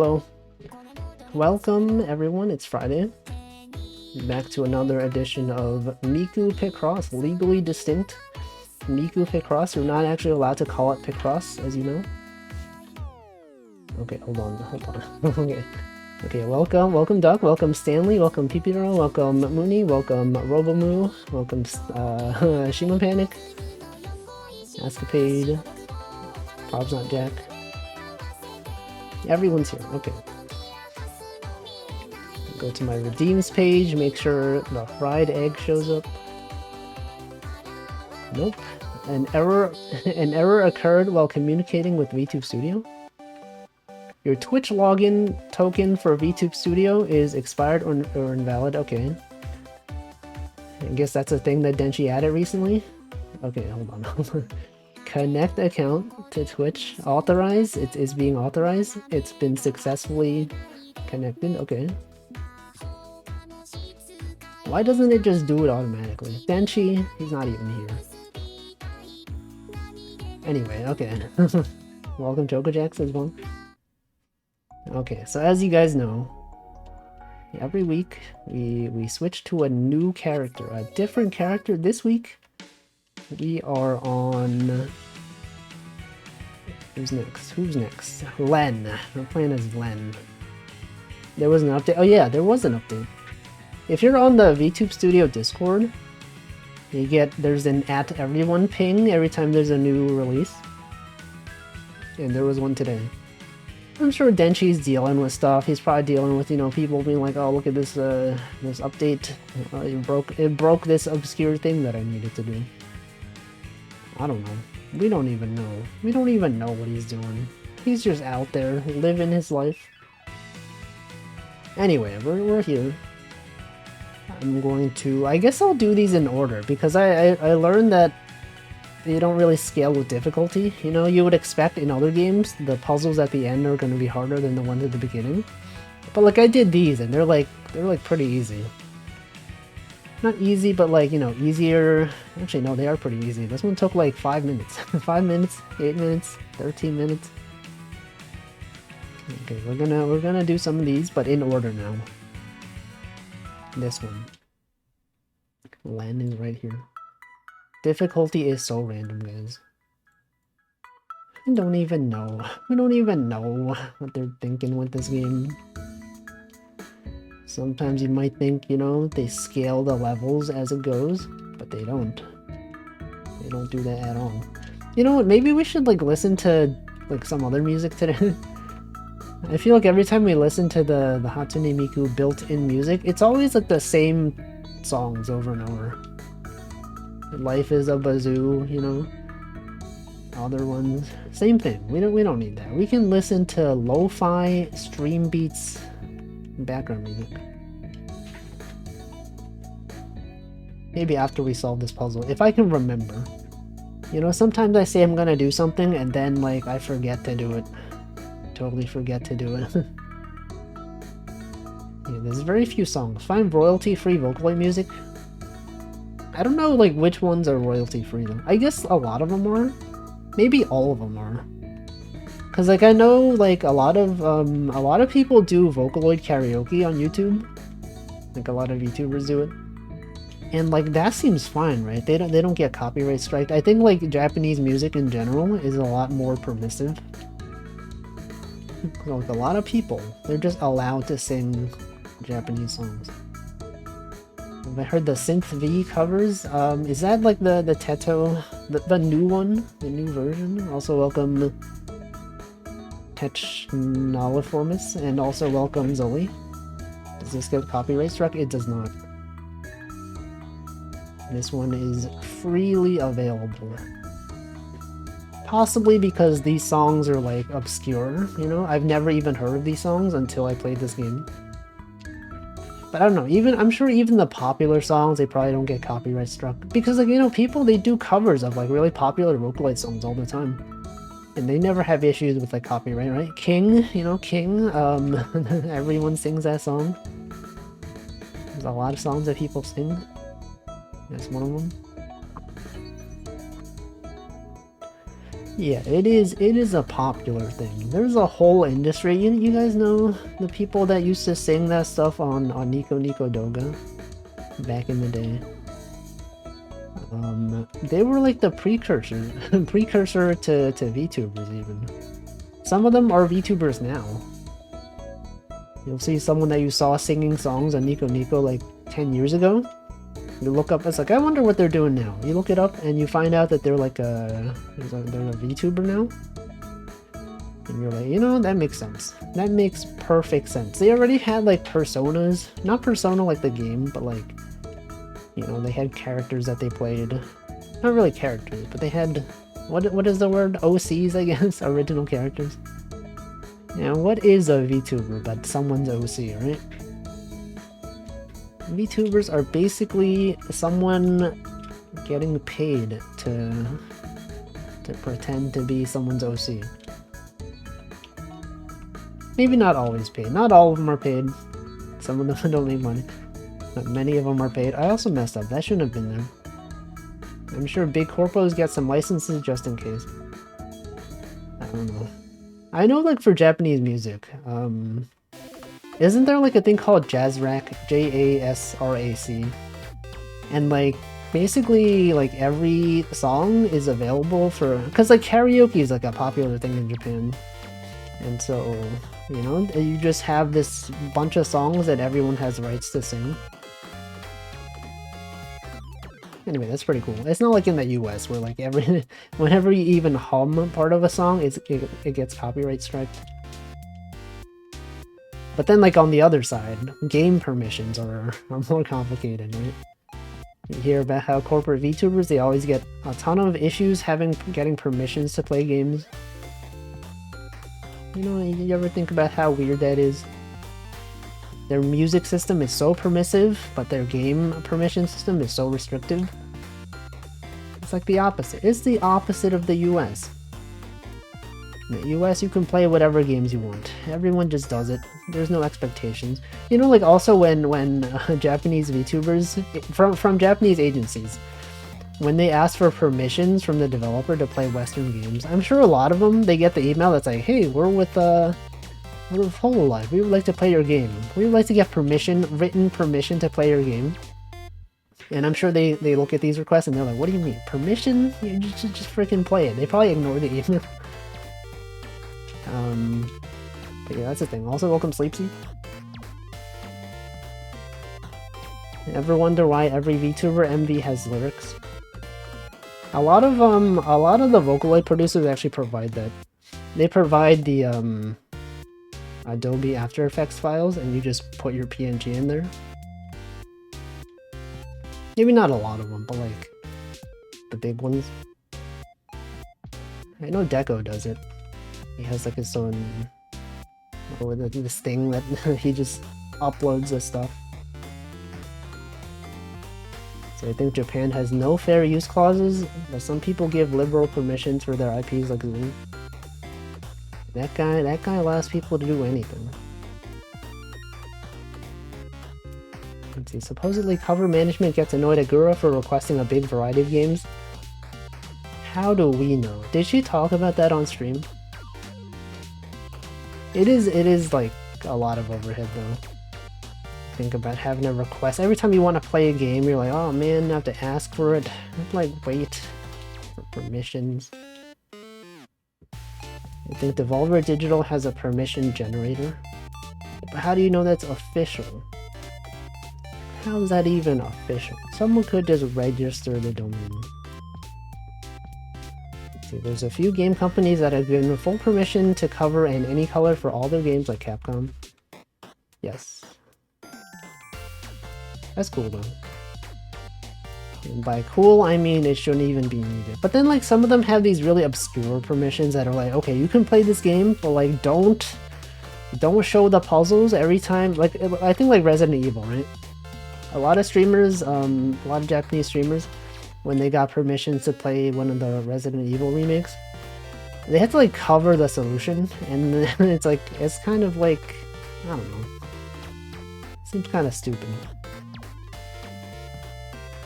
Hello. Welcome everyone, it's Friday. Back to another edition of Miku Picross, legally distinct. Miku Picross, you're not actually allowed to call it Picross, as you know. Okay, hold on. Okay, welcome Duck, welcome Stanley, welcome Pipiro, welcome Mooney, welcome Robomoo, welcome Shima Panic, Escapade, Prob's Not Jack. Everyone's here, okay. Go to my redeems page, make sure the fried egg shows up. Nope. An error occurred while communicating with VTube Studio. Your Twitch login token for VTube Studio is expired or invalid. Okay. I guess that's a thing that Denchi added recently. Okay, hold on. Connect account to Twitch. Authorize. It is being authorized. It's been successfully connected. Okay. Why doesn't it just do it automatically? Denchi, he's not even here. Anyway, okay. Welcome Jacks as well. Okay, so as you guys know, every week we switch to a new character, a different character. This week we are on... Who's next? Len. We're playing as Len. There was an update. Oh yeah, there was an update. If you're on the VTube Studio Discord, there's an @everyone ping every time there's a new release. And there was one today. I'm sure Denchi's dealing with stuff. He's probably dealing with, you know, people being like, oh, look at this this update. It broke this obscure thing that I needed to do. I don't know. We don't even know. We don't even know what he's doing. He's just out there living his life. Anyway, we're here. I'm going to... I guess I'll do these in order, because I learned that they don't really scale with difficulty. You know, you would expect in other games, the puzzles at the end are going to be harder than the ones at the beginning. But like, I did these, and they're like pretty easy. Not easy, but like, you know, easier... Actually, no, they are pretty easy. This one took like 5 minutes. 5 minutes, 8 minutes, 13 minutes. Okay, we're gonna do some of these, but in order now. This one. Len is right here. Difficulty is so random, guys. I don't even know. We don't even know what they're thinking with this game. Sometimes you might think, you know, they scale the levels as it goes, but they don't. They don't do that at all. You know what, maybe we should like listen to like some other music today. I feel like every time we listen to the Hatsune Miku built-in music, it's always like the same songs over and over. Life is a Bazoo, you know. Other ones, same thing. We don't need that. We can listen to lo-fi stream beats, background music. Maybe after we solve this puzzle, if I can remember. You know, sometimes I say I'm gonna do something and then like I forget to do it. Totally forget to do it. Yeah, there's very few songs. Find royalty-free Vocaloid music. I don't know like which ones are royalty-free though. I guess a lot of them are. Maybe all of them are. Cause like I know like a lot of people do Vocaloid karaoke on YouTube. Like a lot of YouTubers do it. And like that seems fine, right? They don't get copyright striked. I think like Japanese music in general is a lot more permissive. Like a lot of people, they're just allowed to sing Japanese songs. I heard the Synth V covers. Is that like the Teto, the new one, the new version? Also welcome Technoliformis, and also welcome Zoe. Does this get copyright struck? It does not. This one is freely available. Possibly because these songs are like obscure, you know? I've never even heard of these songs until I played this game. But I don't know, I'm sure even the popular songs, they probably don't get copyright struck. Because like, you know, people, they do covers of like really popular Vocaloid songs all the time. And they never have issues with like copyright, right? King, you know, King, everyone sings that song. There's a lot of songs that people sing. That's one of them. Yeah, it is a popular thing. There's a whole industry. You guys know the people that used to sing that stuff on Nico Nico Doga back in the day. They were like the precursor to VTubers even. Some of them are VTubers now. You'll see someone that you saw singing songs on Nico Nico like 10 years ago. You look up, it's like, I wonder what they're doing now. You look it up and you find out that they're like they're a VTuber now. And you're like, you know, that makes sense. That makes perfect sense. They already had like personas, not Persona like the game, but like, you know, they had characters that they played. Not really characters, but they had, what is the word? OCs, I guess? Original characters. Yeah, what is a VTuber but someone's OC, right? VTubers are basically someone getting paid to pretend to be someone's OC. Maybe not always paid. Not all of them are paid. Some of them don't make money. But many of them are paid. I also messed up. That shouldn't have been there. I'm sure big corpos get some licenses just in case. I don't know. I know, like, for Japanese music, isn't there like a thing called JASRAC? JASRAC. And like basically like every song is available for, because like karaoke is like a popular thing in Japan. And so, you know, you just have this bunch of songs that everyone has rights to sing. Anyway, that's pretty cool. It's not like in the US where like whenever you even hum part of a song, it gets copyright striked. But then, like, on the other side, game permissions are more complicated, right? You hear about how corporate VTubers, they always get a ton of issues getting permissions to play games. You know, you ever think about how weird that is? Their music system is so permissive, but their game permission system is so restrictive. It's like the opposite. It's the opposite of the US. In the US, you can play whatever games you want. Everyone just does it. There's no expectations. You know, like also when Japanese VTubers from Japanese agencies, when they ask for permissions from the developer to play Western games, I'm sure a lot of them, they get the email that's like, hey, we're with Hololive. We would like to play your game. We would like to get permission, written permission to play your game. And I'm sure they look at these requests and they're like, what do you mean? Permission? You just freaking play it. They probably ignore the email. But yeah, that's the thing. Also, welcome Sleepsy. Ever wonder why every VTuber MV has lyrics? A lot of the Vocaloid producers actually provide that. They provide the Adobe After Effects files, and you just put your PNG in there. Maybe not a lot of them, but like the big ones. I know Deco does it. He has like his own, this thing that he just uploads this stuff. So I think Japan has no fair use clauses, but some people give liberal permissions for their IPs like Zoom. That guy allows people to do anything. Let's see, supposedly cover management gets annoyed at Gura for requesting a big variety of games. How do we know? Did she talk about that on stream? It is like a lot of overhead though. Think about having a request. Every time you want to play a game, you're like, oh man, I have to ask for it. I have to like wait for permissions. I think Devolver Digital has a permission generator. But how do you know that's official? How is that even official? Someone could just register the domain. See, there's a few game companies that have given full permission to cover in any color for all their games, like Capcom. Yes. That's cool though. And by cool, I mean it shouldn't even be needed. But then like some of them have these really obscure permissions that are like, okay, you can play this game, but like don't show the puzzles every time. Like I think like Resident Evil, right? A lot of streamers, a lot of Japanese streamers, when they got permissions to play one of the Resident Evil remakes, they had to like cover the solution, and then it's like, it's kind of like, I don't know, seems kind of stupid.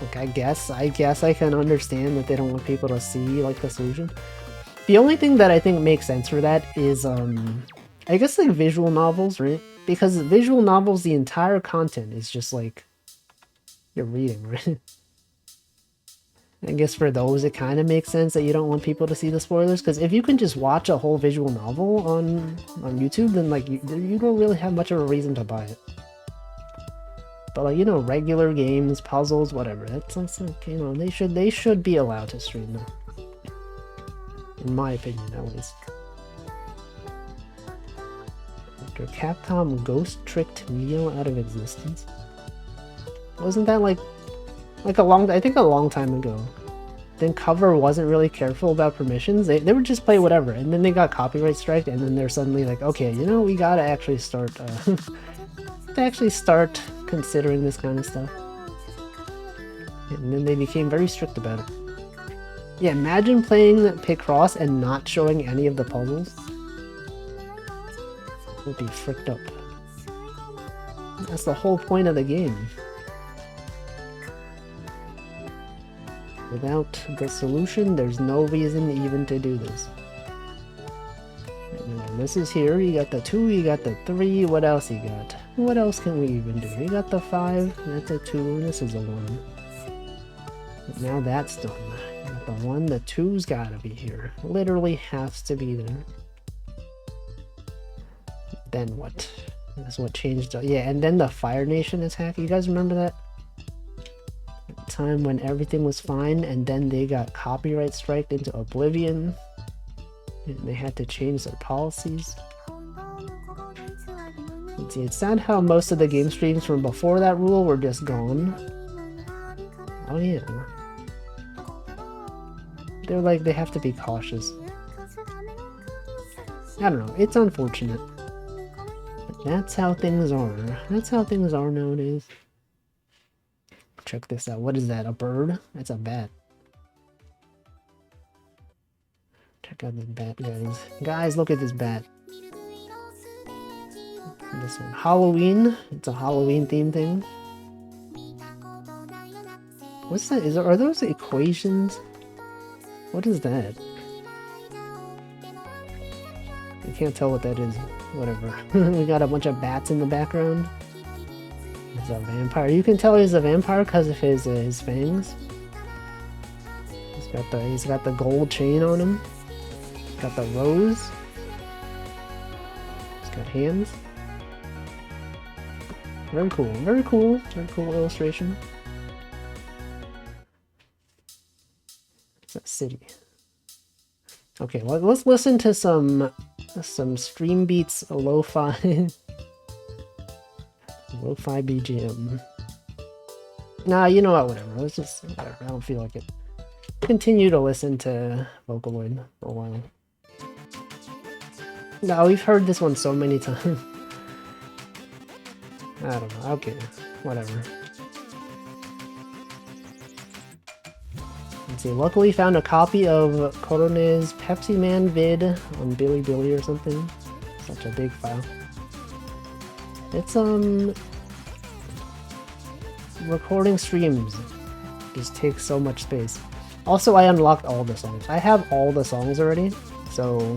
Like I guess I can understand that they don't want people to see like the solution, The only thing that I think makes sense for that is, I guess like visual novels, right? Because visual novels, the entire content is just like, you're reading, right? I guess for those, it kind of makes sense that you don't want people to see the spoilers, because if you can just watch a whole visual novel on YouTube, then like you don't really have much of a reason to buy it. But like, you know, regular games, puzzles, whatever, that's like, you know, they should be allowed to stream them. In my opinion, at least. After Capcom ghost tricked Neo out of existence. Wasn't that like a long time ago? Then Cover wasn't really careful about permissions. They would just play whatever, and then they got copyright striked, and then they're suddenly like, okay, you know, we gotta actually start considering this kind of stuff. And then they became very strict about it. Yeah, imagine playing Picross and not showing any of the puzzles. It would be fricked up. That's the whole point of the game. Without the solution, there's no reason even to do this. And this is here, you got the 2, you got the 3, what else you got? What else can we even do? You got the 5, that's a 2, this is a 1. But now that's done. You got the 1, the 2's gotta be here. Literally has to be there. Then what? That's what changed. Yeah, and then the Fire Nation attack. You guys remember that? Time when everything was fine, and then they got copyright striked into oblivion, and they had to change their policies. See, it's sad how most of the game streams from before that rule were just gone. Oh yeah. They're like, they have to be cautious. I don't know, it's unfortunate. But that's how things are. That's how things are nowadays. Check this out. What is that? A bird? That's a bat. Check out this bat, guys. Guys, look at this bat. This one. Halloween. It's a Halloween theme thing. What's that? Are those equations? What is that? I can't tell what that is. Whatever. We got a bunch of bats in the background. He's a vampire. You can tell he's a vampire because of his fangs. He's got the gold chain on him. Got the rose. He's got hands. Very cool. Very cool. Very cool illustration. It's a city. Okay, let's listen to some Stream Beats lo-fi. Lo-fi BGM. Nah, you know what, whatever. Let's just, whatever. I don't feel like it. Continue to listen to Vocaloid for a while. No, we've heard this one so many times. I don't know. Okay, whatever. Let's see. Luckily found a copy of Korone's Pepsi Man vid on Bilibili or something. Such a big file. It's recording streams just takes so much space. Also, I unlocked all the songs. I have all the songs already, so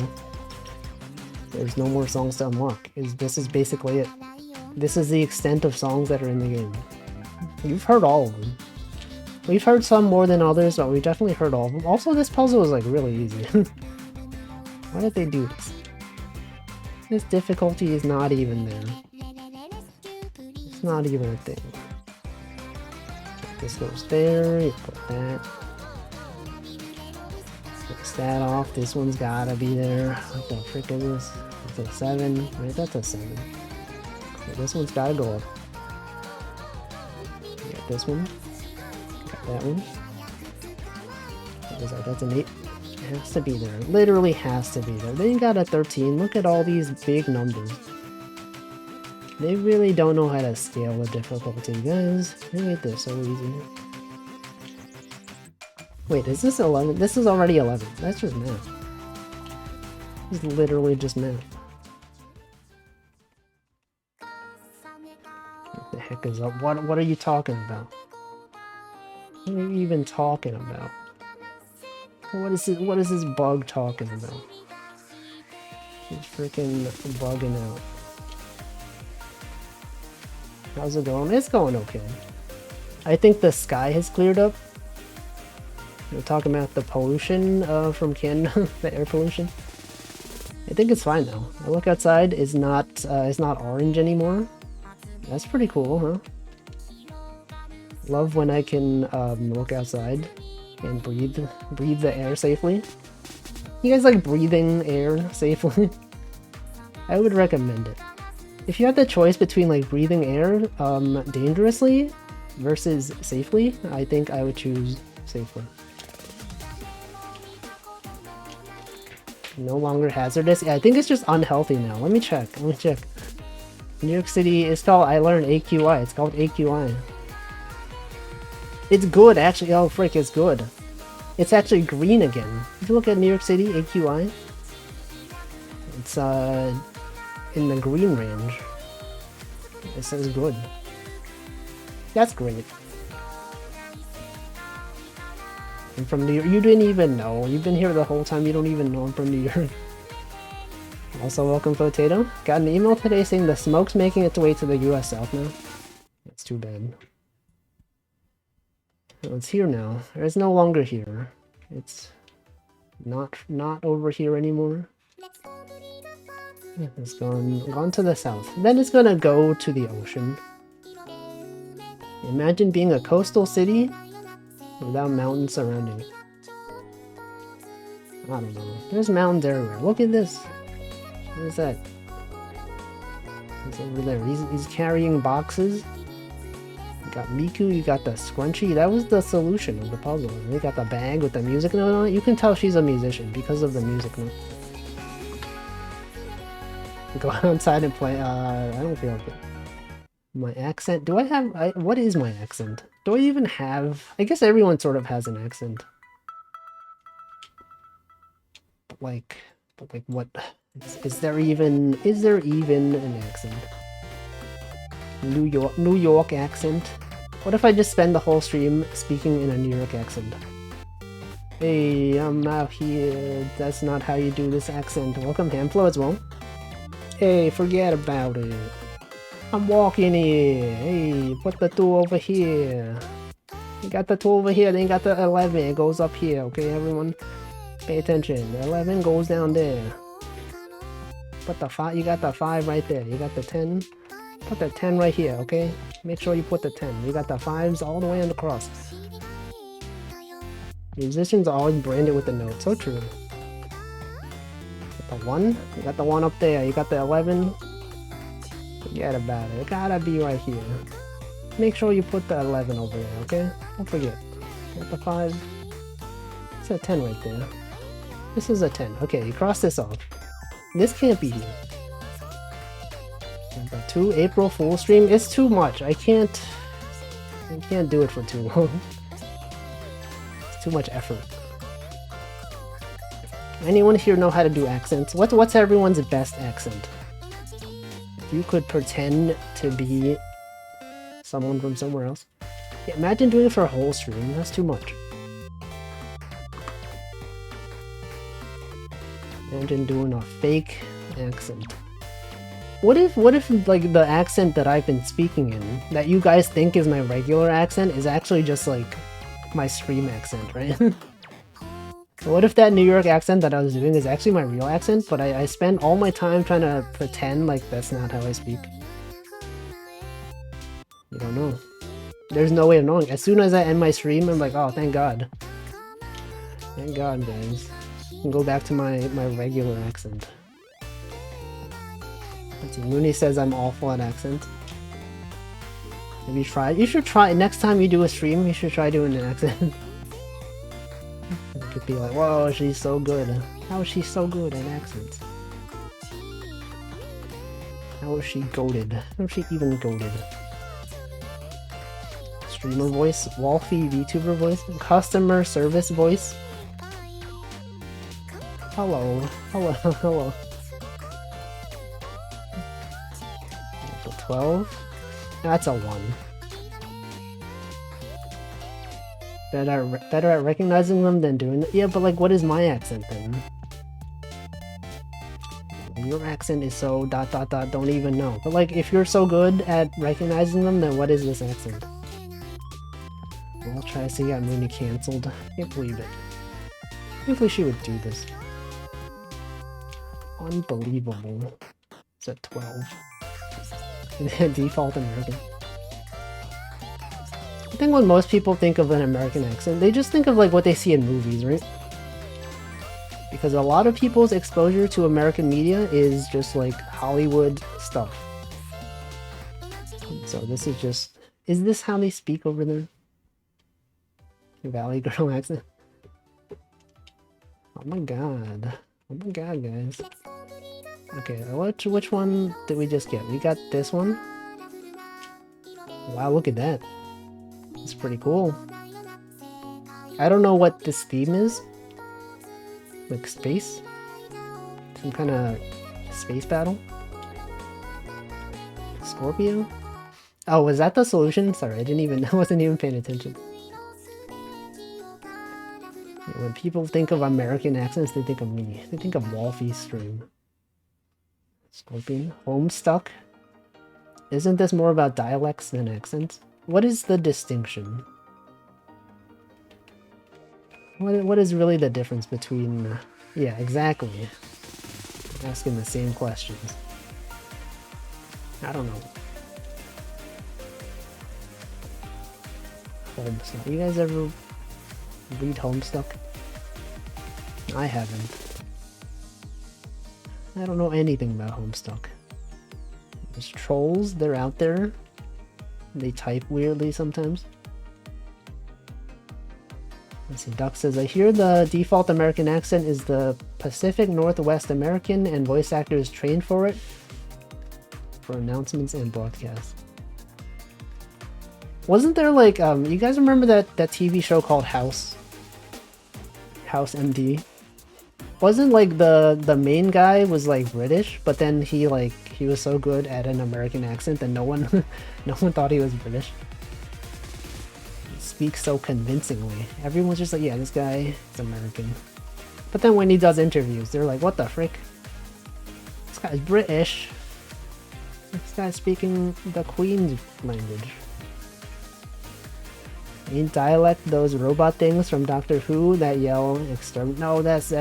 there's no more songs to unlock. This is basically it. This is the extent of songs that are in the game. You've heard all of them. We've heard some more than others, but we definitely heard all of them. Also, this puzzle is like really easy. Why did they do this? This difficulty is not even there. It's not even a thing. This goes there, you put that. Fix that off. This one's gotta be there. What the frick is this? It's a 7. Right, that's a 7. So this one's gotta go up. You got this one. Got that one. That's an 8. It has to be there. It literally has to be there. Then you got a 13. Look at all these big numbers. They really don't know how to scale the difficulty, guys. They made this so easy. Wait, is this 11? This is already 11. That's just math. This is literally just math. What the heck is up? What are you talking about? What are you even talking about? What is this bug talking about? He's freaking bugging out. How's it going? It's going okay. I think the sky has cleared up. We're talking about the pollution from Canada, the air pollution. I think it's fine now. I look outside, is not orange anymore. That's pretty cool, huh? Love when I can look outside and breathe the air safely. You guys like breathing air safely? I would recommend it. If you had the choice between like breathing air dangerously versus safely, I think I would choose safely. No longer hazardous. Yeah, I think it's just unhealthy now. Let me check. New York City is called, I learned AQI. It's called AQI. It's good, actually. Oh, frick, it's good. It's actually green again. If you look at New York City AQI, it's in the green range. It says good. That's great. I'm from New York. You didn't even know. You've been here the whole time. You don't even know I'm from New York. Also, welcome, Potato. Got an email today saying the smoke's making its way to the US South now. That's too bad. Well, it's here now. It's no longer here. It's not over here anymore. It's gone to the south. Then it's gonna go to the ocean. Imagine being a coastal city without mountains surrounding it. I don't know. There's mountains everywhere. Look at this. What is that? He's over there. He's carrying boxes. You got Miku, you got the scrunchie. That was the solution of the puzzle. And you got the bag with the music note on it. You can tell she's a musician because of the music note. Go outside and play. I don't feel like it. My accent? Do I have... what is my accent? Do I even have... I guess everyone sort of has an accent. But like what... Is there even an accent? New York accent? What if I just spend the whole stream speaking in a New York accent? Hey, I'm out here. That's not how you do this accent. Welcome, Hamflo, as well. Hey, forget about it. I'm walking here. Hey, put the 2 over here. You got the 2 over here, then you got the 11. It goes up here, okay, everyone? Pay attention. The 11 goes down there. Put the 5, you got the 5 right there. You got the 10. Put the 10 right here, okay? Make sure you put the 10. You got the 5s all the way on the cross. Musicians are always branded with the note. So true. Got the 1. You got the 1 up there. You got the 11. Forget about it. It gotta be right here. Make sure you put the 11 over there, okay? Don't forget. Got the 5. It's a 10 right there. This is a 10. Okay, you cross this off. This can't be here. The 2 April Fool stream? It's too much. I can't do it for too long. It's too much effort. Anyone here know how to do accents? What's everyone's best accent? If you could pretend to be someone from somewhere else. Yeah, imagine doing it for a whole stream. That's too much. Imagine doing a fake accent. What if like the accent that I've been speaking in, that you guys think is my regular accent, is actually just like my stream accent, right? What if that New York accent that I was doing is actually my real accent, but I spend all my time trying to pretend like that's not how I speak? You don't know. There's no way of knowing. As soon as I end my stream, I'm like, oh, thank God. Thank God, guys. I can go back to my regular accent. Let's see, Mooney says I'm awful at accents. Have you tried? You should try. Next time you do a stream, you should try doing an accent. You could be like, whoa, she's so good. How is she so good at accents? How is she goated? How is she even goated? Streamer voice, Wolfie VTuber voice, customer service voice. Hello, hello, hello. 12? That's a 1. better at recognizing them than doing it. Yeah, but like, what is my accent then? Your accent is so ... don't even know. But like, if you're so good at recognizing them, then what is this accent? I'll try to see got Mooney cancelled. Can't believe it. Can't believe she would do this. Unbelievable. It's at 12. Default American. I think when most people think of an American accent, they just think of like what they see in movies, right? Because a lot of people's exposure to American media is just like Hollywood stuff. So this is just... Is this how they speak over there? Valley Girl accent? Oh my god. Oh my god, guys. Okay, which one did we just get? We got this one. Wow, look at that. It's pretty cool. I don't know what this theme is. Like space? Some kind of space battle? Scorpio? Oh, was that the solution? Sorry, I wasn't even paying attention. Yeah, when people think of American accents, they think of me. They think of Wolfie Stream. Scorpion? Homestuck? Isn't this more about dialects than accents? What is the distinction? What is really the difference between... Yeah, exactly. Asking the same questions. I don't know. Homestuck. You guys ever read Homestuck? I haven't. I don't know anything about Homestuck. There's trolls, they're out there. They type weirdly sometimes. Let's see, Duck says, I hear the default American accent is the Pacific Northwest American and voice actors train for it for announcements and broadcasts. Wasn't there like, you guys remember that TV show called House? House MD? Wasn't like the main guy was like British, but then he was so good at an American accent that no one thought he was British. Speaks so convincingly. Everyone's just like, yeah, this guy is American. But then when he does interviews, they're like, what the frick? This guy's British. This guy's speaking the Queen's language. Ain't dialect those robot things from Doctor Who that yell exterminate? No, that's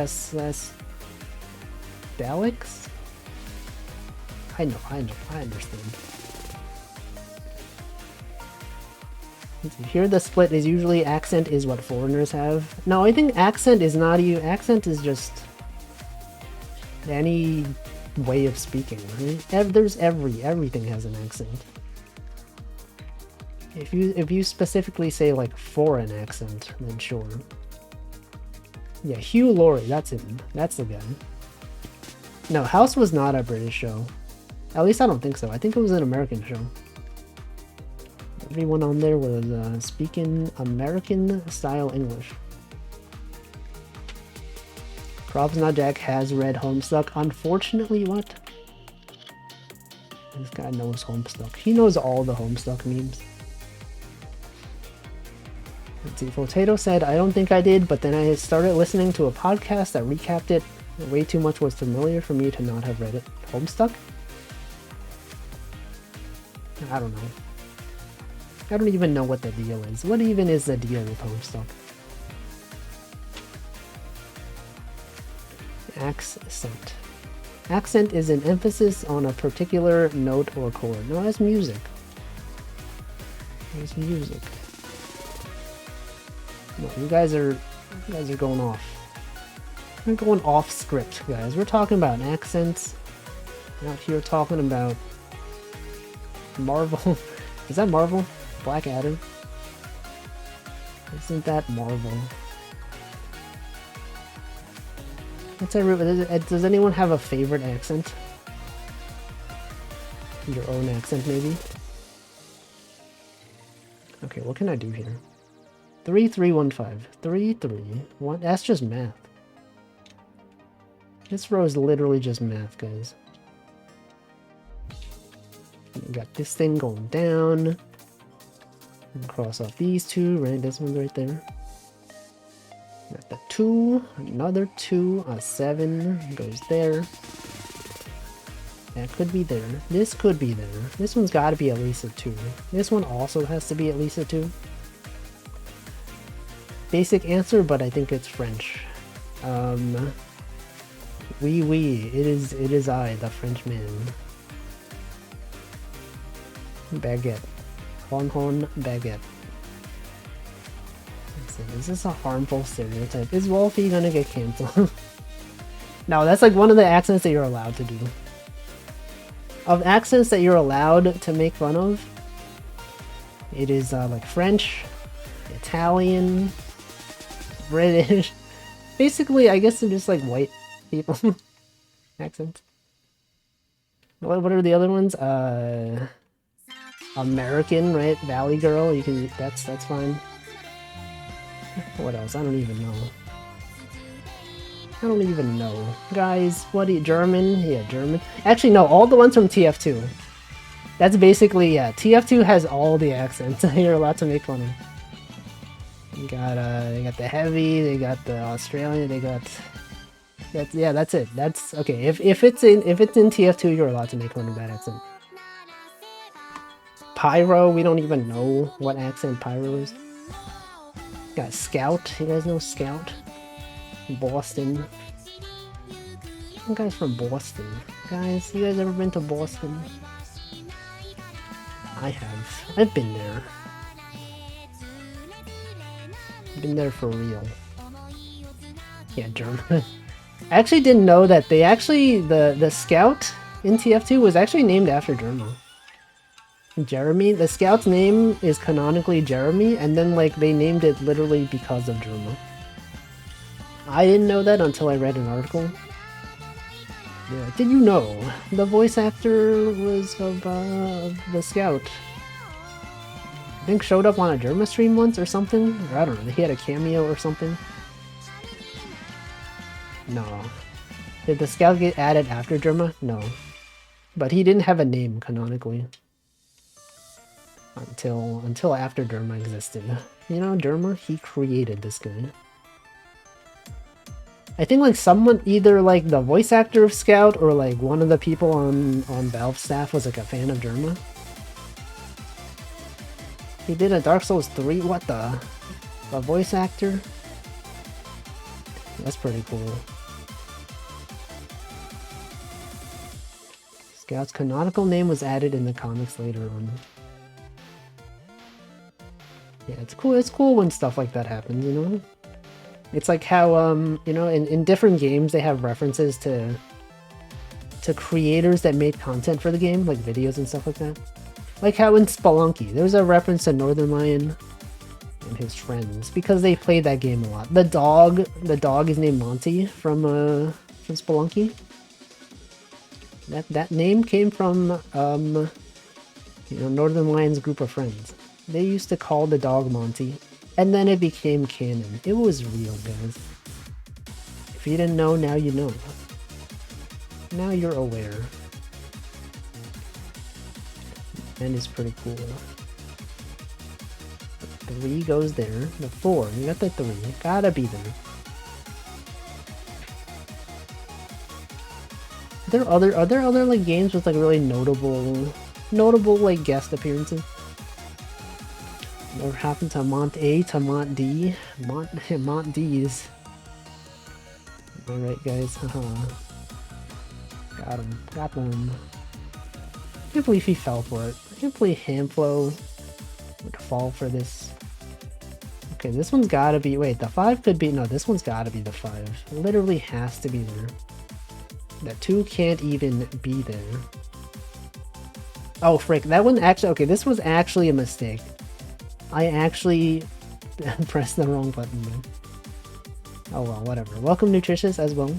Daleks? I know, I understand. Here the split is usually accent is what foreigners have. No, I think accent is not you. Accent is just any way of speaking, right? Everything has an accent. If you specifically say like foreign accent, then sure. Yeah, Hugh Laurie, that's him. That's the guy. No, House was not a British show. At least I don't think so. I think it was an American show. Everyone on there was speaking American-style English. Props Not Jack has read Homestuck. Unfortunately, what? This guy knows Homestuck. He knows all the Homestuck memes. Let's see, Potato said, I don't think I did, but then I started listening to a podcast that recapped it. Way too much was familiar for me to not have read it. Homestuck? I don't know. I don't even know what the deal is. What even is the deal with Homestuck? Accent. Accent is an emphasis on a particular note or chord. No, that's music. It's music. No, you guys are going off. We're going off script, guys. We're talking about accents. We're out here talking about Marvel. Is that Marvel? Black Adam? Isn't that Marvel? Does anyone have a favorite accent? Your own accent, maybe? Okay, what can I do here? 3315. 331. That's just math. This row is literally just math, guys. We got this thing going down. And cross off these two, right? This one's right there. 2, another 2, a 7 goes there. That could be there. This could be there. This one's got to be at least a 2. This one also has to be at least a 2. Basic answer, but I think it's French. Oui, oui, it is I, the Frenchman. Baguette. Hon hon baguette. Is this a harmful stereotype? Is Wolfie gonna get cancelled? No, that's like one of the accents that you're allowed to do. Of accents that you're allowed to make fun of, it is like French, Italian, British. Basically, I guess they're just like white people accents. What are the other ones? American, right? Valley Girl. You can. That's fine. What else? I don't even know. I don't even know. Guys, what do you... German? Yeah, German. Actually, no, all the ones from TF2. That's basically, yeah, TF2 has all the accents you're allowed to make fun of. You got, they got the heavy, they got the Australian, they got... That's, yeah, that's it. That's, okay, if it's in TF2, you're allowed to make fun of that accent. Pyro, we don't even know what accent Pyro is. Got Scout, you guys know Scout? Boston. Some guys from Boston. Guys, you guys ever been to Boston? I have. I've been there. Been there for real. Yeah, German. I actually didn't know that they actually, the Scout in TF2 was actually named after German. Jeremy, the Scout's name is canonically Jeremy, and then like they named it literally because of German. I didn't know that until I read an article. Yeah, did you know the voice actor was of the Scout? I think showed up on a Germa stream once or something? Or I don't know, he had a cameo or something. No. Did the Scout get added after Germa? No. But he didn't have a name canonically. Until after Germa existed. You know, Germa, he created this guy. I think like someone, either like the voice actor of Scout or like one of the people on Valve staff was like a fan of Germa. He did a Dark Souls 3, what the? A voice actor? That's pretty cool. Scout's canonical name was added in the comics later on. Yeah, it's cool when stuff like that happens, you know? It's like how, you know, in different games they have references to creators that made content for the game, like videos and stuff like that. Like how in Spelunky, there's a reference to Northern Lion and his friends, because they played that game a lot. The dog is named Monty from Spelunky. That name came from, you know, Northern Lion's group of friends. They used to call the dog Monty, and then it became canon. It was real, guys. If you didn't know, now you know. Now you're aware. And it's pretty cool. The 3 goes there. The 4, you got the 3. Gotta be there. Are there other like games with like really notable like guest appearances? What happened to Mont A to Mont D? Mont D's. Alright guys, haha. Got him. Got them. I can't believe he fell for it. I can't believe Hamflo would fall for this. Okay, this one's gotta be... Wait, the 5 could be... No, this one's gotta be the 5. It literally has to be there. The 2 can't even be there. Oh, frick. That one actually... Okay, this was actually a mistake. I actually pressed the wrong button, man. Oh well, whatever. Welcome, Nutritious, as well.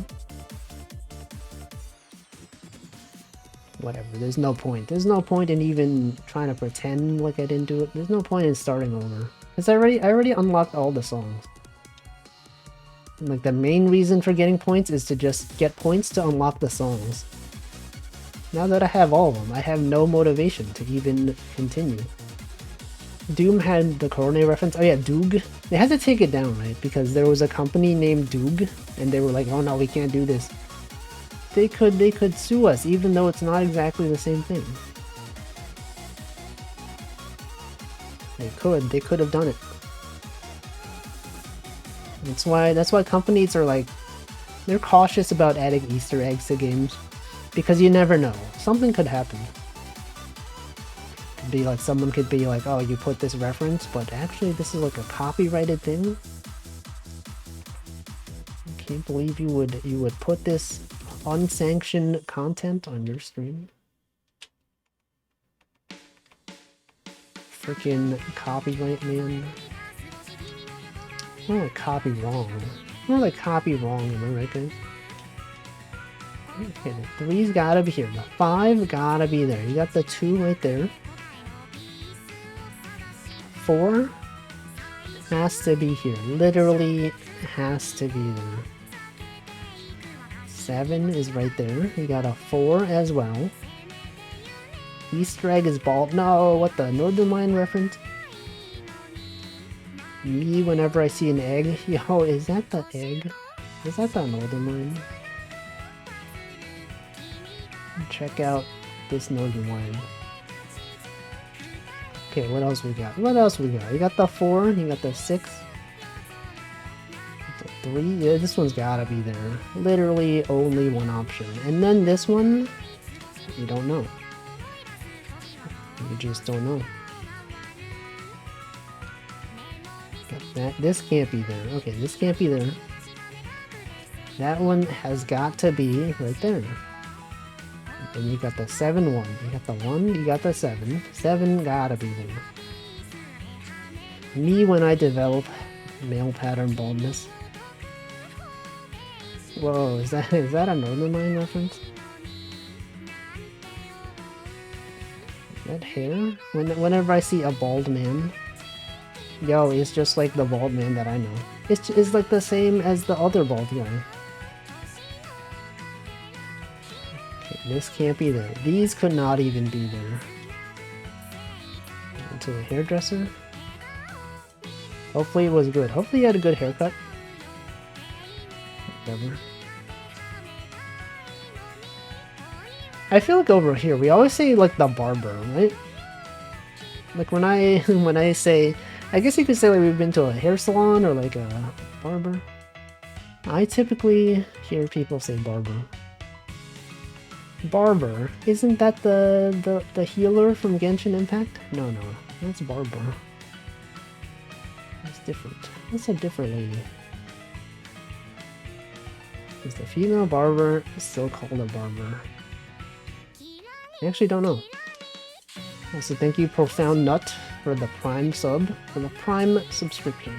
Whatever, there's no point. There's no point in even trying to pretend like I didn't do it. There's no point in starting over. Because I already unlocked all the songs. And like the main reason for getting points is to just get points to unlock the songs. Now that I have all of them, I have no motivation to even continue. Doom had the Corone reference. Oh yeah, Doog. They had to take it down, right? Because there was a company named Doog, and they were like, "Oh no, we can't do this." They could sue us, even though it's not exactly the same thing. They could have done it. That's why companies are like, they're cautious about adding Easter eggs to games, because you never know. Something could happen. Be like, someone could be like, oh, you put this reference, but actually this is like a copyrighted thing. I can't believe you would put this unsanctioned content on your stream. Freaking copyright, man. More like copy wrong. More like copy wrong, am I right, guys? Okay, the 3's gotta be here. The 5 gotta be there. You got the 2 right there. 4 has to be here. Literally has to be there. 7 is right there. You got a 4 as well. Easter egg is bald. No, what the? Northern Lion reference? Me whenever I see an egg. Yo, is that the egg? Is that the Northern Lion? Check out this Northern Lion. Okay, what else we got? What else we got? You got the 4, you got the 6. The 3, yeah, this one's gotta be there. Literally only one option. And then this one, you don't know. You just don't know. Got that. This can't be there. Okay, this can't be there. That one has got to be right there. And you got the 7-1. You got the 1, you got the 7. 7 gotta be there. Me when I develop male pattern baldness. Whoa, is that a Northern Lion reference? That hair? Whenever I see a bald man, yo, it's just like the bald man that I know. It's like the same as the other bald guy. Okay, this can't be there. These could not even be there. Into a hairdresser. Hopefully it was good. Hopefully you had a good haircut. Whatever. I feel like over here we always say like the barber, right? Like when I say, I guess you could say like we've been to a hair salon or like a barber. I typically hear people say barber. Barber, isn't that the healer from Genshin Impact? No, that's barber. That's different. That's a different lady. Is the female barber still called a barber? I actually don't know. So thank you, Profound Nut, for the Prime sub, for the Prime subscription.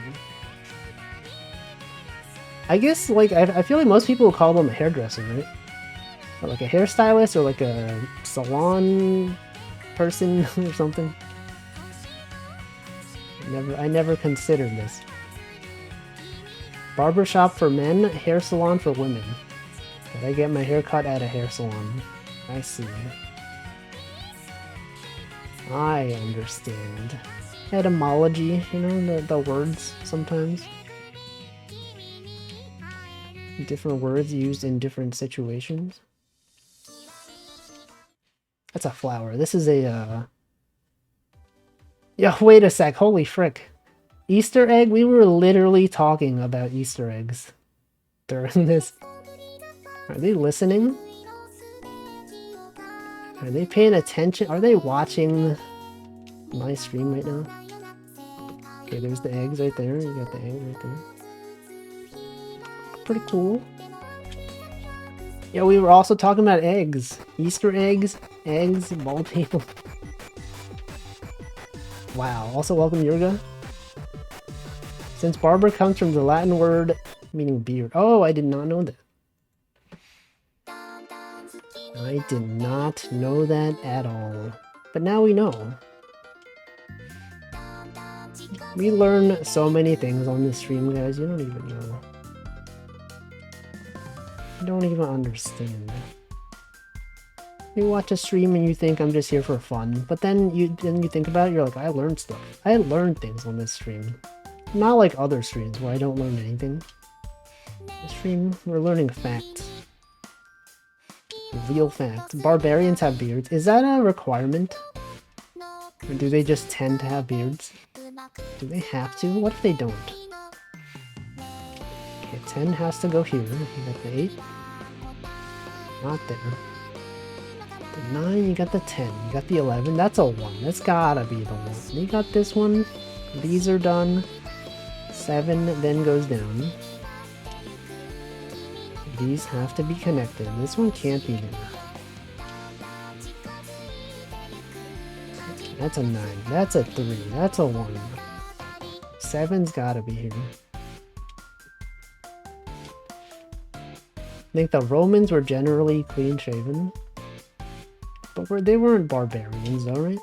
I guess, like, I feel like most people will call them a hairdresser, right? Or like a hairstylist, or like a salon person, or something. I never considered this. Barbershop for men, hair salon for women. Did I get my hair cut at a hair salon? I see. I understand. Etymology, you know, the words sometimes. Different words used in different situations. That's a flower. This is a, Yeah, wait a sec. Holy frick. Easter egg? We were literally talking about Easter eggs during this. Are they listening? Are they paying attention? Are they watching my stream right now? Okay, there's the eggs right there. You got the egg right there. Pretty cool. Yeah, we were also talking about eggs. Easter eggs, bald people. Wow. Also, welcome, Yurga. Since barber comes from the Latin word meaning beard. Oh, I did not know that. I did not know that at all. But now we know. We learn so many things on this stream, guys. You don't even know. You don't even understand. You watch a stream and you think I'm just here for fun, but then you think about it, you're like, I learned stuff. I learned things on this stream. Not like other streams where I don't learn anything. This stream, we're learning facts. Real facts. Barbarians have beards. Is that a requirement? Or do they just tend to have beards? Do they have to? What if they don't? Okay, 10 has to go here. You got the 8. Not there. The 9, you got the 10. You got the 11. That's a 1. That's gotta be the 1. You got this one. These are done. 7 then goes down. These have to be connected. This one can't be there. That's a 9. That's a 3. That's a 1. 7's gotta be here. I think the Romans were generally clean-shaven. But they weren't barbarians, though, right?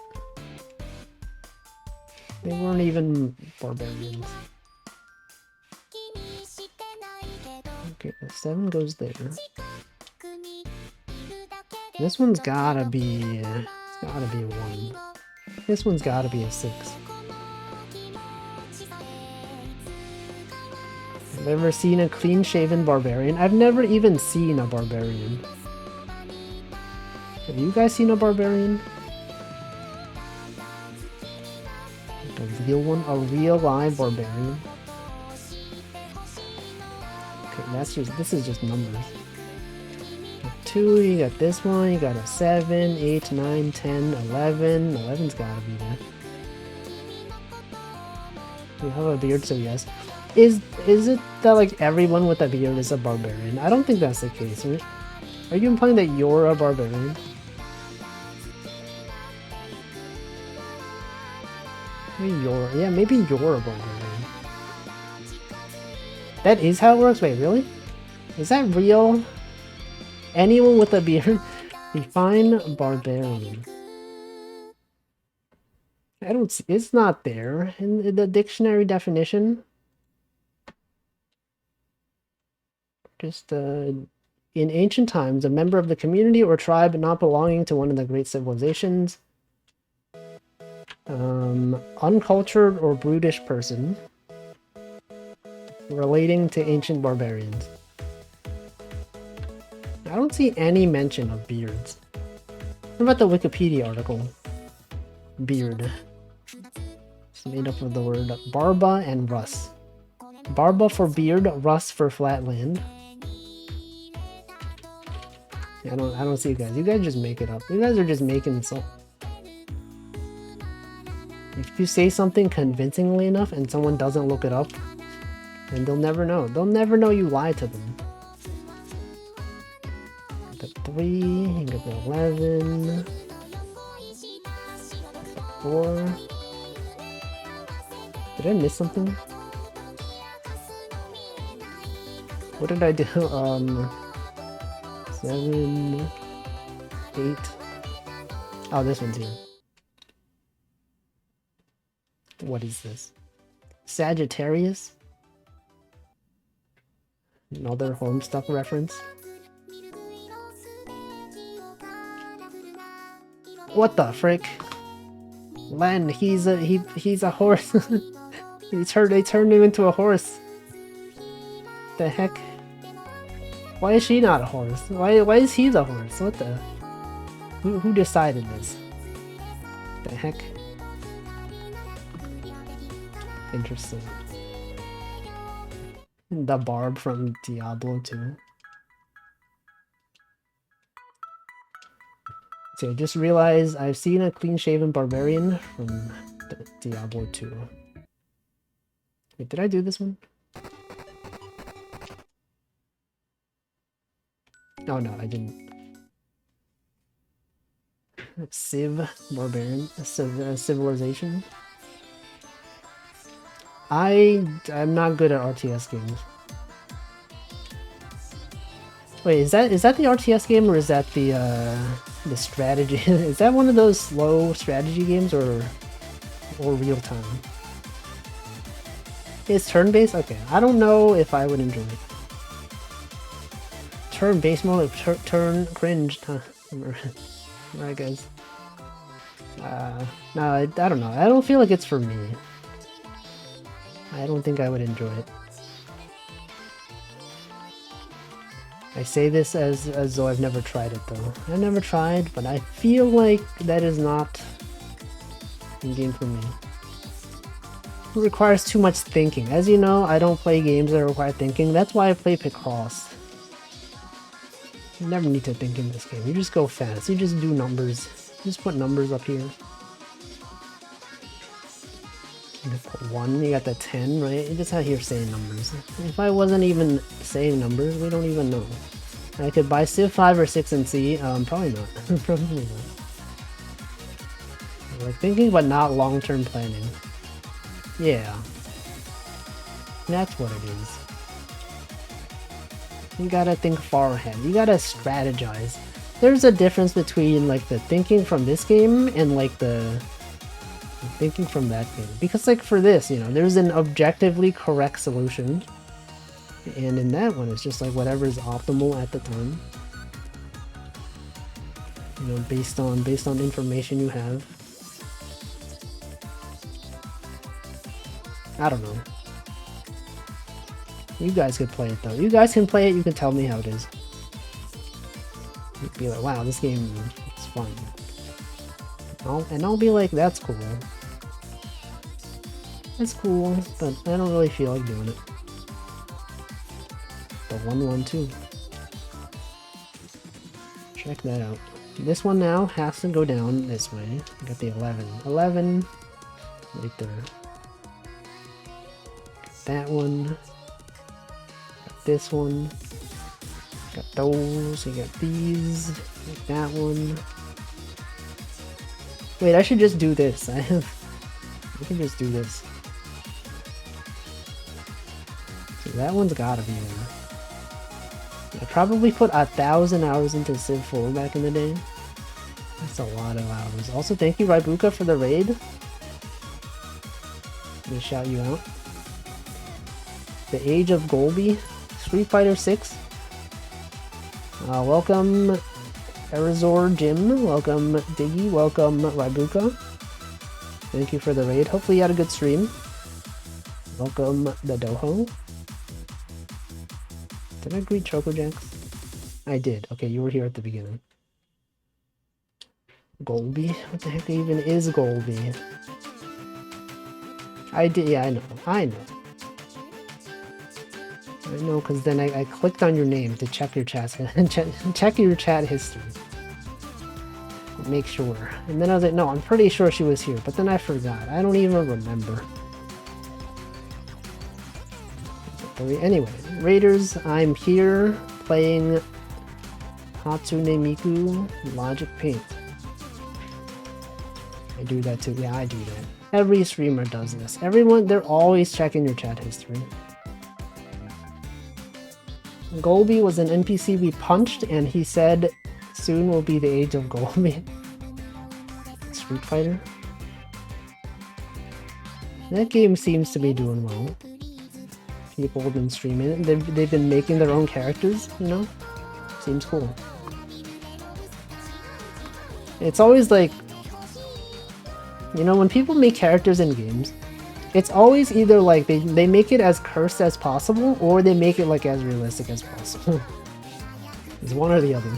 They weren't even barbarians. Okay, the 7 goes there. This one's gotta be... it's gotta be a 1. This one's gotta be a 6. Have you ever seen a clean-shaven barbarian? I've never even seen a barbarian. Have you guys seen a barbarian? Like a real one? A real live barbarian? Okay, this is just numbers. 2, you got this one, you got a 7, 8, 9, 10, 11. 11's gotta be there. You have a beard, so yes. Is it that like everyone with a beard is a barbarian? I don't think that's the case, right? Are you implying that you're a barbarian? Maybe you're a barbarian. That is how it works? Wait, really? Is that real? Anyone with a beard? Define barbarian. I don't see, it's not there in the dictionary definition. Just, in ancient times, a member of the community or tribe not belonging to one of the great civilizations. Uncultured or brutish person. Relating to ancient barbarians. I don't see any mention of beards. What about the Wikipedia article? Beard. It's made up of the word barba and rus. Barba for beard, rus for flatland. Yeah, I don't see you guys. You guys just make it up. You guys are just making this up. If you say something convincingly enough and someone doesn't look it up, then they'll never know. They'll never know you lied to them. The 3, you got the 11, 4. Did I miss something? What did I do? 7, 8. Oh, this one's here. What is this? Sagittarius? Another Homestuck reference. What the frick? Len, he's a horse. They turned him into a horse. The heck? Why is she not a horse? Why is he the horse? What the? Who decided this? The heck? Interesting. The barb from Diablo 2. So I just realized I've seen a clean-shaven barbarian from Diablo 2. Wait, did I do this one? Oh no, I didn't. Civ barbarian, civilization. I'm not good at RTS games. Wait, is that the RTS game or is that the strategy? Is that one of those slow strategy games or real time? It's turn-based? Okay, I don't know if I would enjoy it. Turn-based mode, turn cringed, huh? Alright, guys. No, I don't know. I don't feel like it's for me. I don't think I would enjoy it. I say this as though I've never tried it though. I've never tried, but I feel like that is not a game for me. It requires too much thinking. As you know, I don't play games that require thinking. That's why I play picross. You never need to think in this game. You just go fast. You just do numbers. You just put numbers up here. You put 1, you got the 10, right? You just out here saying numbers. If I wasn't even saying numbers, we don't even know. I could buy Civ 5 or 6 and see. Probably not. Probably not. Like thinking, but not long-term planning. Yeah. That's what it is. You gotta think far ahead. You gotta strategize. There's a difference between like the thinking from this game and like the thinking from that game. Because like for this, you know, there's an objectively correct solution. And in that one, it's just like whatever is optimal at the time. You know, based on information you have. I don't know. You guys could play it though. You guys can play it, you can tell me how it is. You'd be like, wow, this game is fun. And I'll be like, that's cool. That's cool, but I don't really feel like doing it. The 1-1-2. Check that out. This one now has to go down this way. I got the 11. 11 right there. Got that one. Got this one. Got those. You got these. Got that one. Wait, I should just do this. I can just do this. So that one's gotta be there. I probably put 1,000 hours into Civ 4 back in the day. That's a lot of hours. Also, thank you, Raibuka, for the raid. Let me shout you out. The Age of Golby, Street Fighter 6. Welcome, Arizor Jim. Welcome, Diggy. Welcome, Raibuka. Thank you for the raid. Hopefully you had a good stream. Welcome, the Doho. Did I greet Chocojax? I did. Okay, you were here at the beginning. Golby? What the heck even is Golby? I did, yeah, I know. I know, because then I clicked on your name to check your chat, check your chat history. Make sure. And then I was like, no, I'm pretty sure she was here, but then I forgot. I don't even remember. Anyway, Raiders, I'm here playing Hatsune Miku Logic Paint. I do that too. Yeah, I do that. Every streamer does this. Everyone, they're always checking your chat history. Golby was an NPC we punched, and he said, soon will be the age of Golby. Street Fighter. That game seems to be doing well. People have been streaming it. They've been making their own characters, you know? Seems cool. It's always like, you know, when people make characters in games, it's always either like they make it as cursed as possible, or they make it like as realistic as possible. It's one or the other.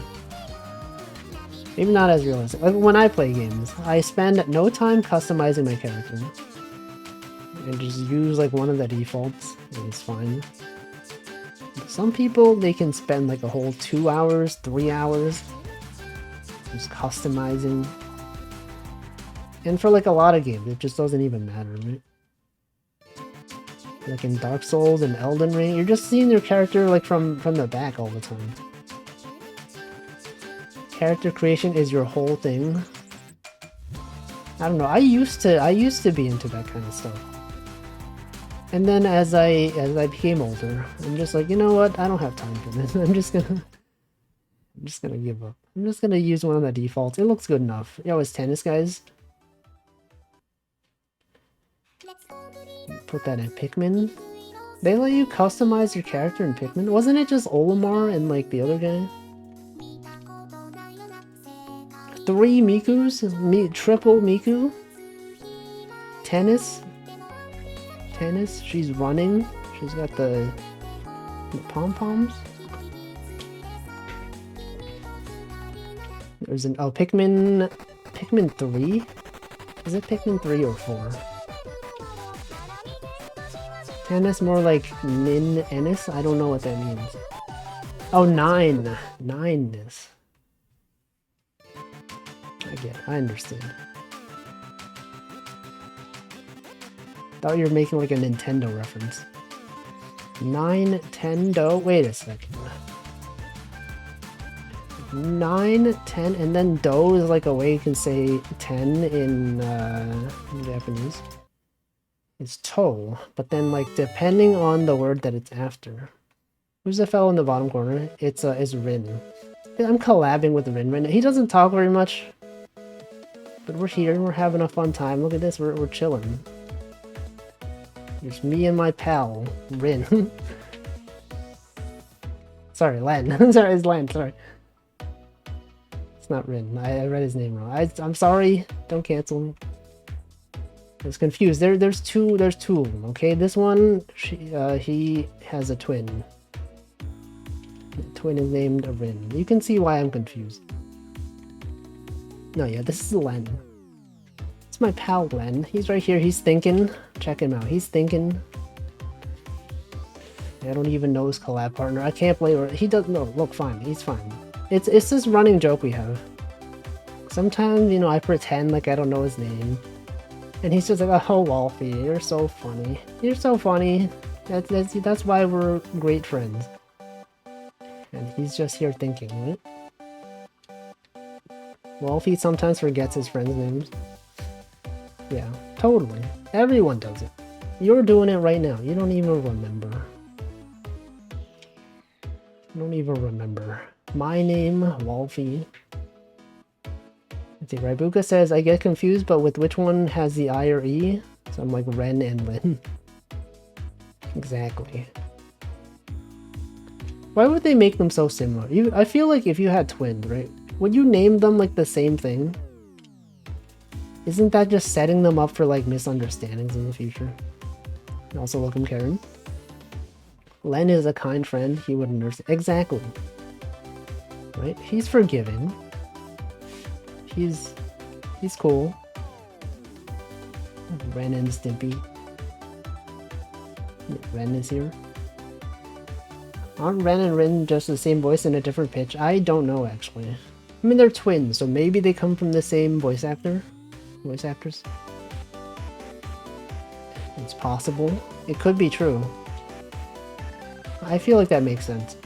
Maybe not as realistic. Like when I play games, I spend no time customizing my character. I just use like one of the defaults, and it's fine. Some people, they can spend like a whole 2 hours, 3 hours just customizing. And for like a lot of games, it just doesn't even matter, right? Like in Dark Souls and Elden Ring, you're just seeing your character like from the back all the time. Character creation is your whole thing. I don't know, I used to be into that kind of stuff. And then as I became older, I'm just like, you know what? I don't have time for this. I'm just gonna give up. I'm just gonna use one of the defaults. It looks good enough. Yo, it's tennis, guys. Put that in Pikmin. They let you customize your character in Pikmin? Wasn't it just Olimar and like the other guy? 3 Mikus, triple Miku. Tennis, she's running. She's got the pom-poms. There's an, oh, Pikmin 3? Is it Pikmin 3 or 4? Tennis, more like Min Ennis? I don't know what that means. Oh, 9. 9-ness. I get it. I understand. Thought you were making like a Nintendo reference. Nintendo. Wait a second. 9, 10, and then do is like a way you can say 10 in Japanese. It's to, but then like depending on the word that it's after. Who's the fellow in the bottom corner? It's Rin. I'm collabing with Rin. He doesn't talk very much, but we're here and we're having a fun time. Look at this, we're chilling. There's me and my pal, Rin. Sorry, Len. Sorry, it's Len, sorry. It's not Rin. I read his name wrong. I'm sorry. Don't cancel me. I was confused. There's two of them, okay? This one, he has a twin. The twin is named Rin. You can see why I'm confused. No, yeah, this is Len. It's my pal Len. He's right here. He's thinking. Check him out. He's thinking. I don't even know his collab partner. I can't blame her. He doesn't know. Look, fine. He's fine. It's this running joke we have. Sometimes, you know, I pretend like I don't know his name. And he's just like, oh, Wolfie, you're so funny. You're so funny. That's why we're great friends. And he's just here thinking, right? Wolfie sometimes forgets his friends' names. Yeah, totally. Everyone does it. You're doing it right now. You don't even remember. You don't even remember. My name, Wolfie. Let's see, Raibuka says, I get confused, but with which one has the I or E? So I'm like Ren and Lin. Exactly. Why would they make them so similar? I feel like if you had twins, right? Would you name them like the same thing? Isn't that just setting them up for like misunderstandings in the future? Also, welcome Karen. Len is a kind friend. He would understand. Exactly. Right? He's forgiving. He's cool. Ren and Stimpy. Ren is here. Aren't Ren and Rin just the same voice in a different pitch? I don't know, actually. I mean, they're twins, so maybe they come from the same voice actors. It's possible. It could be true. I feel like that makes sense.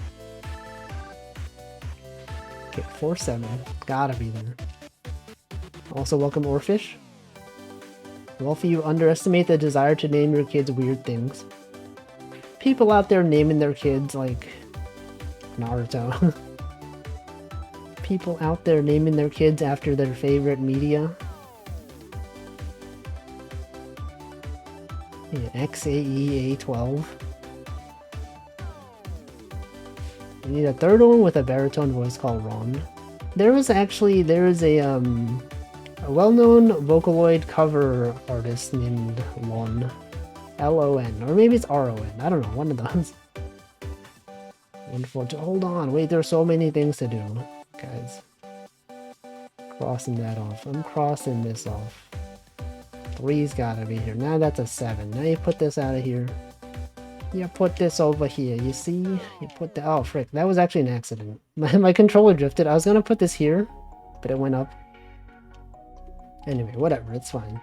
Okay, 4-7. Gotta be there. Also, welcome Orfish. Wolfie, you underestimate the desire to name your kids weird things. People out there naming their kids like Naruto. People out there naming their kids after their favorite media. Yeah, XAEA12. You need a third one with a baritone voice called Ron. There is a well-known Vocaloid cover artist named Lon. L-O-N. Or maybe it's R-O-N. I don't know. One of those. Wonderful. Hold on. Wait, there's so many things to do. Guys. Crossing that off. I'm crossing this off. 3's gotta be here. Now that's a 7. Now you put this out of here. You put this over here. You see? You put the... Oh, frick. That was actually an accident. My controller drifted. I was gonna put this here, but it went up. Anyway, whatever. It's fine.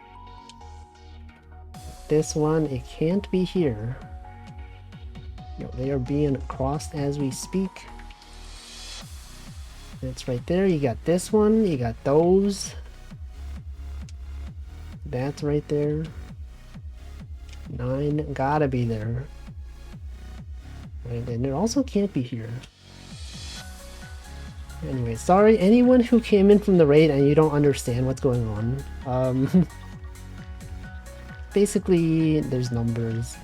This one, it can't be here. No, they are being crossed as we speak. It's right there. You got this one. You got those. That's right there. 9 gotta be there. Right, and it also can't be here. Anyway, sorry anyone who came in from the raid and you don't understand what's going on. Basically, there's numbers.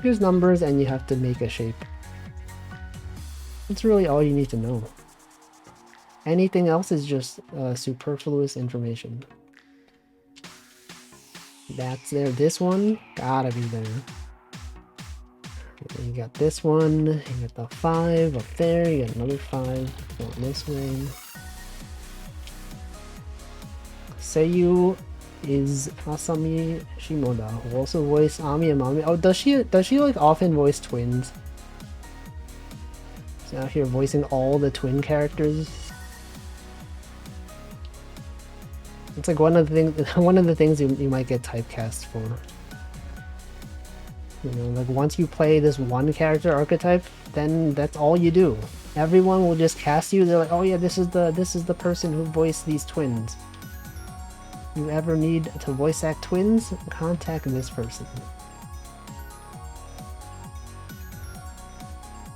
There's numbers and you have to make a shape. That's really all you need to know. Anything else is just superfluous information. That's there. This one gotta be there. You got this one. You got the 5 up there. You got another 5 going this way. Seiyu is Asami Shimoda, who also voiced Ami and Mami. Oh, does she like often voice twins? She's out here voicing all the twin characters. It's like one of the things you might get typecast for. You know, like once you play this one character archetype, then that's all you do. Everyone will just cast you. They're like, oh yeah, this is the person who voiced these twins. You ever need to voice act twins? Contact this person.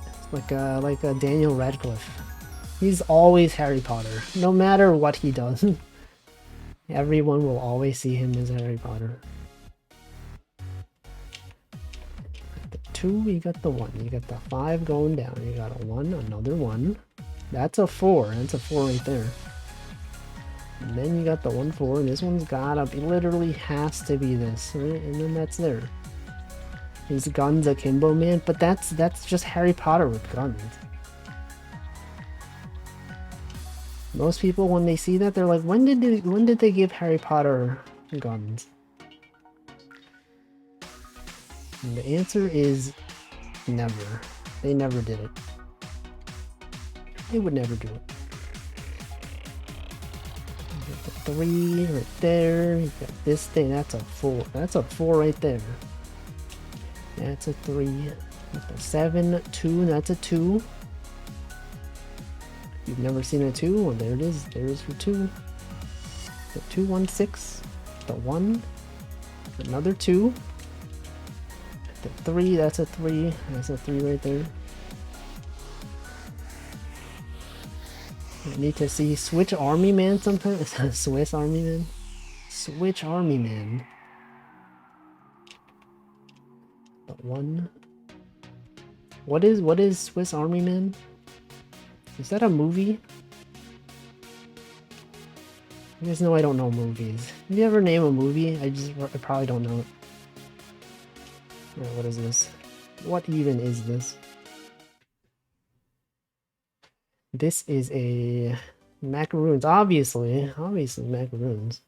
It's like a Daniel Radcliffe. He's always Harry Potter, no matter what he does. Everyone will always see him as Harry Potter. The 2, you got the 1. You got the 5 going down. You got a 1, another 1. That's a 4. That's a 4 right there. And then you got the 1, 4, and this one's gotta be, literally has to be this, right? And then that's there. His gun's akimbo man, but that's just Harry Potter with guns. Most people, when they see that, they're like, when did they give Harry Potter guns? And the answer is never. They never did it. They would never do it. You got the 3 right there. You got this thing. That's a 4. That's a 4 right there. That's a 3. Got the 7, 2. That's a 2. You've never seen a 2? Well, there it is. There is for 2. The 2, 1, 6. The 1. Another 2. The 3. That's a 3. That's a 3 right there. I need to see Switch Army Man sometimes. Swiss Army Man. Switch Army Man. The 1. What is Swiss Army Man? Is that a movie? You guys know I don't know movies. If you ever name a movie, I probably don't know it. What is this? What even is this? This is a macaroons, obviously macaroons.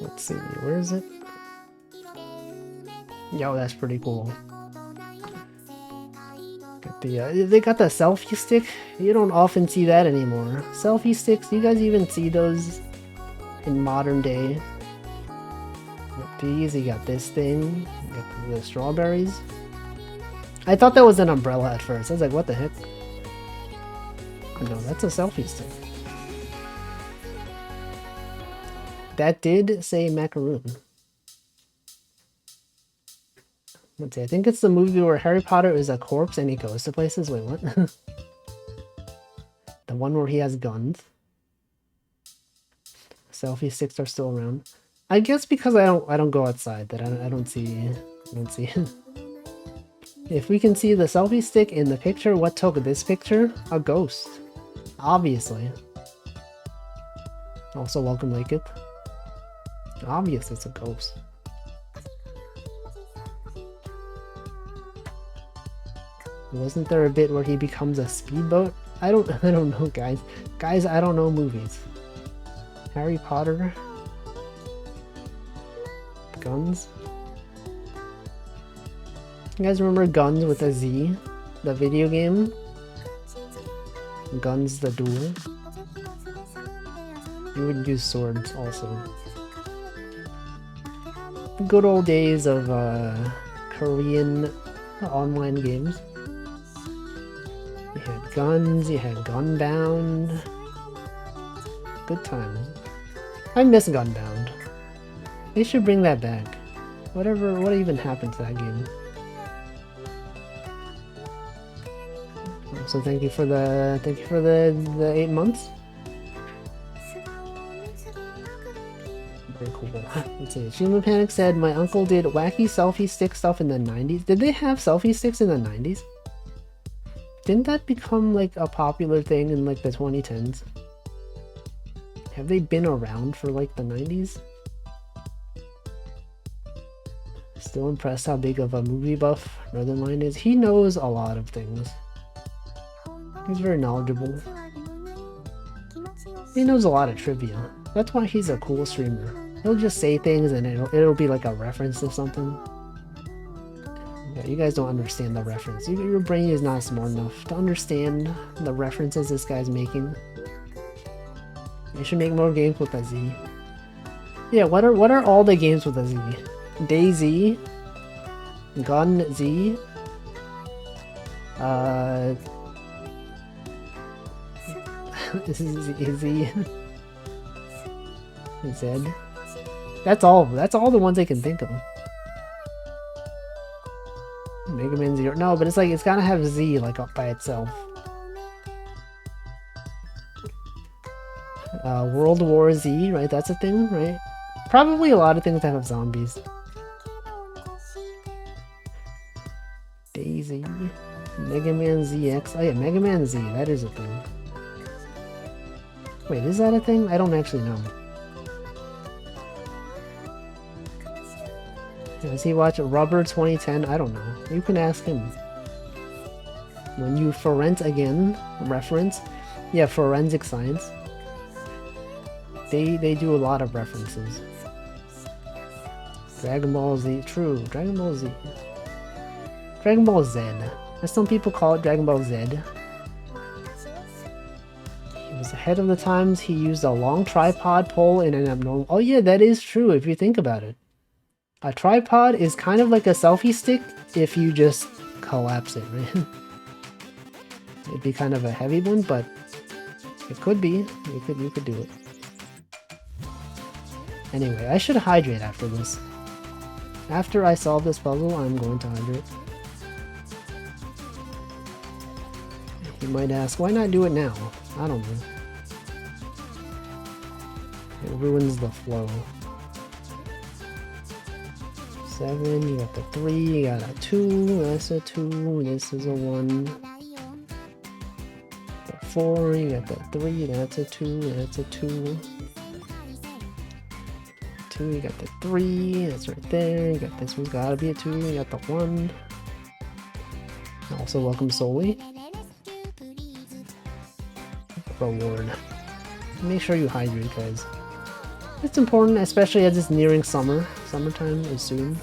Let's see, where is it? Yo, that's pretty cool. They got the selfie stick. You don't often see that anymore. Selfie sticks, do you guys even see those in modern day? These, you got this thing, you got the strawberries. I thought that was an umbrella at first. I was like, what the heck? No, that's a selfie stick. That did say macaroon. Let's see, I think it's the movie where Harry Potter is a corpse and he goes to places. Wait, what? The one where he has guns. Selfie sticks are still around. I guess because I don't go outside that I don't see. If we can see the selfie stick in the picture, what took this picture? A ghost. Obviously. Also, welcome like it. Obviously, it's a ghost. Wasn't there a bit where he becomes a speedboat? I don't know, guys. Guys, I don't know movies. Harry Potter. Guns. You guys remember Guns with a Z? The video game? Guns the Duel. You would use swords also. Good old days of Korean online games. You had guns, you had Gunbound. Good times. I miss Gunbound. They should bring that back. What even happened to that game? So thank you for the 8 months. Very cool. Let's see. Shima Panic said my uncle did wacky selfie stick stuff in the 90s. Did they have selfie sticks in the 90s? Didn't that become like a popular thing in like the 2010s? Have they been around for like the 90s? Still impressed how big of a movie buff Northernline is. He knows a lot of things. He's very knowledgeable. He knows a lot of trivia. That's why he's a cool streamer. He'll just say things and it'll be like a reference to something. Yeah, you guys don't understand the reference. Your brain is not smart enough to understand the references this guy's making. You should make more games with a Z. Yeah, what are all the games with a Z? DayZ, Gun Z, this is Z. Z. That's all the ones I can think of. Mega Man Zero. No, but it's like it's gotta have Z like up by itself. World War Z, right? That's a thing, right? Probably a lot of things that have zombies. Daisy. Mega Man ZX. Oh yeah, Mega Man Z, that is a thing. Wait, is that a thing? I don't actually know. Does he watch Rubber 2010? I don't know. You can ask him. When you again, reference, yeah, forensic science. They do a lot of references. Dragon Ball Z, true. Dragon Ball Z. Dragon Ball Z. As some people call it, Dragon Ball Z. He was ahead of the times. He used a long tripod pole in an abnormal... Oh yeah, that is true if you think about it. A tripod is kind of like a selfie stick if you just collapse it, right? It'd be kind of a heavy one, but it could be. You could do it. Anyway, I should hydrate after this. After I solve this puzzle, I'm going to hydrate. You might ask, why not do it now? I don't know. It ruins the flow. 7, you got the 3, you got a 2, that's a 2, this is a 1. The 4, you got the 3, that's a 2, that's a 2. 2, you got the 3, that's right there, you got this one's gotta be a 2, you got the 1. Also welcome Solely. Reward. Make sure you hydrate, guys. It's important, especially as it's nearing summer. Summertime is soon.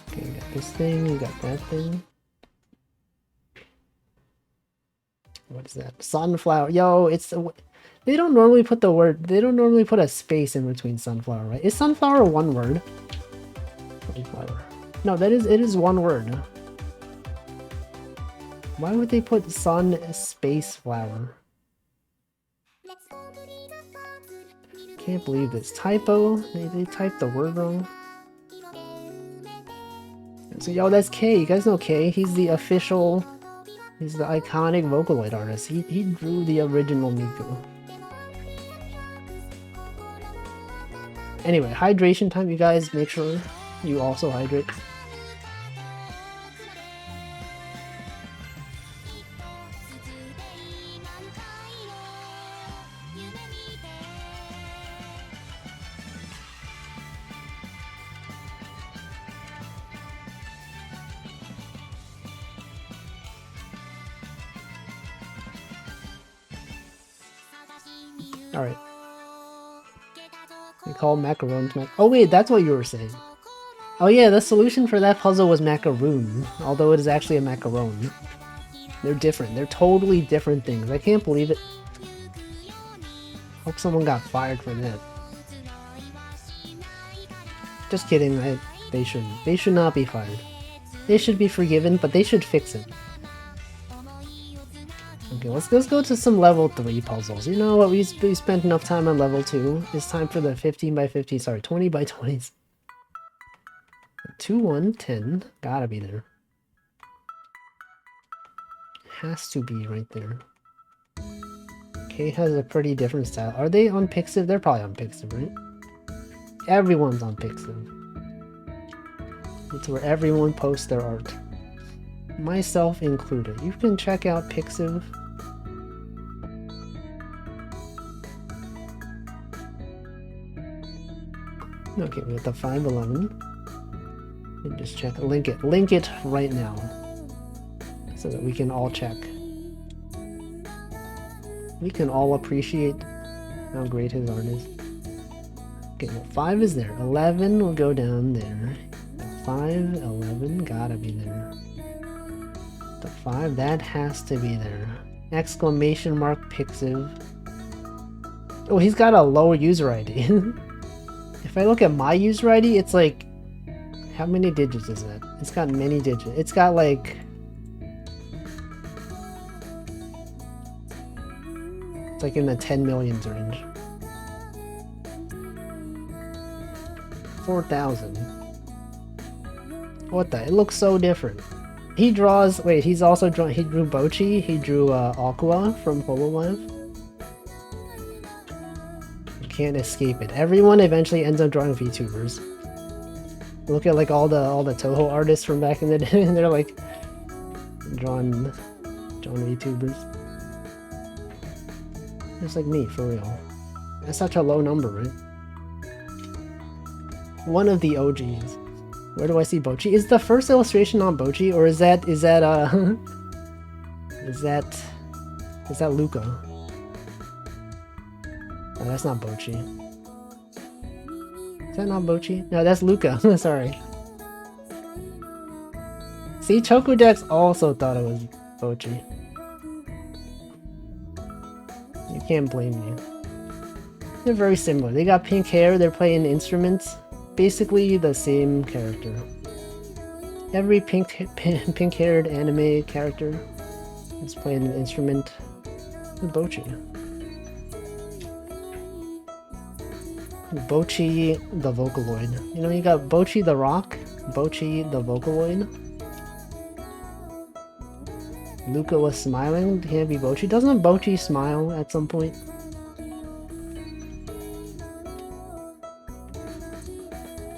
Okay, you got this thing, you got that thing. What is that? Sunflower. Yo, it's... They don't normally put the word... They don't normally put a space in between sunflower, right? Is sunflower one word? Sunflower. No, it is one word. Why would they put sun space flower? Can't believe this. Typo? They typed the word wrong. So, yo, that's K. You guys know K? He's the official... He's the iconic Vocaloid artist. He drew the original Miku. Anyway, hydration time, you guys. Make sure you also hydrate. Alright. They call macaroons oh wait, that's what you were saying. Oh yeah, the solution for that puzzle was macaroon, although it is actually a macaron. They're different. They're totally different things. I can't believe it. Hope someone got fired for that. Just kidding. They shouldn't. They should not be fired. They should be forgiven, but they should fix it. Okay, let's go to some level 3 puzzles. You know what, we spent enough time on level 2. It's time for the 15 by 50, sorry, 20 by 20s. 2, 1, 10. Gotta be there. Has to be right there. Kate has a pretty different style. Are they on Pixiv? They're probably on Pixiv, right? Everyone's on Pixiv. It's where everyone posts their art. myself included. You can check out Pixiv. Okay, we got the 511. And just check, link it right now, so that we can all check. We can all appreciate how great his art is. Okay, well, 5 is there. 11 will go down there. 5, 11, gotta be there. The 5, that has to be there. Exclamation mark Pixiv. Oh, he's got a low user ID. If I look at my user ID, it's like, how many digits is that? It's got many digits. It's got like, it's like in the 10 millions range. 4,000. What the? It looks so different. He draws. Wait, he's also drawn. He drew Bochi. He drew Aqua from Hololive. You can't escape it. Everyone eventually ends up drawing VTubers. Look at like all the Toho artists from back in the day. They're like drawn VTubers. Just like me, for real. That's such a low number, right? One of the OGs. Where do I see Bochi? Is the first illustration on Bochi, or is that is that Luca? Oh, that's not Bochi. Is that not Bochi? No, that's Luca. Sorry. See, Chokudex also thought it was Bochi. You can't blame me. They're very similar. They got pink hair, they're playing instruments. Basically the same character. Every pink-haired anime character is playing an instrument with Bochi. Bochi the Vocaloid. You know, you got Bochi the Rock, Bochi the Vocaloid. Luca was smiling, can't be Bochi. Doesn't Bochi smile at some point?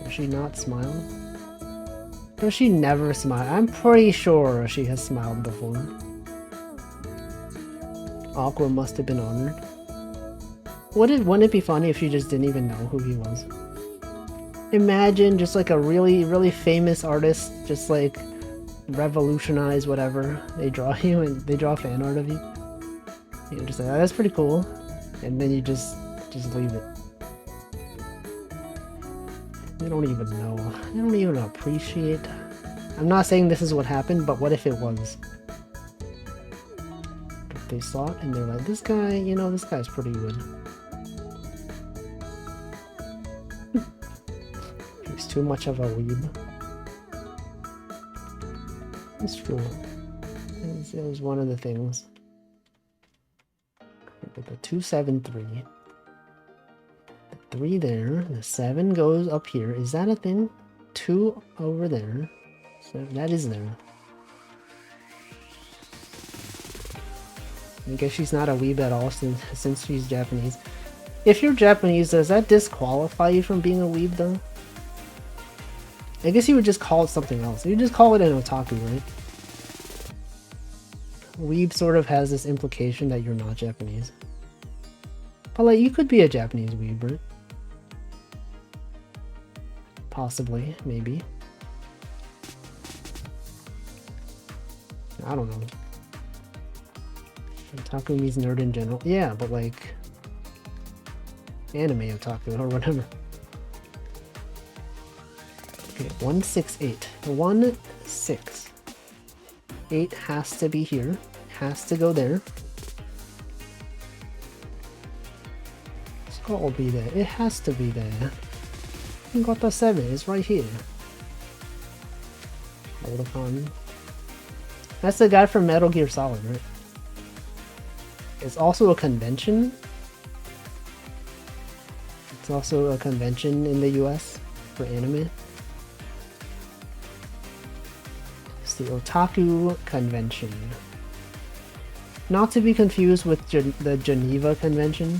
Does she not smile? Does she never smile? I'm pretty sure she has smiled before. Aqua must have been honored. Wouldn't it be funny if she just didn't even know who he was? Imagine just like a really, really famous artist just like revolutionize whatever they draw you and they draw fan art of you. You're just like, oh, that's pretty cool. And then you just leave it. They don't even know. They don't even appreciate. I'm not saying this is what happened, but what if it was? If they saw it and they're like, this guy, you know, this guy's pretty good. He's too much of a weeb. It's true. It was one of the things. But the 273. The 3 there. The 7 goes up here. Is that a thing? 2 over there. So that is there. I guess she's not a weeb at all since she's Japanese. If you're Japanese, does that disqualify you from being a weeb though? I guess you would just call it something else. You just call it an otaku, right? Weeb sort of has this implication that you're not Japanese. But like, you could be a Japanese weeb, right? Possibly, maybe. I don't know. Otaku means nerd in general. Yeah, but like anime otaku or whatever. Okay, 168. 1, 6. 8 has to be here. Has to go there. Skull will be there. It has to be there. You got the 7. It's right here. Hold upon. That's the guy from Metal Gear Solid, right? It's also a convention. It's also a convention in the US for anime. It's the Otaku Convention. Not to be confused with the Geneva Convention.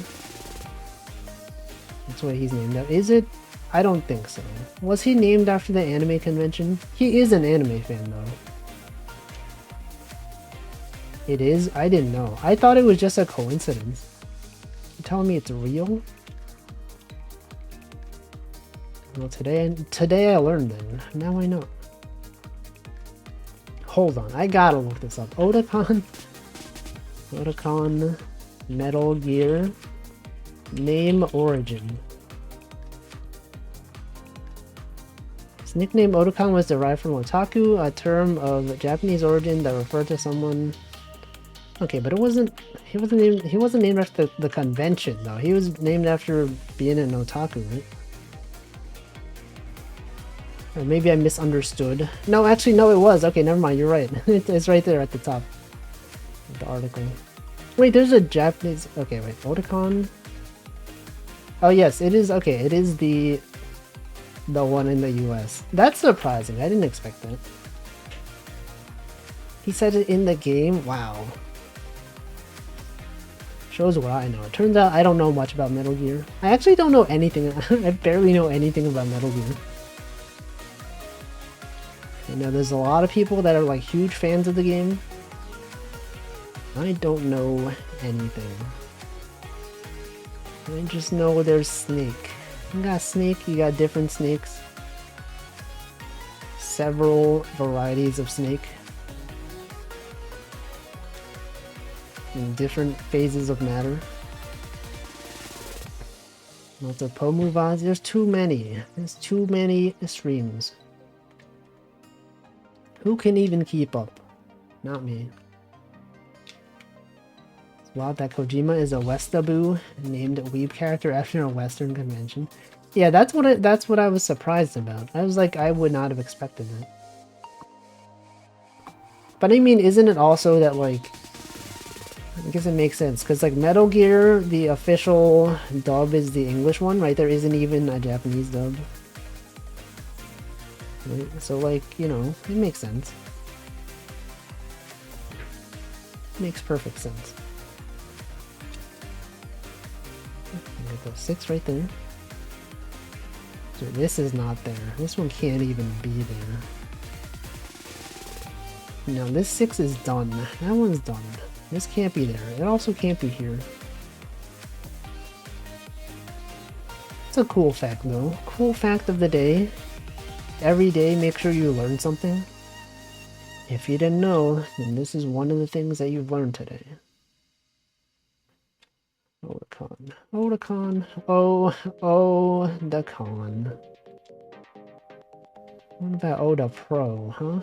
That's what he's named after. Is it? I don't think so. Was he named after the anime convention? He is an anime fan though. It is? I didn't know. I thought it was just a coincidence. You're telling me it's real? Well, today I learned then. Now I know. Hold on, I gotta look this up. Otakon, Metal Gear, name origin. His nickname Otakon was derived from otaku, a term of Japanese origin that referred to someone. Okay, but it wasn't. He wasn't named after the convention though. He was named after being an otaku, right? Or maybe I misunderstood. No, actually, no, it was. Okay, never mind. You're right. It's right there at the top of the article. Wait, there's a Japanese... Okay, wait. Otakon? Oh, yes, it is. Okay, it is the one in the US. That's surprising. I didn't expect that. He said it in the game? Wow. Shows what I know. It turns out I don't know much about Metal Gear. I actually don't know anything. I barely know anything about Metal Gear. You know, there's a lot of people that are like huge fans of the game. I don't know anything. I just know there's Snake. You got Snake, you got different snakes. Several varieties of Snake. In different phases of matter. Lots of Pomuvas. There's too many. There's too many streams. Who can even keep up? Not me. It's wild that Kojima is a Westaboo, named a weeb character after a Western convention. Yeah, that's what I was surprised about. I was like, I would not have expected that. But I mean, isn't it also that like, I guess it makes sense because like Metal Gear, the official dub is the English one, right? There isn't even a Japanese dub. Right? So like, you know, it makes sense. Makes perfect sense. Got those 6 right there. So this is not there. This one can't even be there. No, this 6 is done. That one's done. This can't be there. It also can't be here. It's a cool fact though. Cool fact of the day. Every day make sure you learn something. If you didn't know, then this is one of the things that you've learned today. Otakon. Otakon. Oh, the con. What about Oda Pro, huh?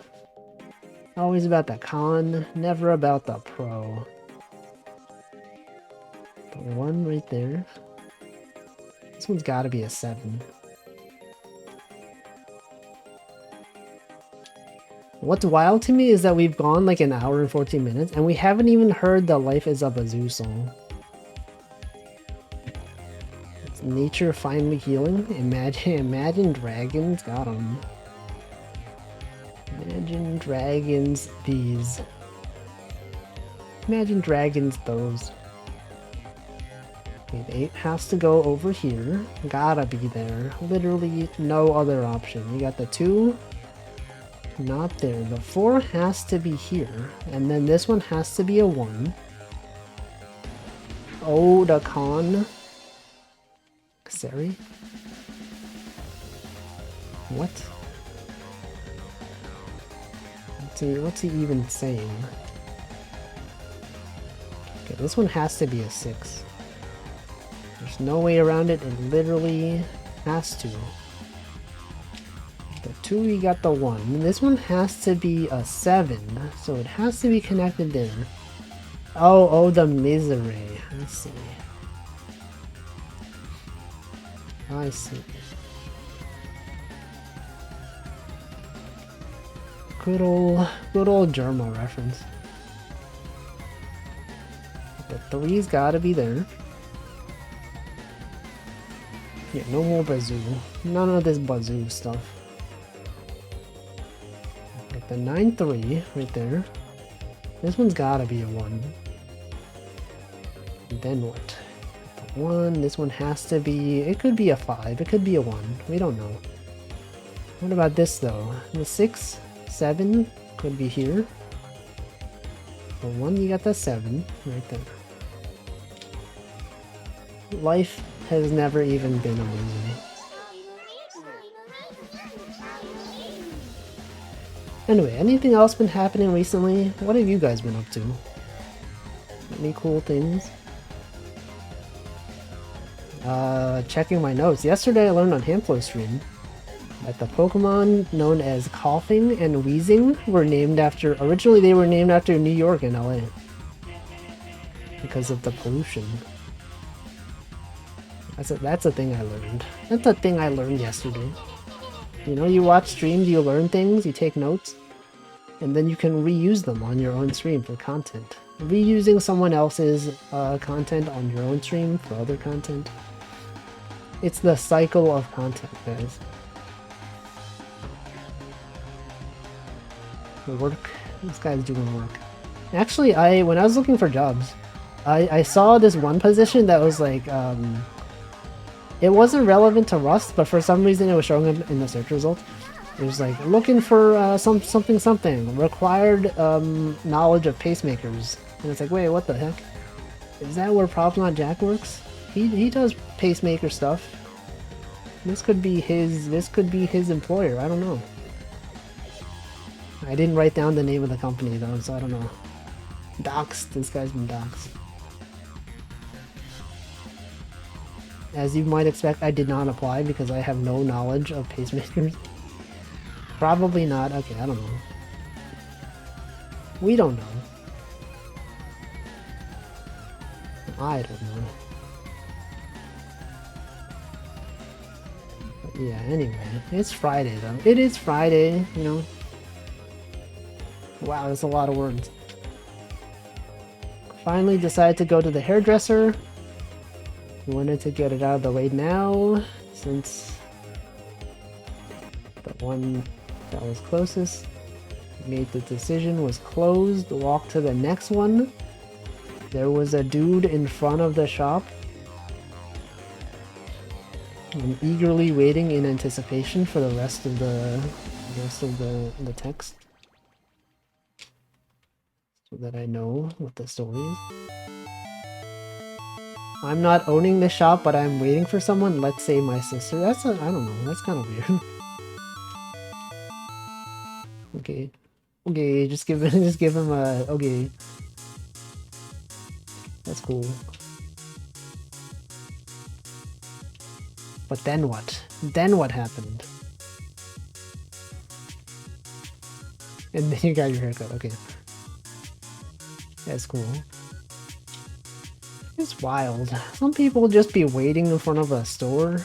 Always about the con, never about the pro. The 1 right there. This one's gotta be a 7. What's wild to me is that we've gone like an hour and 14 minutes and we haven't even heard the Life is a Bazoo song. It's nature finally healing. Imagine dragons. Got 'em. Imagine dragons these. Imagine dragons those. Okay, the 8 has to go over here. Gotta be there. Literally no other option. You got the 2. Not there. The 4 has to be here. And then this one has to be a 1. Oh, the con. Xeri? What? What's he even saying? Okay, this one has to be a 6. There's no way around it. It literally has to. The 2, you got the 1. And this one has to be a 7, so it has to be connected there. Oh, the misery. I see. I see. Good old Germa reference. The 3's gotta be there. Yeah, no more Bazoo. None of this Bazoo stuff. Like the 9-3 right there. This one's gotta be a 1. And then what? The 1, this one has to be, it could be a 5, it could be a 1. We don't know. What about this though? The 6, 7 could be here. the 1, you got the 7 right there. Life has never even been amazing. Anyway, anything else been happening recently? What have you guys been up to? Any cool things? Checking my notes. Yesterday I learned on Hamflo stream that the Pokemon known as Coughing and Wheezing were named after... Originally they were named after New York and LA. Because of the pollution. That's a thing I learned. That's a thing I learned yesterday. You know, you watch streams, you learn things, you take notes, and then you can reuse them on your own stream for content. Reusing someone else's content on your own stream for other content. It's the cycle of content, guys. The work. This guy's doing work. Actually, when I was looking for jobs, I saw this one position that was like, it wasn't relevant to Rust, but for some reason it was showing up in the search results. It was like, looking for something, required knowledge of pacemakers. And it's like, wait, what the heck? Is that where Problem Jack works? He does pacemaker stuff. This could be his employer, I don't know. I didn't write down the name of the company though, so I don't know. Doxed, this guy's been doxed. As you might expect, I did not apply because I have no knowledge of pacemakers. Probably not. Okay, I don't know. We don't know. I don't know. But yeah, anyway. It's Friday though. It is Friday, you know. Wow, that's a lot of words. Finally decided to go to the hairdresser. Wanted to get it out of the way now, since the one that was closest made the decision was closed. Walk to the next one. There was a dude in front of the shop. I'm eagerly waiting in anticipation for the rest of the text, so that I know what the story is. I'm not owning the shop, but I'm waiting for someone. Let's say my sister. I don't know. That's kind of weird. Okay. Okay, just give him a... Okay. That's cool. But then what? Then what happened? And then you got your haircut. Okay. That's cool. It's wild. Some people just be waiting in front of a store.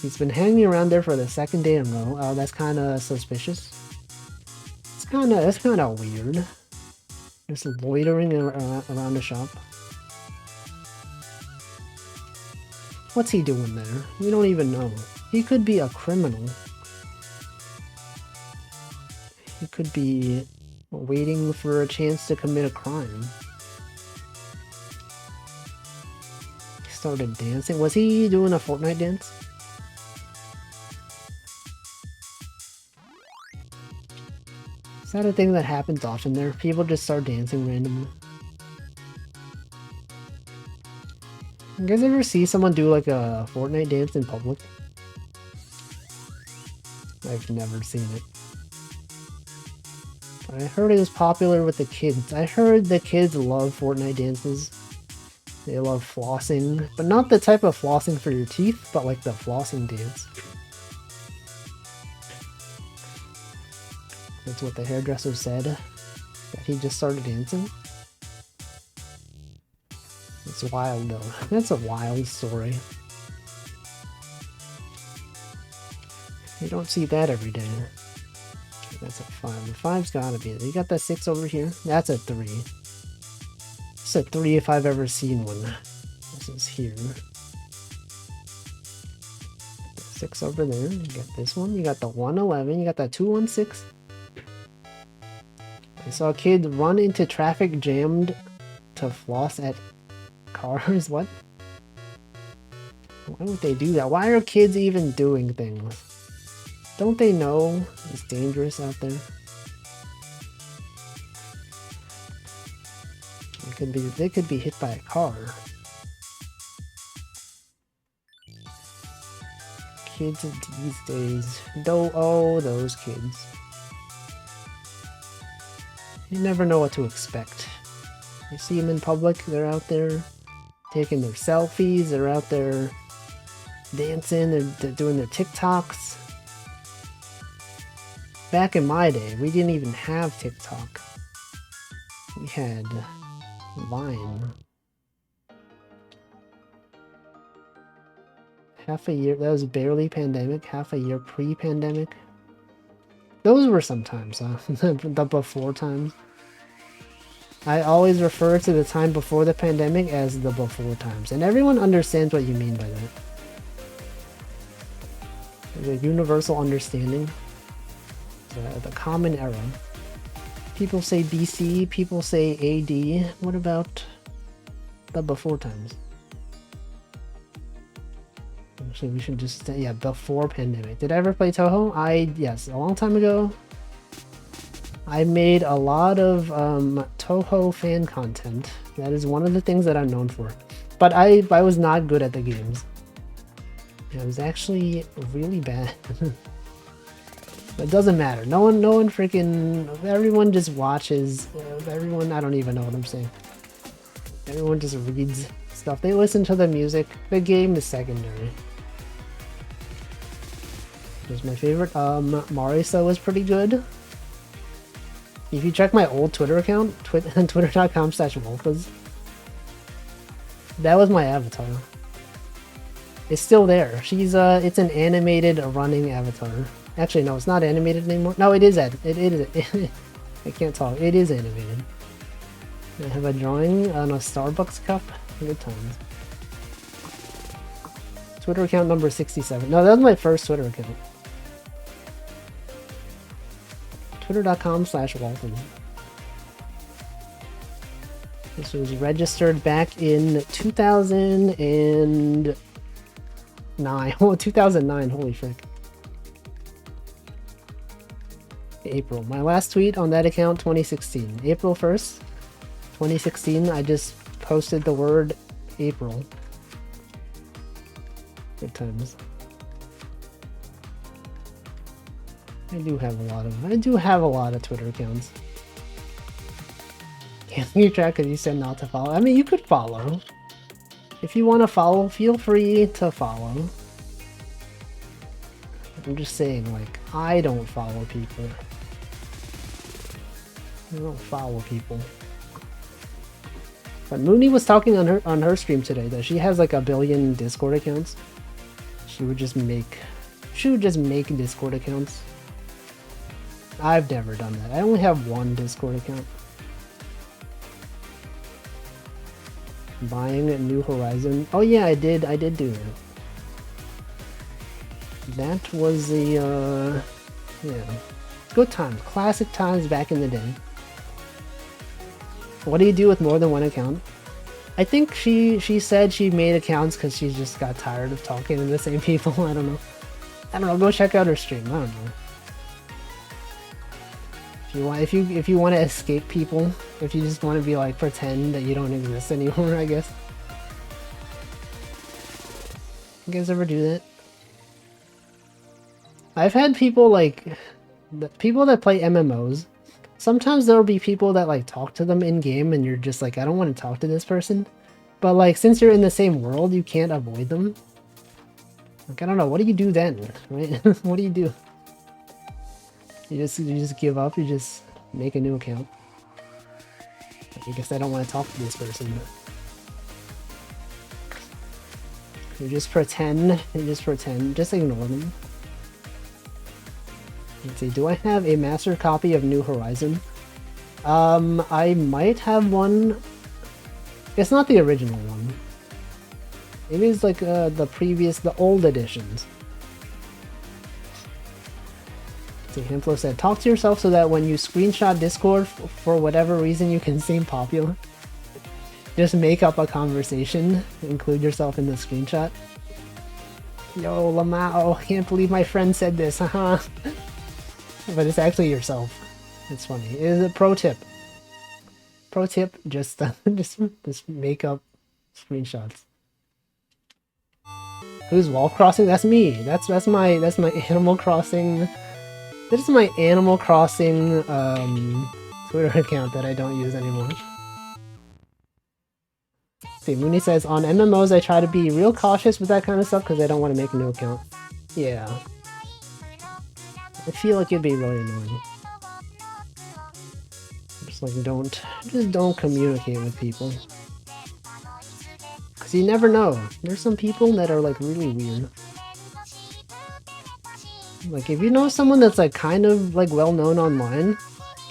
He's been hanging around there for the second day in a row. Oh, that's kind of suspicious. It's kind of weird. Just loitering around the shop. What's he doing there? We don't even know. He could be a criminal. He could be waiting for a chance to commit a crime. He started dancing. Was he doing a Fortnite dance? Is that a thing that happens often there? People just start dancing randomly. You guys ever see someone do like a Fortnite dance in public? I've never seen it. I heard it was popular with the kids. I heard the kids love Fortnite dances. They love flossing, but not the type of flossing for your teeth, but like the flossing dance. That's what the hairdresser said, that he just started dancing. It's wild though. That's a wild story. You don't see that every day. That's a 5. The 5's gotta be it. You got that 6 over here? That's a 3. It's a 3 if I've ever seen one. This is here. 6 over there. You got this one. You got the 111. You got that 216. I saw a kid run into traffic jammed to floss at cars. What? Why would they do that? Why are kids even doing things? Don't they know it's dangerous out there? They could be hit by a car. Kids these days. Those kids. You never know what to expect. You see them in public, they're out there taking their selfies, they're out there dancing, they're doing their TikToks. Back in my day, we didn't even have TikTok. We had Vine. Half a year, that was barely pandemic, half a year pre-pandemic. Those were some times, huh? The before times. I always refer to the time before the pandemic as the before times, and everyone understands what you mean by that. There's a universal understanding. The common era. People say BC, people say AD. What about the before times? Actually, we should just say, yeah, before pandemic. Did I ever play Toho? Yes, a long time ago. I made a lot of Toho fan content. That is one of the things that I'm known for. But I was not good at the games. I was actually really bad. But it doesn't matter. No one freaking... Everyone just watches. Everyone... I don't even know what I'm saying. Everyone just reads stuff. They listen to the music. The game is secondary. Here's my favorite. Marisa was pretty good. If you check my old Twitter account, twitter.com/wolfas, that was my avatar. It's still there. She's it's an animated running avatar. Actually, no, it's not animated anymore. No, it is. I can't talk. It is animated. I have a drawing on a Starbucks cup. Good times. Twitter account number 67. No, that was my first Twitter account. Twitter.com/Walton. This was registered back in 2009. Oh, 2009. Holy frick. April. My last tweet on that account, 2016. April 1st, 2016. I just posted the word April. Good times. I do have a lot of Twitter accounts. Can't keep track because you said not to follow. I mean, you could follow. If you want to follow, feel free to follow. I'm just saying, like, I don't follow people. I don't follow people. But Mooney was talking on her stream today that she has like 1 billion Discord accounts. She would just make Discord accounts. I've never done that. I only have 1 Discord account. Buying a New Horizon. Oh yeah, I did do that. That was the yeah. Good times. Classic times back in the day. What do you do with more than 1 account? I think she said she made accounts because she just got tired of talking to the same people. I don't know. Go check out her stream. I don't know. If you want to escape people, if you just want to be like pretend that you don't exist anymore, I guess. You guys ever do that? I've had people like the people that play MMOs. Sometimes there'll be people that like talk to them in game, and you're just like, I don't want to talk to this person. But like, since you're in the same world, you can't avoid them. Like, I don't know. What do you do then, right? What do you do? You just give up. You just make a new account. I guess I don't want to talk to this person. You just pretend. Just ignore them. Let's see. Do I have a master copy of New Horizon? I might have one. It's not the original one. It is like the old editions. See, Hemplo said, talk to yourself so that when you screenshot Discord for whatever reason you can seem popular. Just make up a conversation, include yourself in the screenshot. Yo, Lamau, can't believe my friend said this, haha. But it's actually yourself. It's funny. It is a pro tip. Pro tip: just just make up screenshots. Who's wall crossing? That's me. That's my Animal Crossing. This is my Animal Crossing Twitter account that I don't use anymore. See, Mooney says, on MMOs I try to be real cautious with that kind of stuff because I don't want to make a new account. Yeah. I feel like it'd be really annoying. Just like don't communicate with people. Cause you never know. There's some people that are like really weird. Like if you know someone that's like kind of like well known online,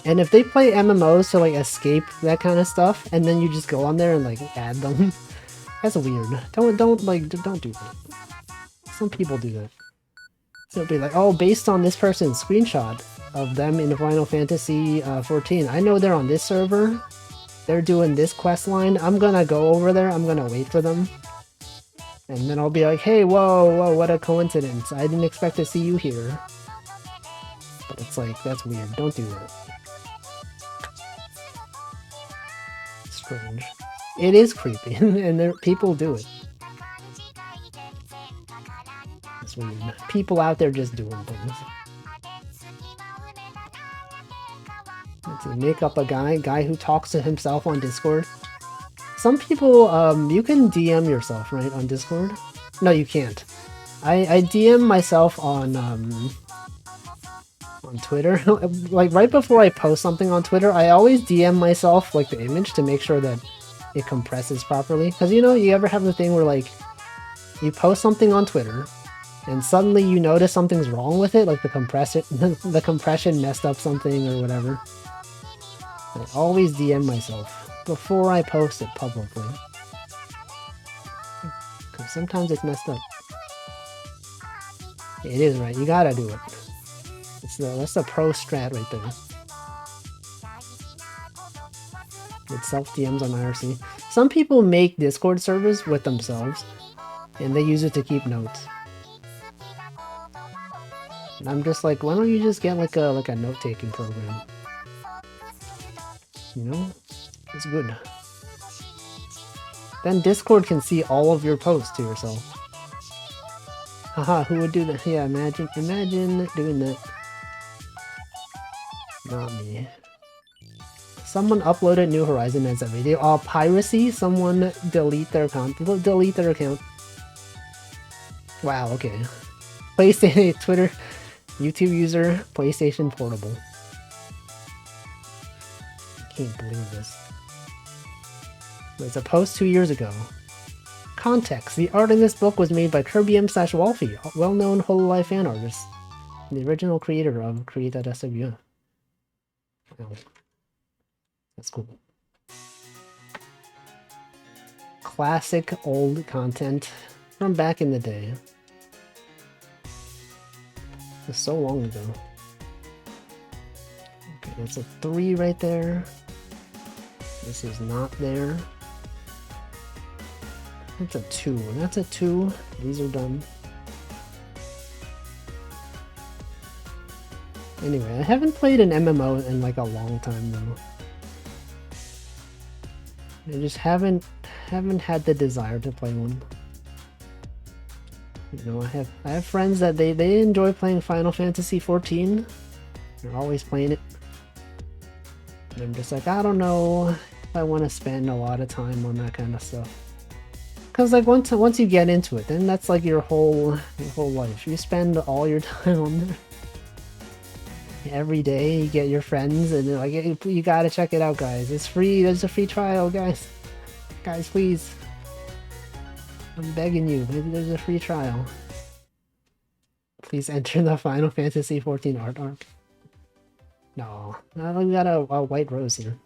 and if they play MMOs to like escape that kind of stuff, and then you just go on there and like add them, that's weird. Don't do that. Some people do that. They'll be like, oh, based on this person's screenshot of them in Final Fantasy 14, I know they're on this server. They're doing this quest line. I'm gonna go over there. I'm gonna wait for them. And then I'll be like, hey, whoa, what a coincidence. I didn't expect to see you here. But it's like, that's weird. Don't do that. Strange. It is creepy, and people do it. It's weird. People out there just doing things. Let's see, make up a guy who talks to himself on Discord. Some people, you can DM yourself, right, on Discord? No, you can't. I DM myself on Twitter. Like, right before I post something on Twitter, I always DM myself, like, the image to make sure that it compresses properly. Because, you know, you ever have the thing where, like, you post something on Twitter, and suddenly you notice something's wrong with it, like the compression messed up something or whatever. I always DM myself before I post it publicly. Because sometimes it's messed up. It is, right? You gotta do it. That's the pro strat right there. With self-DMs on IRC. Some people make Discord servers with themselves, and they use it to keep notes. And I'm just like, why don't you just get like a note-taking program? You know? It's good. Then Discord can see all of your posts to yourself. Haha, who would do that? Yeah, imagine doing that. Not me. Someone uploaded New Horizon as a video. Oh, piracy? Someone delete their account. Delete their account. Wow, okay. PlayStation, Twitter, YouTube user, PlayStation Portable. I can't believe this. It's a post 2 years ago. Context. The art in this book was made by Kirby M/Wolfie, a well-known Hololive fan artist. The original creator of Create.sw. Wow. That's cool. Classic old content from back in the day. It was so long ago. Okay, that's a 3 right there. This is not there. That's a 2. That's a 2. These are done. Anyway, I haven't played an MMO in like a long time though. I just haven't had the desire to play one. You know, I have friends that they enjoy playing Final Fantasy 14. They're always playing it. And I'm just like, I don't know if I want to spend a lot of time on that kind of stuff. Cause like once you get into it, then that's like your whole life. You spend all your time on there. Every day you get your friends and they're like, hey, you gotta check it out, guys. It's free. There's a free trial, guys. Guys, please. I'm begging you. There's a free trial. Please enter the Final Fantasy 14 art arc. No, we got a white rose here.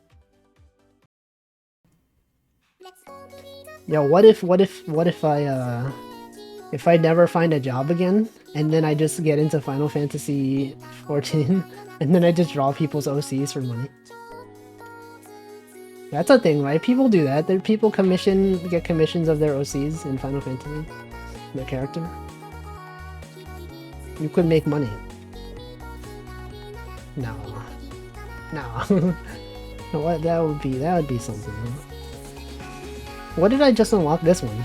Yo, what if I never find a job again, and then I just get into Final Fantasy 14, and then I just draw people's OCs for money? That's a thing, right? People do that. People get commissions of their OCs in Final Fantasy, their character. You could make money. No. What that would be something. What did I just unlock this one?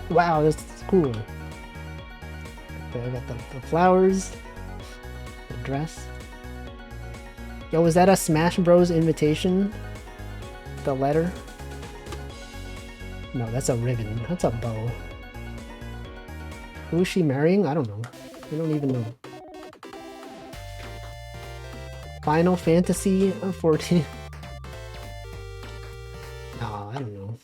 Wow, this is cool. Okay, I got the flowers, the dress. Yo, was that a Smash Bros invitation? The letter? No, that's a ribbon. That's a bow. Who is she marrying? I don't know. I don't even know. Final Fantasy 14. Oh, I don't know.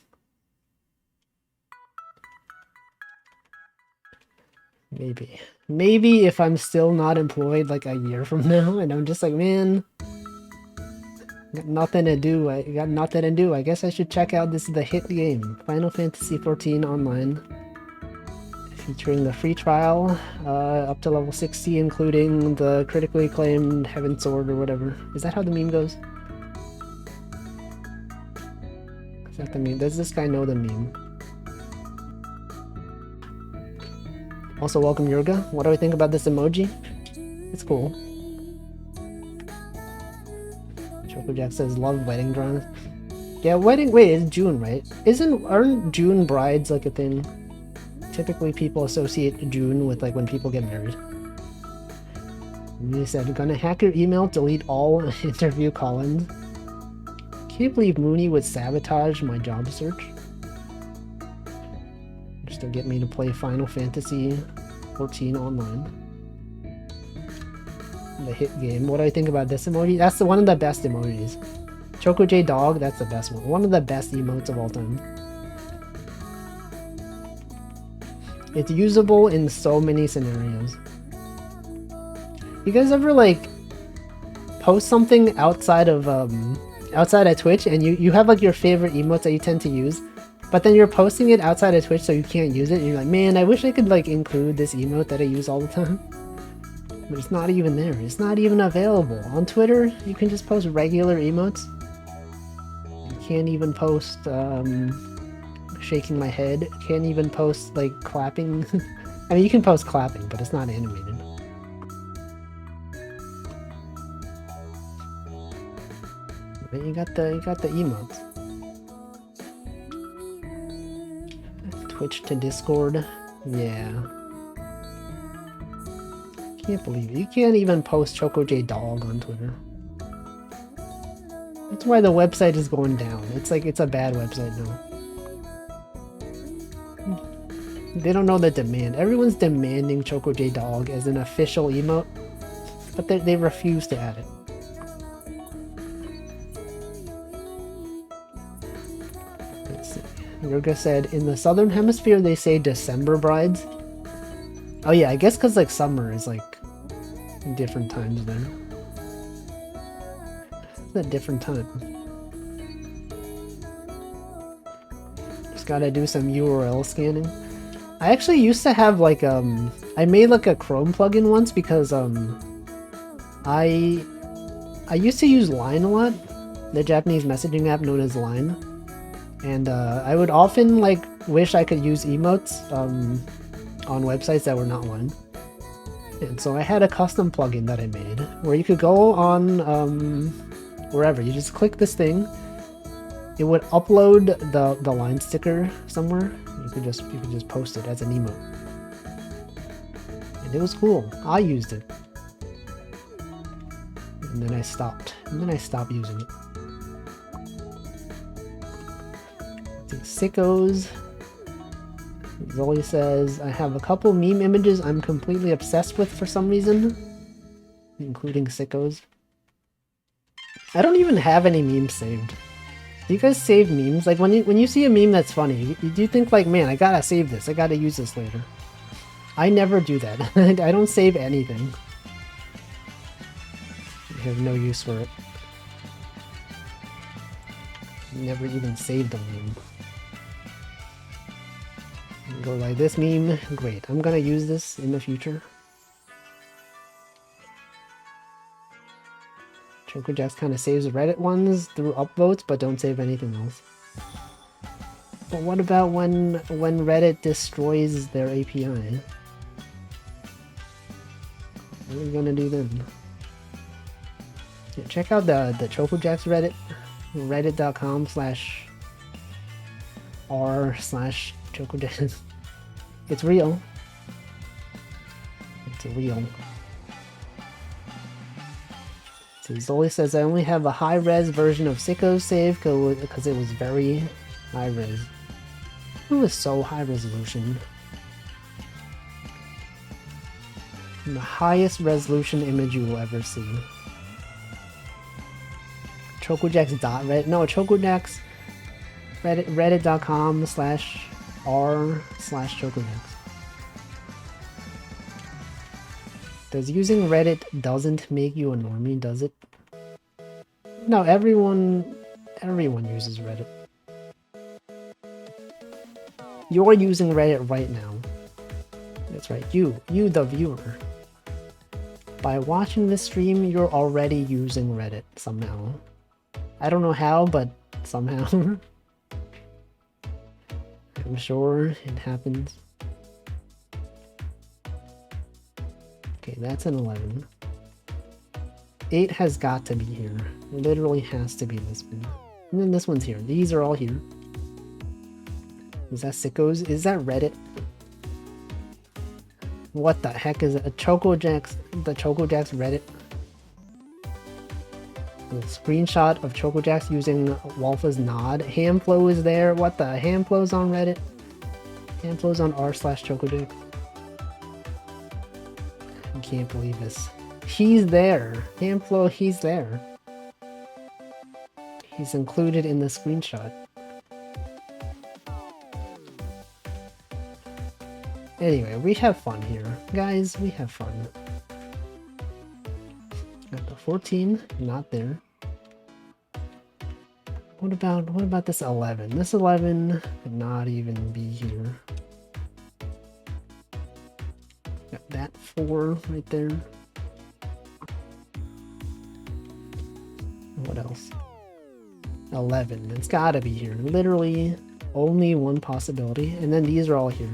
Maybe. Maybe if I'm still not employed like a year from now and I'm just like, man, got nothing to do. I got nothing to do. I guess I should check out this is the hit game, Final Fantasy 14 Online. Featuring the free trial, up to level 60, including the critically acclaimed Heaven Sword or whatever. Is that how the meme goes? Is that the meme? Does this guy know the meme? Also, welcome Yurga. What do I think about this emoji? It's cool. Chocojack says, love wedding drawings. Yeah, wedding, wait, it's June, right? Aren't June brides like a thing? Typically people associate June with like when people get married. And he said, gonna hack your email, delete all interview call-ins. Can't believe Mooney would sabotage my job search. Just to get me to play Final Fantasy 14 online. The hit game. What do I think about this emoji? That's one of the best emojis. Choco J Dog, that's the best one. One of the best emotes of all time. It's usable in so many scenarios. You guys ever like post something outside of Twitch and you have like your favorite emotes that you tend to use, but then you're posting it outside of Twitch so you can't use it and you're like, man, I wish I could like include this emote that I use all the time. But it's not even there. It's not even available. On Twitter, you can just post regular emotes. You can't even post shaking my head. Can't even post like clapping. I mean, you can post clapping, but it's not animated. But you got the emotes. Twitch to Discord. Yeah. Can't believe it. You can't even post Choco J Dog on Twitter. That's why the website is going down. It's like it's a bad website now. They don't know the demand. Everyone's demanding Choco J Dog as an official emote, but they refuse to add it. Let's see. Yurga said, in the southern hemisphere they say December brides. Oh yeah, I guess because like summer is like different times there. It's a different time. Just gotta do some URL scanning. I actually used to have like I made like a Chrome plugin once because I used to use Line a lot, the Japanese messaging app known as Line, and I would often like wish I could use emotes on websites that were not Line. And so I had a custom plugin that I made where you could go on wherever, you just click this thing, it would upload the Line sticker somewhere. You could just post it as an emote. And it was cool. I used it. And then I stopped. Using it. Sickos. Zoe says, I have a couple meme images I'm completely obsessed with for some reason, including sickos. I don't even have any memes saved. Do you guys save memes? Like when you see a meme that's funny, do you think like, man, I gotta save this, I gotta use this later? I never do that. I don't save anything. I have no use for it. Never even saved a meme. Go like this meme, great. I'm gonna use this in the future. Chocojax kind of saves Reddit ones through upvotes, but don't save anything else. But what about when Reddit destroys their API? What are we gonna do then? Yeah, check out the ChocoJax Reddit, reddit.com/r/ChocoJax. It's real. It's real. So Zoli says, I only have a high-res version of Sicko's save because it was very high-res. It was so high resolution. The highest resolution image you will ever see. ChocoJax.reddit. No, ChocoJax. Reddit.com/r/ChocoJax. Does using Reddit doesn't make you a normie, does it? No, everyone uses Reddit. You're using Reddit right now. That's right, you the viewer. By watching this stream, you're already using Reddit somehow. I don't know how, but somehow. I'm sure it happens. Okay, that's an 11. 8 has got to be here. It literally has to be this one. And then this one's here. These are all here. Is that Sicko's? Is that Reddit? What the heck is it? The ChocoJax Reddit? A screenshot of ChocoJax using Walfa's nod. Hamflow is there. What the? Hamflow's on Reddit? Hamflow's on r/ChocoJax. I can't believe this. He's there. Hamflow, he's there. He's included in the screenshot. Anyway, we have fun here. Guys, we have fun. Got the 14, not there. What about this 11? This 11 could not even be here. Got that 4 right there. What else? 11. It's gotta be here. Literally only one possibility. And then these are all here.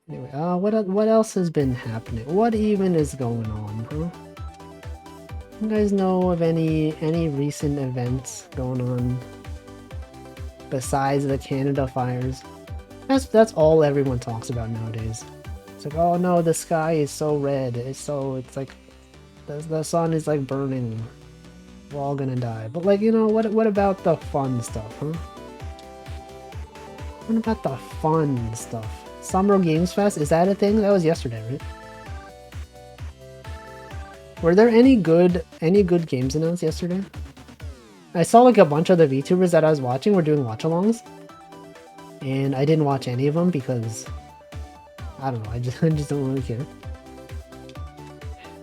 Anyway, what else has been happening? What even is going on, huh? You guys know of any recent events going on besides the Canada fires? That's all everyone talks about nowadays. It's like, oh no, the sky is so red. It's like the sun is like burning. We're all gonna die. But like, you know, what about the fun stuff, huh? What about the fun stuff? Summer Games Fest, is that a thing? That was yesterday, right? Were there any good games announced yesterday? I saw like a bunch of the VTubers that I was watching were doing watch-alongs, and I didn't watch any of them because I don't know, I just don't really care.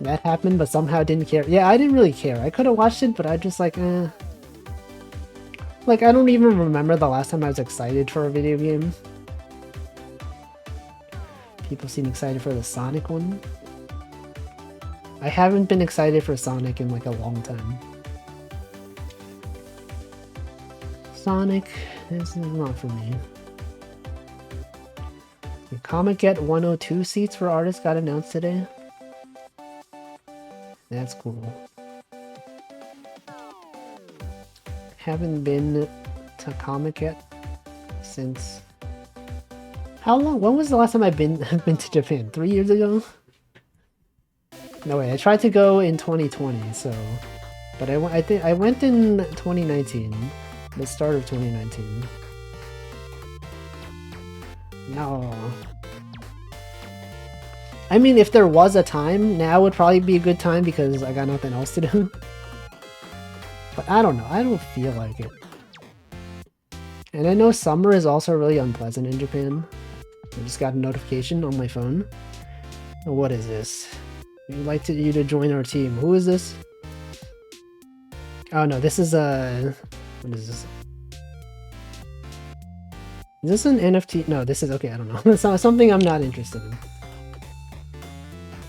That happened, but somehow didn't care. Yeah, I didn't really care. I could have watched it, but I just like, Like, I don't even remember the last time I was excited for a video game. People seem excited for the Sonic one. I haven't been excited for Sonic in like a long time. Sonic, this is not for me. The Comic Get 102 seats for artists got announced today. That's cool. Haven't been to Comic yet since... How long? When was the last time I've been to Japan? 3 years ago? No way, I tried to go in 2020, so... But I went in 2019. The start of 2019. No. I mean, if there was a time, now would probably be a good time because I got nothing else to do. But I don't know, I don't feel like it. And I know summer is also really unpleasant in Japan. I just got a notification on my phone. What is this? We'd like you to join our team. Who is this? Oh no, this is what is this? Is this an NFT? No, this is okay, I don't know. It's not something I'm not interested in.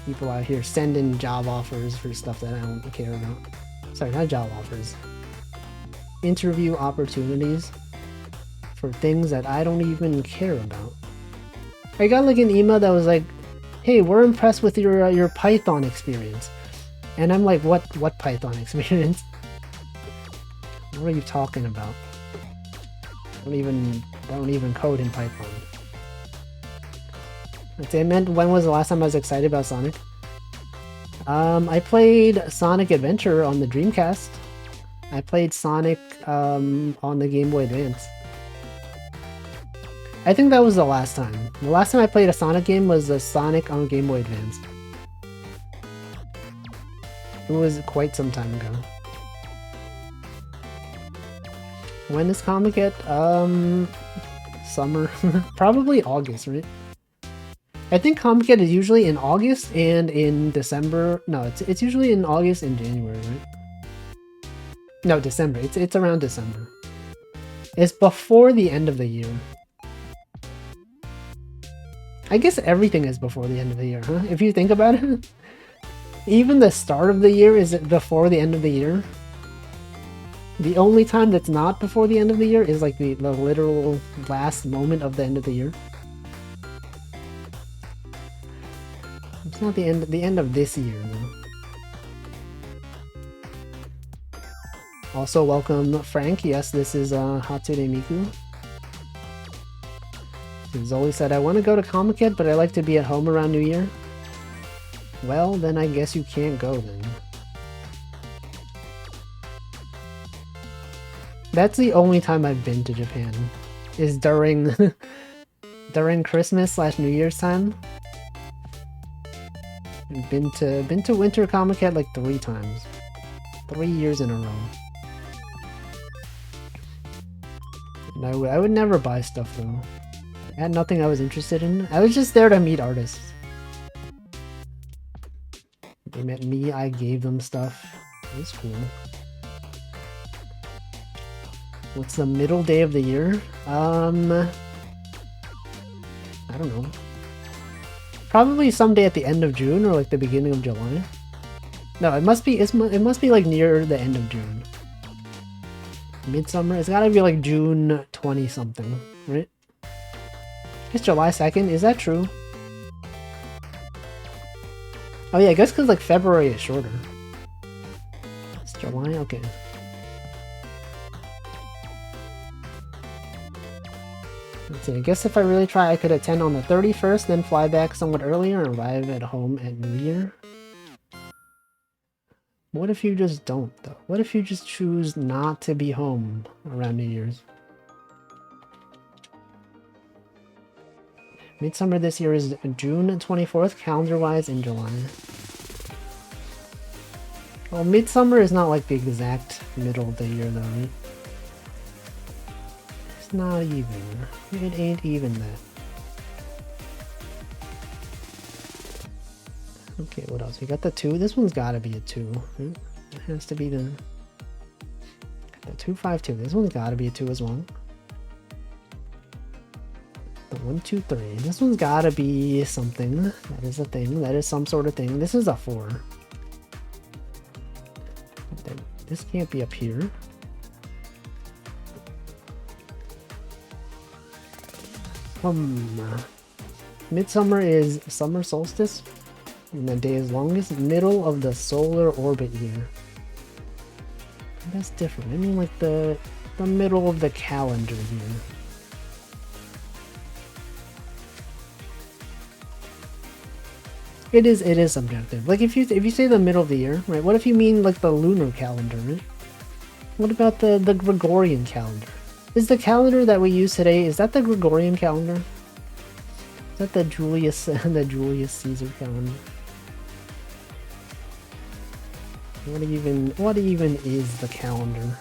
People out here sending job offers for stuff that I don't care about. Sorry, not job offers. Interview opportunities for things that I don't even care about. I got like an email that was like, hey, we're impressed with your Python experience. And I'm like, what Python experience? What are you talking about? I don't even code in Python. I meant, when was the last time I was excited about Sonic? I played Sonic Adventure on the Dreamcast. I played Sonic on the Game Boy Advance. I think that was the last time. The last time I played a Sonic game was a Sonic on Game Boy Advance. It was quite some time ago. When is Comic-Con? Summer. Probably August, right? I think Comic-Con is usually in August and in December. No, it's usually in August and January, right? No, December. It's around December. It's before the end of the year. I guess everything is before the end of the year, huh? If you think about it. Even the start of the year is before the end of the year. The only time that's not before the end of the year is like the literal last moment of the end of the year. It's not the end of this year, though. Also, welcome Frank. Yes, this is Hatsune Miku. He's always said, I want to go to Comic-Con, but I like to be at home around New Year. Well, then I guess you can't go then. That's the only time I've been to Japan, is during during Christmas / New Year's time. I've been to Winter Comic-Con like 3 times. 3 years in a row. And I would never buy stuff though. I had nothing I was interested in. I was just there to meet artists. They met me, I gave them stuff. It was cool. What's the middle day of the year? I don't know. Probably someday at the end of June or like the beginning of July. No, it must be like near the end of June. Midsummer, it's gotta be like June 20 something, right? It's July 2nd, is that true? Oh yeah, I guess because like February is shorter. It's July, okay. Let's see, I guess if I really try, I could attend on the 31st, then fly back somewhat earlier and arrive at home at New Year. What if you just don't, though? What if you just choose not to be home around New Year's? Midsummer this year is June 24th, calendar-wise, in July. Well, Midsummer is not like the exact middle of the year, though, right? It's not even. It ain't even that. Okay, what else? We got the 2. This one's gotta be a 2. Right? It has to be the 252. This one's gotta be a 2 as well. The 1, 2, 3. This one's gotta be something. That is a thing. That is some sort of thing. This is a 4. This can't be up here. Midsummer is summer solstice. And the day is longest, middle of the solar orbit year. That's different. I mean like the middle of the calendar year. It is subjective. Like if you say the middle of the year, right? What if you mean like the lunar calendar, right? What about the Gregorian calendar? Is the calendar that we use today, is that the Gregorian calendar? Is that the Julius Caesar calendar? What even is the calendar?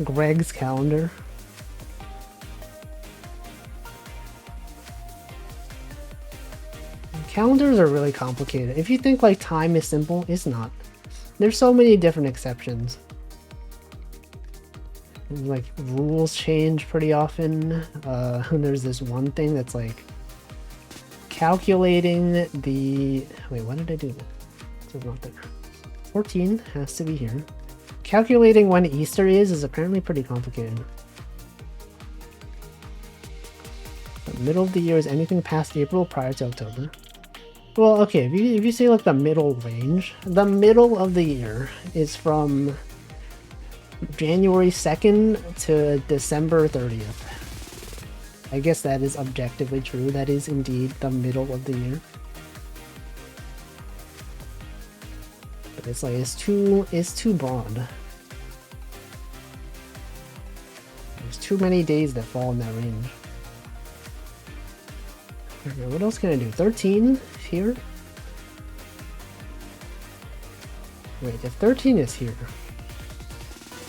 Greg's calendar. Calendars are really complicated. If you think like time is simple, it's not. There's so many different exceptions. Like rules change pretty often. There's this one thing that's like calculating the... Wait, what did I do? It's not there. 14 has to be here. Calculating when Easter is apparently pretty complicated. Middle of the year is anything past April prior to October. Well, okay, if you say like the middle range, the middle of the year is from January 2nd to December 30th. I guess that is objectively true. That is indeed the middle of the year. But it's like it's too broad. There's too many days that fall in that range. Okay, what else can I do? 13 here? Wait, if 13 is here,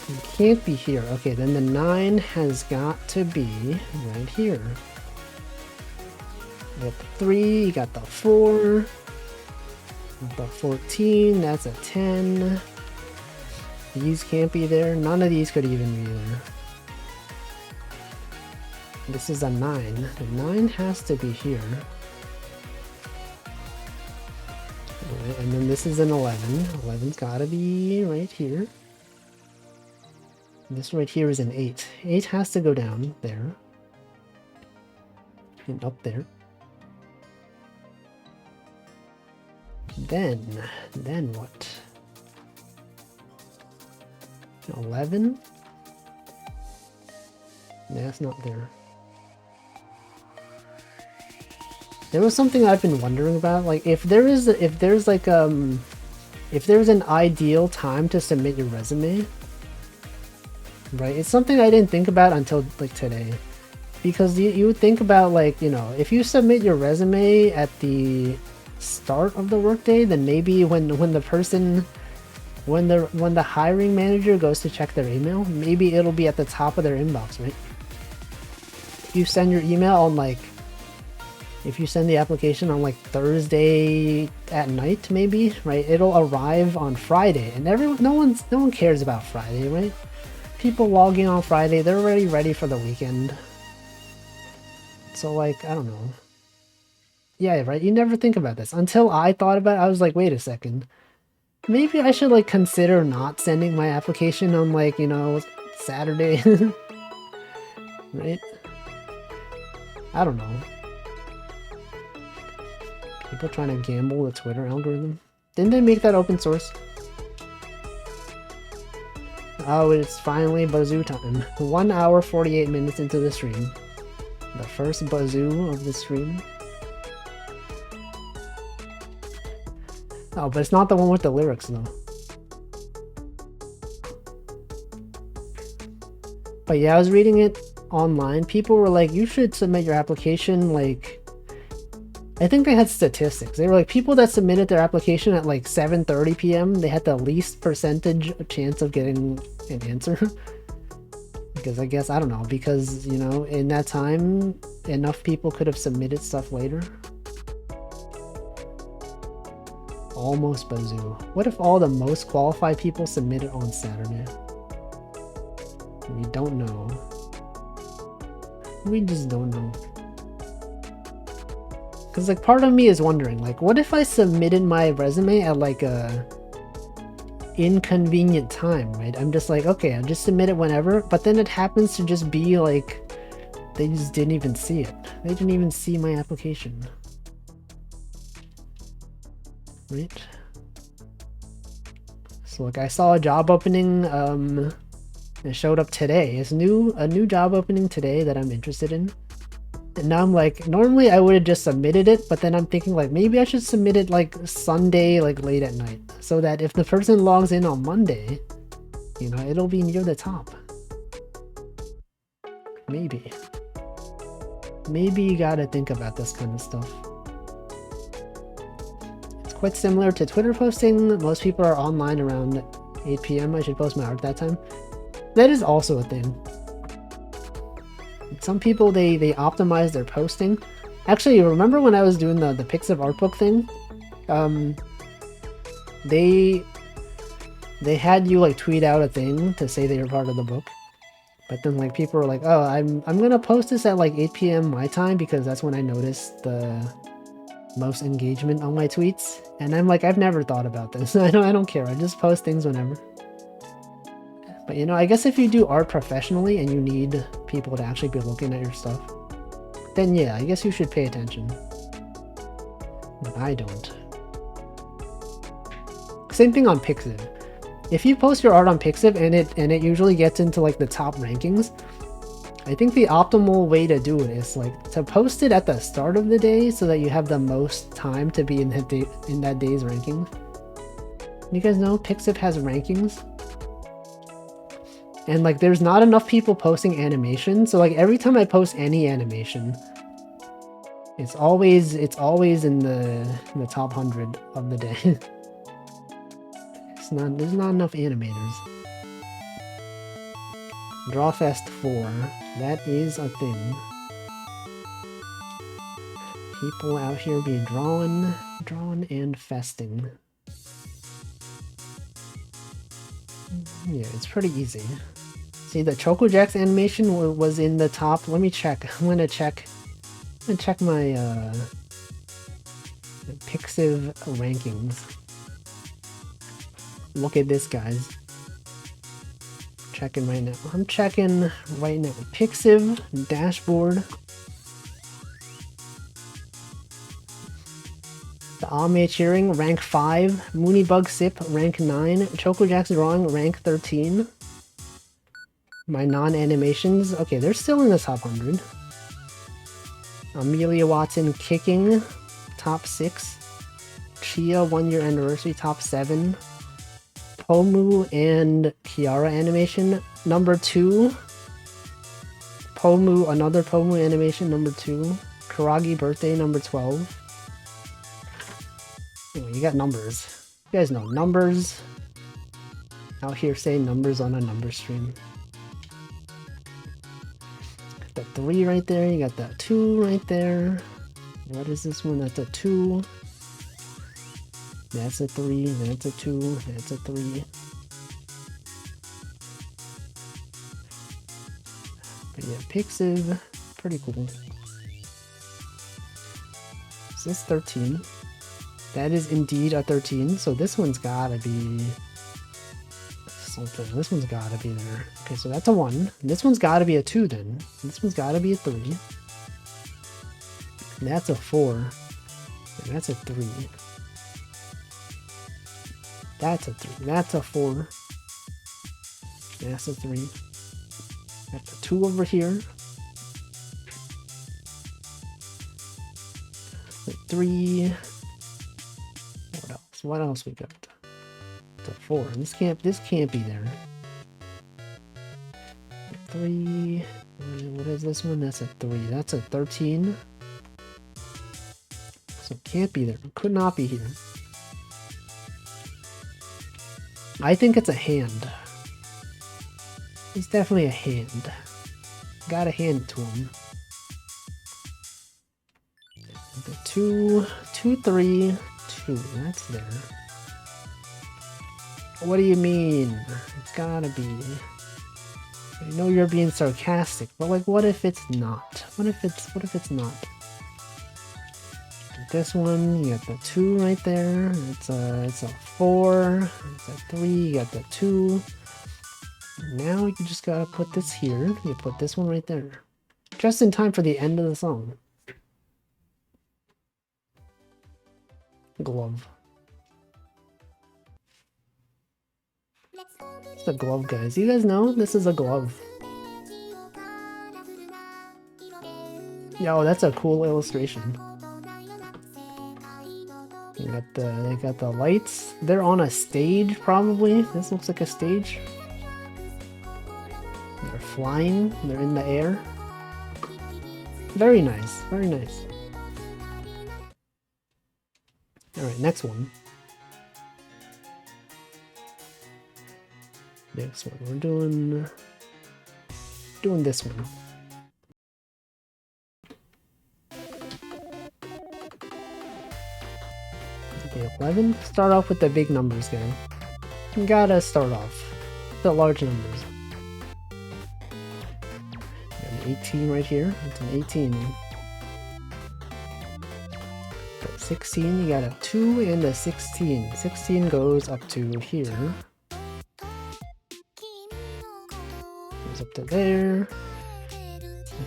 it can't be here. Okay, then the 9 has got to be right here. You got the 3, you got the 4, the 14, that's a 10. These can't be there. None of these could even be there. This is a 9. The 9 has to be here. Right, and then this is an 11. 11's gotta be right here. This right here is an 8. 8 has to go down there. And up there. Then what? 11? That's not there. There was something I've been wondering about, like if there's an ideal time to submit your resume, right? It's something I didn't think about until like today, because you would think about, like, you know, if you submit your resume at the start of the workday, then maybe when the hiring manager goes to check their email, maybe it'll be at the top of their inbox, right? If you send your email on like, if you send the application on like Thursday at night, maybe, right? It'll arrive on Friday, and no one cares about Friday, right? People log in on Friday, they're already ready for the weekend. So like, I don't know. Yeah, right, you never think about this. Until I thought about it, I was like, wait a second. Maybe I should like consider not sending my application on like, you know, Saturday. Right? I don't know. People trying to gamble the Twitter algorithm. Didn't they make that open source? Oh, it's finally Bazoo time. 1 hour 48 minutes into the stream. The first Bazoo of the stream. Oh, but it's not the one with the lyrics though. But yeah, I was reading it online. People were like, you should submit your application like, I think they had statistics. They were like, people that submitted their application at like 7:30 p.m. they had the least percentage chance of getting an answer. Because I guess, I don't know, because, you know, in that time, enough people could have submitted stuff later. Almost Bazoo. What if all the most qualified people submitted on Saturday? We don't know. We just don't know. Because like part of me is wondering, like, what if I submitted my resume at like a inconvenient time, right? I'm just like, okay, I'll just submit it whenever, but then it happens to just be like, they just didn't even see it. They didn't even see my application. Right? So like I saw a job opening, it showed up today. It's a new job opening today that I'm interested in. And now I'm like, normally I would have just submitted it, but then I'm thinking like, maybe I should submit it like Sunday, like late at night, so that if the person logs in on Monday, you know, it'll be near the top. Maybe you gotta think about this kind of stuff. It's quite similar to Twitter posting. Most people are online around 8 p.m. I should post my art that time. That is also a thing. Some people, they optimize their posting. Actually, remember when I was doing the Pics of Art book thing? They had you like tweet out a thing to say that you're part of the book. But then like people were like, oh, I'm gonna post this at like 8 p.m. my time because that's when I noticed the most engagement on my tweets. And I'm like, I've never thought about this. I don't care. I just post things whenever. But you know, I guess if you do art professionally and you need people to actually be looking at your stuff, then yeah, I guess you should pay attention. But I don't. Same thing on Pixiv. If you post your art on Pixiv and it usually gets into like the top rankings, I think the optimal way to do it is like to post it at the start of the day so that you have the most time to be in that day's rankings. You guys know Pixiv has rankings? And like there's not enough people posting animation, so like every time I post any animation, it's always in the top 100 of the day. There's not enough animators. Drawfest 4. That is a thing. People out here be drawing and festing. Yeah, it's pretty easy. See, the Choco Jacks animation was in the top. Let me check. I'm gonna check my Pixiv rankings. Look at this, guys. Checking right now. I'm checking right now. Pixiv dashboard. The Ame Cheering, rank 5. Moonybug Sip, rank 9. Choco Jacks Drawing, rank 13. My non-animations, okay, they're still in the top 100. Amelia Watson Kicking, top 6. Chia 1 year anniversary, top 7. Pomu and Kiara animation, number 2. Pomu, another Pomu animation, number 2. Karagi birthday, number 12. Anyway, you got numbers. You guys know numbers. Out here saying numbers on a number stream. Got the 3 right there, you got the 2 right there. What is this one? That's a 2. That's a 3, that's a 2, that's a 3. But yeah, Pixiv, pretty cool. Is this 13? That is indeed a 13, so this one's gotta be something. This one's gotta be there. Okay, so that's a 1. This one's gotta be a 2 then. This one's gotta be a 3. That's a 4. And that's a 3. That's a 3. That's a 4. That's a 3. That's a 2 over here. 3. What else? What else we got? It's a 4. This can't be there. 3. What is this one? That's a 3. That's a 13. So it can't be there. It could not be here. I think it's a hand. It's definitely a hand. Gotta hand it to him. The 2, 2, 3, 2. That's there. What do you mean? It's gotta be. I know you're being sarcastic, but like, what if it's not? What if it's not? This one, you got the 2 right there. It's a 4. It's a 3. You got the 2. Now you just gotta put this here. You put this one right there, just in time for the end of the song. Glove. It's a glove, guys. You guys know this is a glove. Yo, that's a cool illustration. They got the lights. They're on a stage, probably. This looks like a stage. They're flying. They're in the air. Very nice. Very nice. Alright, next one. Next one. We're doing this one. Okay, 11. Start off with the big numbers, guys. You gotta start off the large numbers. An 18 right here. That's an 18. Got 16. You got a 2 and a 16. 16 goes up to here. Goes up to there.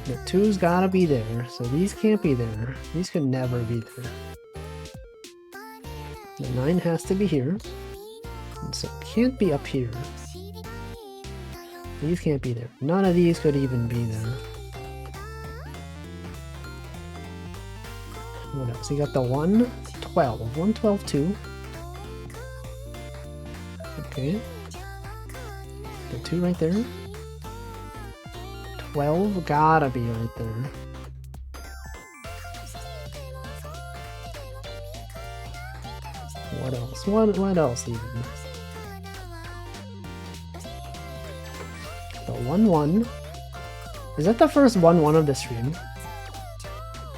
The 2's gotta be there, so these can't be there. These could never be there. The 9 has to be here, and so it can't be up here. These can't be there. None of these could even be there. What else? You got the 1, 12. 1, 12, 2. Okay. The 2 right there. 12 gotta be right there. What else? What else even? The 1, 1. Is that the first 1, 1 of the stream?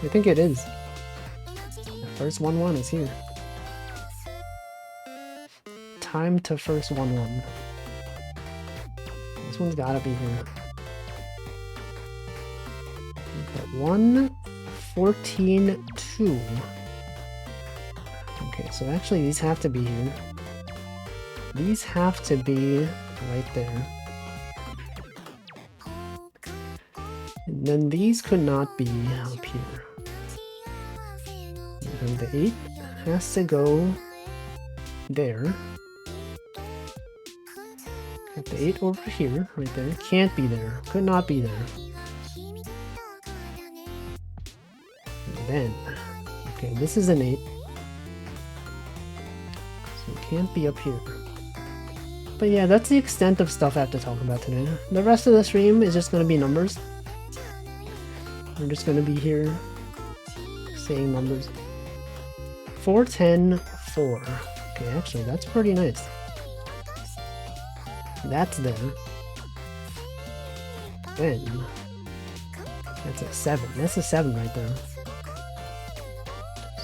I think it is. The first 1, 1 is here. Time to first 1, 1. This one's gotta be here. 1, 14, 2. Okay, so actually these have to be here. These have to be right there. And then these could not be up here. And the 8 has to go there. Got the 8 over here, right there. Can't be there. Could not be there. And then, okay, this is an 8. So it can't be up here. But yeah, that's the extent of stuff I have to talk about today. The rest of the stream is just going to be numbers. I'm just going to be here saying numbers. 4, 10, 4. Okay, actually, that's pretty nice. That's there. Then, that's a 7. That's a 7 right there.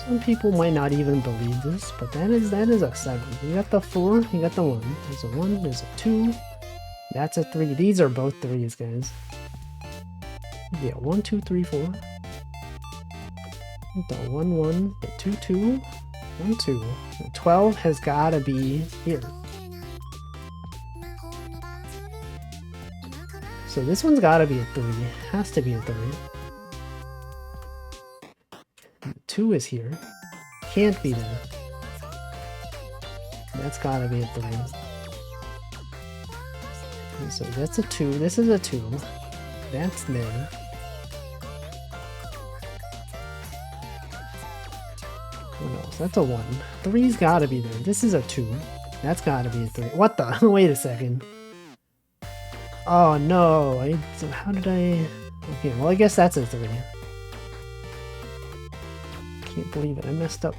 Some people might not even believe this, but that is a 7. You got the 4, you got the 1. There's a 1, there's a 2. That's a 3. These are both 3s, guys. Yeah, 1, 2, 3, 4. The 1, 1, the 2, 2, 1, 2. The 12 has gotta be here. So this one's gotta be a 3. Has to be a 3. And the 2 is here. Can't be there. That's gotta be a 3. And so that's a 2. This is a 2. That's there. What else? That's a 1. 3's gotta be there. This is a 2. That's gotta be a 3. What the? Wait a second. Oh no, how did I... Okay, well I guess that's a 3. Can't believe it, I messed up.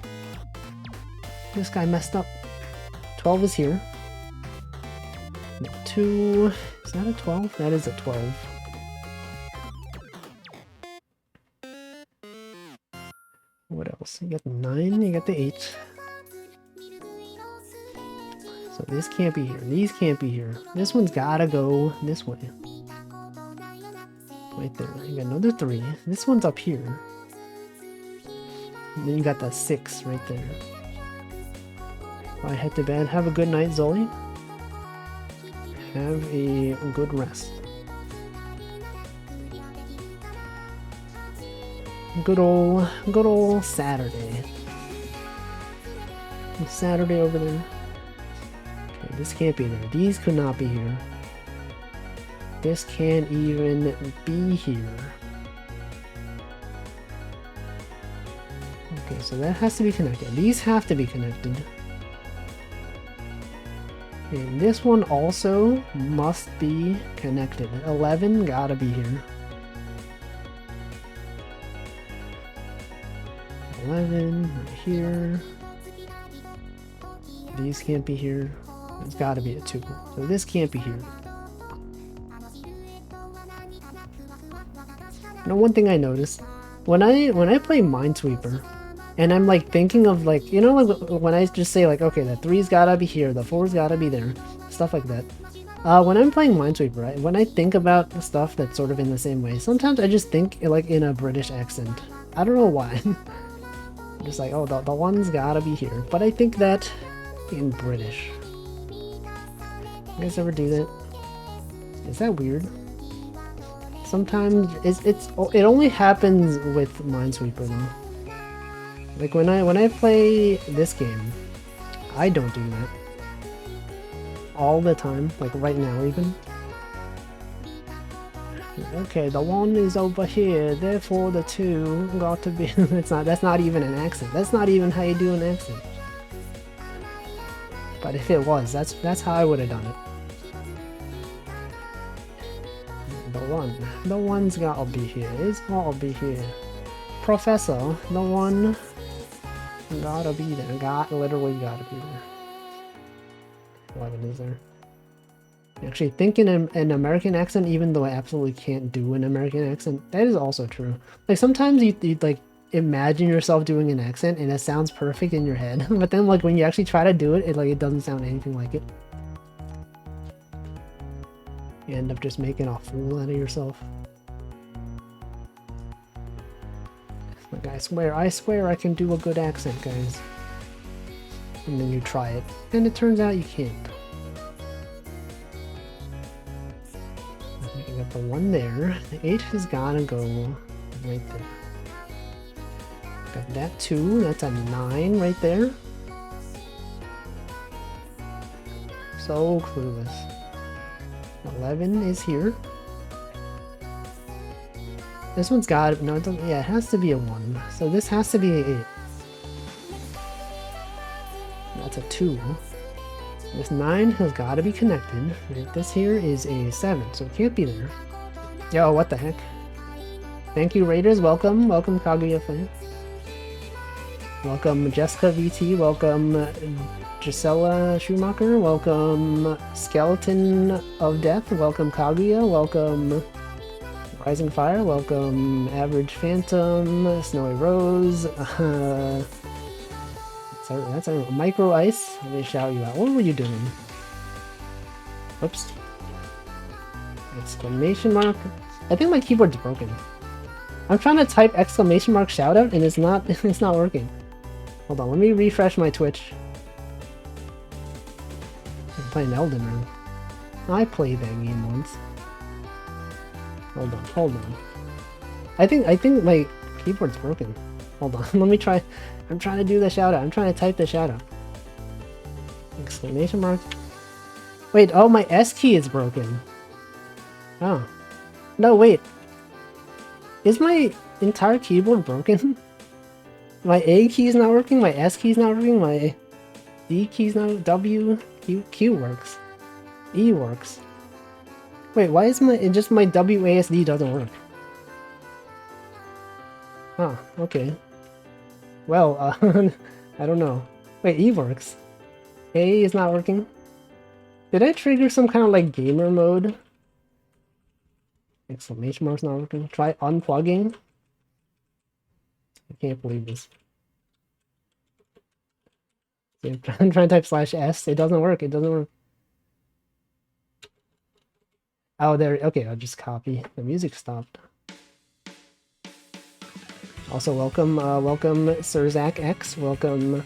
This guy messed up. 12 is here. 2... Is that a 12? That is a 12. What else? You got the 9, you got the 8. So this can't be here. These can't be here. This one's gotta go this way. Right there. You got another 3. This one's up here. And then you got the 6 right there. I head to bed. Have a good night, Zoli. Have a good rest. Good old Saturday. Saturday over there. Okay, this can't be there. These could not be here. This can't even be here. Okay, so that has to be connected. These have to be connected. And this one also must be connected. 11 gotta be here. 11 right here. These can't be here. There's gotta be a 2. So this can't be here. Now one thing I noticed, when I play Minesweeper, and I'm like thinking of like, you know, like when I just say like, okay, the 3's gotta be here, the 4's gotta be there, stuff like that. When I'm playing Minesweeper, right, when I think about stuff that's sort of in the same way, sometimes I just think like in a British accent. I don't know why. I'm just like, oh, the 1's gotta be here. But I think that in British. You guys ever do that? Is that weird? Sometimes it only happens with Minesweeper though. Like when I play this game, I don't do that all the time. Like right now even. Okay, the 1 is over here, therefore the 2 got to be. That's not even an accent. That's not even how you do an accent. But if it was, that's how I would have done it. The 1's gotta be here. It's gotta be here. Professor, the 1 gotta be there. Literally gotta be there. 11 is there. Actually, thinking an American accent, even though I absolutely can't do an American accent, that is also true. Like sometimes you like imagine yourself doing an accent and it sounds perfect in your head, but then like when you actually try to do it, it doesn't sound anything like it. You end up just making a fool out of yourself. Like I swear I can do a good accent, guys. And then you try it, and it turns out you can't. I got the 1 there. The 8 has gotta go right there. Got that 2. That's a 9 right there. So clueless. 11 is here. This one's got no. It doesn't, yeah, it has to be a 1. So this has to be an 8. That's a 2. This 9 has got to be connected. Right? This here is a 7, so it can't be there. Yo, what the heck? Thank you, Raiders. Welcome. Welcome, Kaguya fan. Welcome, Jessica VT. Welcome, Gisela Schumacher. Welcome, Skeleton of Death. Welcome, Kaguya. Welcome, Rising Fire. Welcome, Average Phantom. Snowy Rose. That's a Micro Ice. Let me shout you out. What were you doing? Oops. Exclamation mark. I think my keyboard's broken. I'm trying to type exclamation mark shout out and it's not working. Hold on, let me refresh my Twitch. I'm playing Elden Ring. I played that game once. Hold on. I think my keyboard's broken. Hold on, let me try. I'm trying to do the shout out. I'm trying to type the shout out. Exclamation mark. Wait, oh, my S key is broken. Oh. No, wait. Is my entire keyboard broken? My A key is not working, my S key is not working, my D key is not. Q works. E works. Wait, why is my WASD doesn't work? Oh, okay. Well, I don't know. Wait, E works. A is not working. Did I trigger some kind of like gamer mode? Exclamation mark's not working. Try unplugging. I can't believe this. I'm trying to type /S. It doesn't work. It doesn't work. Oh, there. Okay, I'll just copy. The music stopped. Also, welcome, Sir Zach X. Welcome,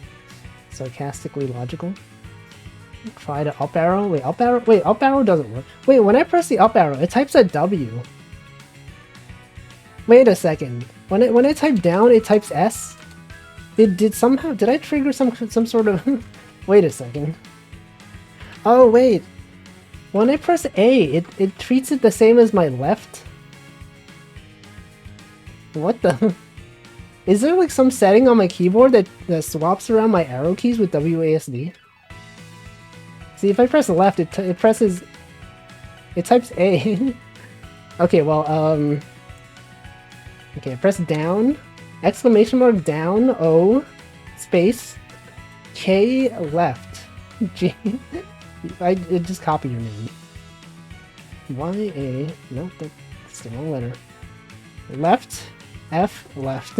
Sarcastically Logical. Try to up arrow. Wait, up arrow. Wait, up arrow doesn't work. Wait, when I press the up arrow, it types a W. Wait a second. When I type down, it types S. Did I trigger some sort of? Wait a second. Oh wait. When I press A, it treats it the same as my left. What the? Is there like some setting on my keyboard that swaps around my arrow keys with WASD? See, if I press left, it types A. Okay, well, okay, press down, exclamation mark down, O, space, K left, G. I just copied your name. Y-A, no, that's the wrong letter. Left, F, left,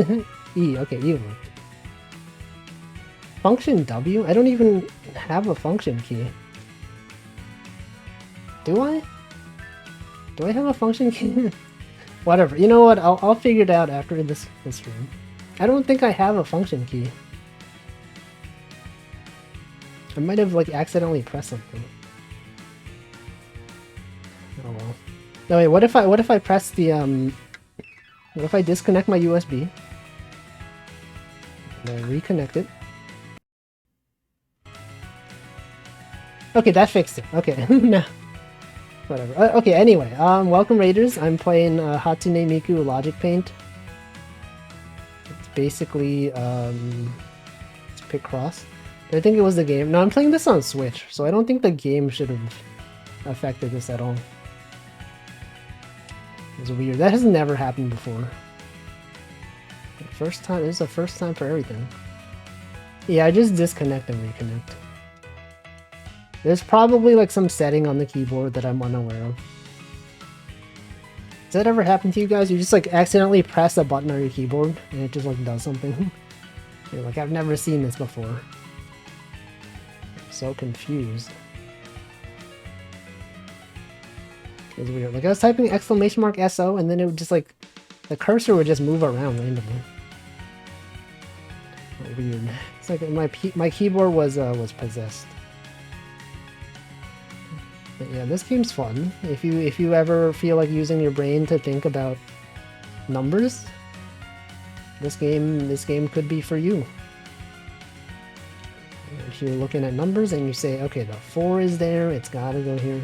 E, okay, E worked. Function W? I don't even have a function key. Do I? Do I have a function key? Whatever. You know what? I'll figure it out after this room. I don't think I have a function key. I might have like accidentally pressed something. Oh well. No wait, what if I press the what if I disconnect my USB? And I reconnect it. Okay, that fixed it. Okay, no. Whatever. Okay, anyway, welcome Raiders. I'm playing Hatsune Miku Logic Paint. It's basically, it's picross. I think it was the game. No, I'm playing this on Switch, so I don't think the game should have affected this at all. It's weird. That has never happened before. First time. This is the first time for everything. Yeah, I just disconnect and reconnect. There's probably like some setting on the keyboard that I'm unaware of. Does that ever happen to you guys? You just like accidentally press a button on your keyboard and it just like does something. You're like, I've never seen this before. I'm so confused. It's weird. Like I was typing exclamation mark SO and then it would just like, the cursor would just move around randomly. Weird. It's like my keyboard was possessed. But yeah, this game's fun. If you ever feel like using your brain to think about numbers, this game could be for you. If you're looking at numbers and you say, okay, the 4 is there, it's gotta go here.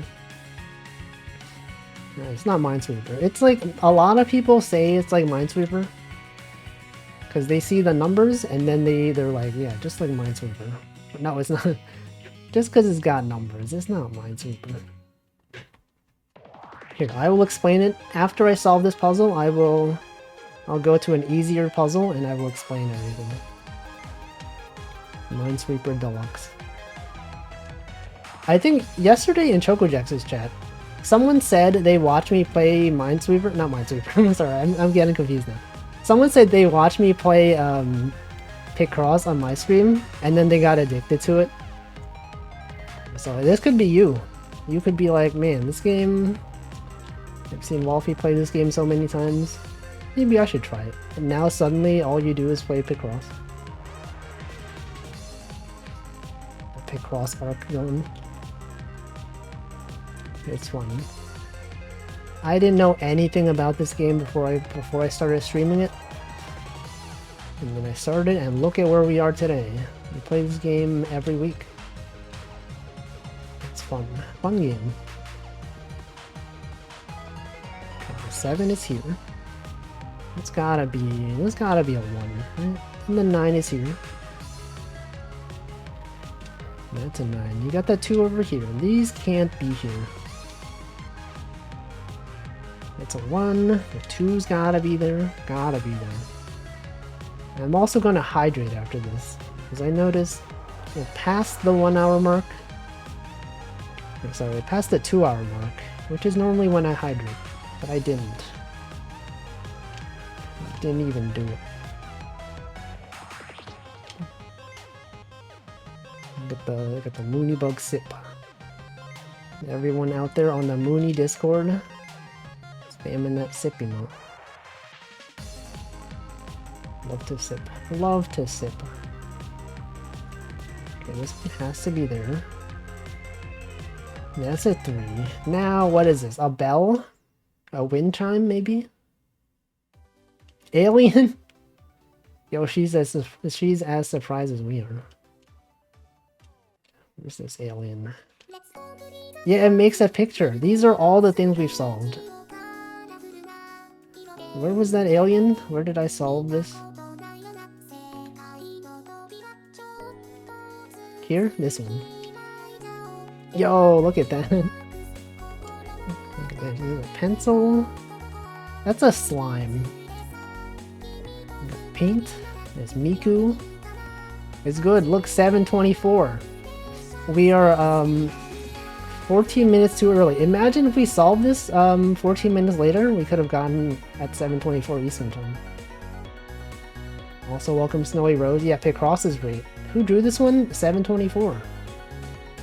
No, it's not Minesweeper. It's like, a lot of people say it's like Minesweeper. Because they see the numbers and then they're like, yeah, just like Minesweeper. But no, it's not. Just because it's got numbers, it's not Minesweeper. Here, I will explain it. After I solve this puzzle, I'll go to an easier puzzle and I will explain everything. Minesweeper Deluxe. I think yesterday in ChocoJax's chat, someone said they watched me play Minesweeper. Not Minesweeper, I'm sorry, I'm getting confused now. Someone said they watched me play Picross on my stream, and then they got addicted to it. So this could be you. You could be like, man, this game... I've seen Wolfie play this game so many times. Maybe I should try it. And now suddenly all you do is play Picross. The Picross arc gun. It's fun. I didn't know anything about this game before I started streaming it. And then I started, and look at where we are today. We play this game every week. It's fun. Fun game. Okay, the 7 is here. It's gotta be a 1, right? And the 9 is here. That's a 9. You got that 2 over here. These can't be here. It's a 1. The 2's gotta be there. Gotta be there. I'm also gonna hydrate after this, because I noticed we're past the 1 hour mark. Sorry, past the 2 hour mark, which is normally when I hydrate, but I didn't. I didn't even do it. Look at the Moonybug sip. Everyone out there on the Moony Discord, spamming that sip emote. Love to sip. Love to sip. Okay, this one has to be there. That's a 3. Now, what is this? A bell? A wind chime, maybe? Alien? Yo, she's as surprised as we are. Where's this alien? Yeah, it makes a picture. These are all the things we've solved. Where was that alien? Where did I solve this? Here? This one. Yo, look at that. Look at that. Here's a pencil. That's a slime. Paint. There's Miku. It's good. Look, 7:24. We are 14 minutes too early. Imagine if we solved this 14 minutes later, we could have gotten at 7:24 Eastern Time. Also, welcome Snowy Rose. Yeah, Picross is great. Who drew this one? 7:24.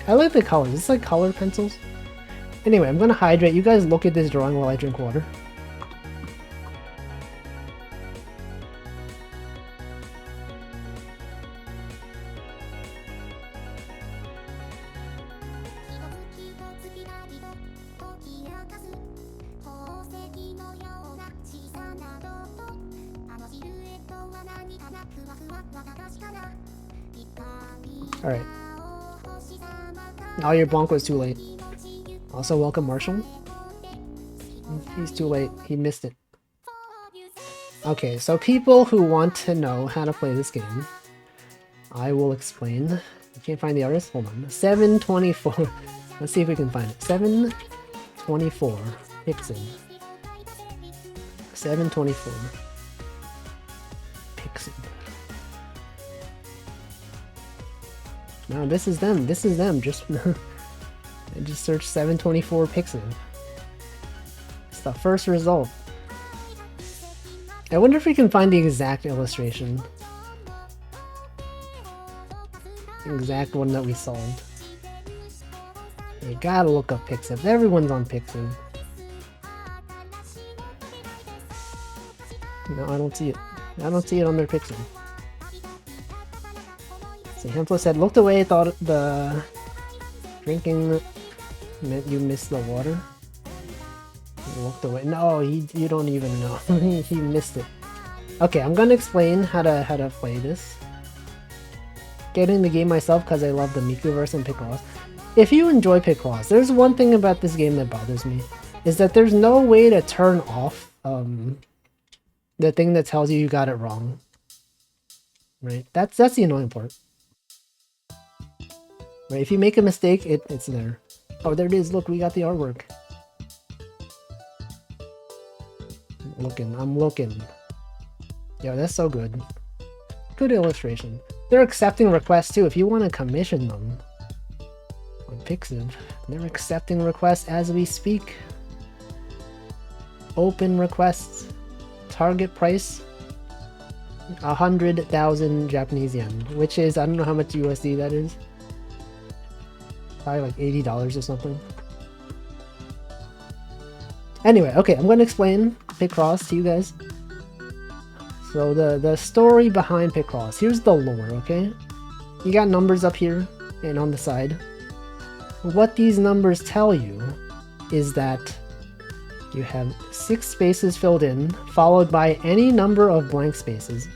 I like the colors. It's like colored pencils. Anyway, I'm gonna hydrate. You guys look at this drawing while I drink water. Alright. Oh, your bonk was too late. Also, welcome Marshall. He's too late. He missed it. Okay, so people who want to know how to play this game, I will explain. I can't find the artist. Hold on. 724. Let's see if we can find it. 724. Pixin. 724. Pixin. No, this is them. This is them. Just I just searched 724 Pixin. It's the first result. I wonder if we can find the exact illustration. The exact one that we solved. You gotta look up Pixiv. Everyone's on Pixiv. No, I don't see it. I don't see it on their Pixiv. See, Hemplo said, looked away, thought the drinking meant you missed the water. He looked away. No, you don't even know. He missed it. Okay, I'm gonna explain how to play this. Getting the game myself because I love the Miku-verse and picross. If you enjoy picross, there's one thing about this game that bothers me, is that there's no way to turn off the thing that tells you got it wrong. Right? That's the annoying part. Right? If you make a mistake, it's there. Oh, there it is. Look, we got the artwork. I'm looking. Yo, that's so good. Good illustration. They're accepting requests too. If you want to commission them on Pixiv, they're accepting requests as we speak. Open requests. Target price 100,000 Japanese yen, which is, I don't know how much USD that is. Probably like $80 or something. Anyway, okay, I'm going to explain Picross to you guys. So the story behind Picross, here's the lore, okay? You got numbers up here and on the side. What these numbers tell you is that you have 6 spaces filled in, followed by any number of blank spaces,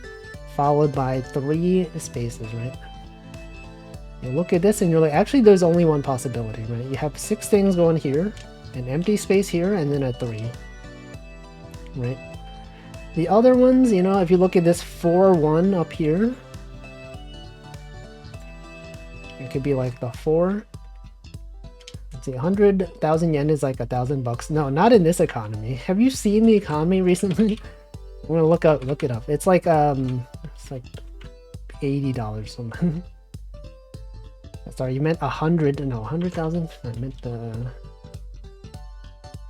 followed by 3 spaces, right? You look at this and you're like, actually there's only one possibility, right? You have 6 things going here, an empty space here, and then a 3, right? The other ones, you know, if you look at this 4-1 up here, it could be like the 4. Let's see, 100,000 yen is like $1,000. No, not in this economy. Have you seen the economy recently? I'm gonna look it up. It's like $80 something. Sorry, you meant 100? No, 100,000. I meant the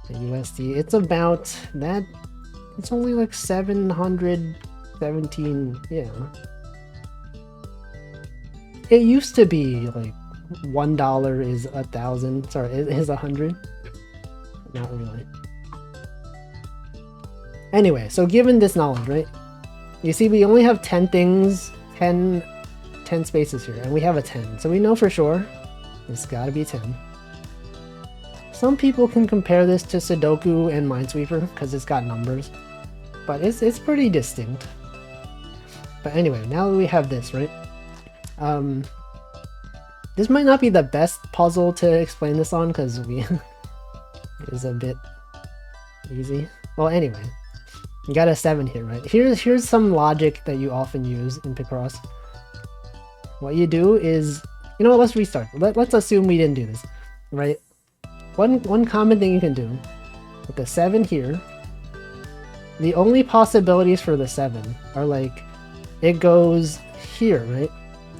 USD. It's about that. It's only like 717. Yeah. It used to be like $1 is 1,000. Sorry, it is 100. Not really. Anyway, so given this knowledge, right? You see, we only have 10 things, 10 spaces here, and we have a 10. So we know for sure it's gotta be 10. Some people can compare this to Sudoku and Minesweeper because it's got numbers, but it's pretty distinct. But anyway, now that we have this, right? This might not be the best puzzle to explain this on because it is a bit easy. Well, anyway, you got a 7 here, right? Here's some logic that you often use in Picross. What you do is, you know what, let's restart. Let's assume we didn't do this, right? One common thing you can do with the 7 here, the only possibilities for the 7 are like, it goes here, right?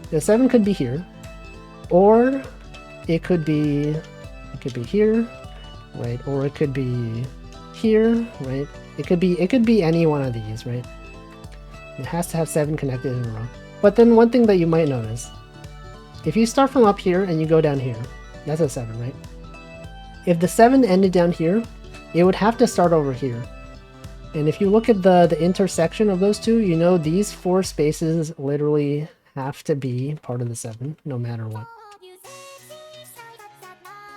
The 7 could be here, or it could be here, right? Or it could be here, right? It could be any one of these, right? It has to have 7 connected in a row. But then one thing that you might notice, if you start from up here and you go down here, that's a 7, right? If the 7 ended down here, it would have to start over here. And if you look at the intersection of those two, you know these 4 spaces literally have to be part of the 7, no matter what.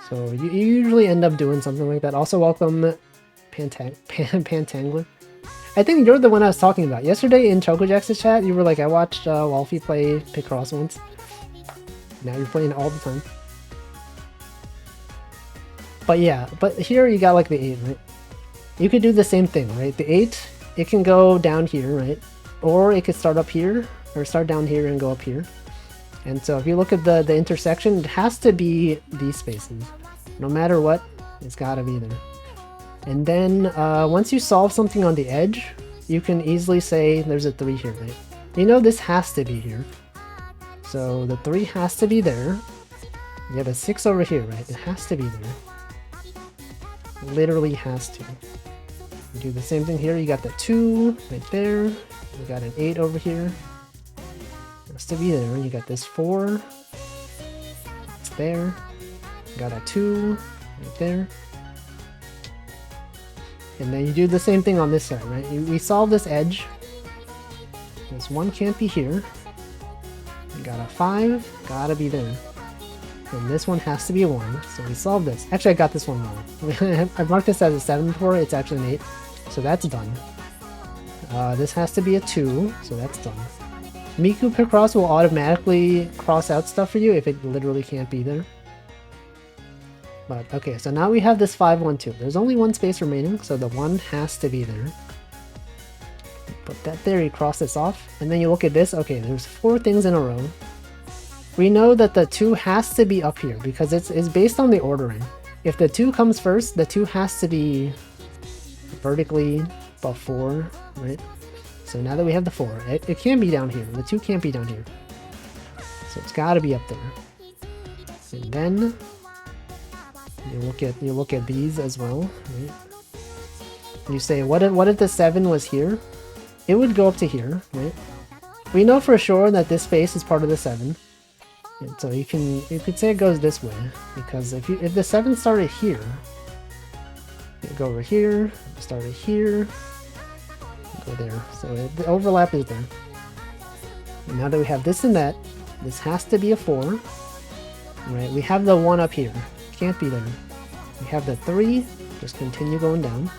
So you usually end up doing something like that. Also welcome Pantangler. I think you're the one I was talking about. Yesterday in ChocoJax's chat, you were like, I watched Wolfie play Picross once. Now you're playing it all the time. But yeah, but here you got like the 8, right? You could do the same thing, right? The 8, it can go down here, right? Or it could start up here, or start down here and go up here. And so if you look at the intersection, it has to be these spaces. No matter what, it's gotta be there. And then once you solve something on the edge, you can easily say there's a 3 here, right? You know this has to be here. So the 3 has to be there. You have a 6 over here, right? It has to be there. It literally has to. You do the same thing here. You got the 2 right there. You got an 8 over here. It has to be there. You got this 4. It's there. You got a 2 right there. And then you do the same thing on this side, right? We solve this edge. This 1 can't be here. You got a 5, gotta be there. And this one has to be a 1, so we solve this. Actually, I got this one wrong. I marked this as a 7 before, it's actually an 8. So that's done. This has to be a 2, so that's done. Miku Picross will automatically cross out stuff for you if it literally can't be there. But okay, so now we have this 5, 1, 2. There's only 1 space remaining, so the 1 has to be there. Put that there, you cross this off, and then you look at this. Okay, there's 4 things in a row. We know that the 2 has to be up here because it's based on the ordering. If the 2 comes first, the 2 has to be vertically before, right? So now that we have the 4, it can be down here. The 2 can't be down here. So it's gotta be up there. And then you look at these as well, right? You say, what if the 7 was here? It would go up to here, right? We know for sure that this space is part of the 7. And so you could say it goes this way, because if the 7 started here, you go over here, started here, go there. So the overlap is there. And now that we have this and that, this has to be a 4, right? We have the 1 up here. Can't be there. We have the 3, just continue going down.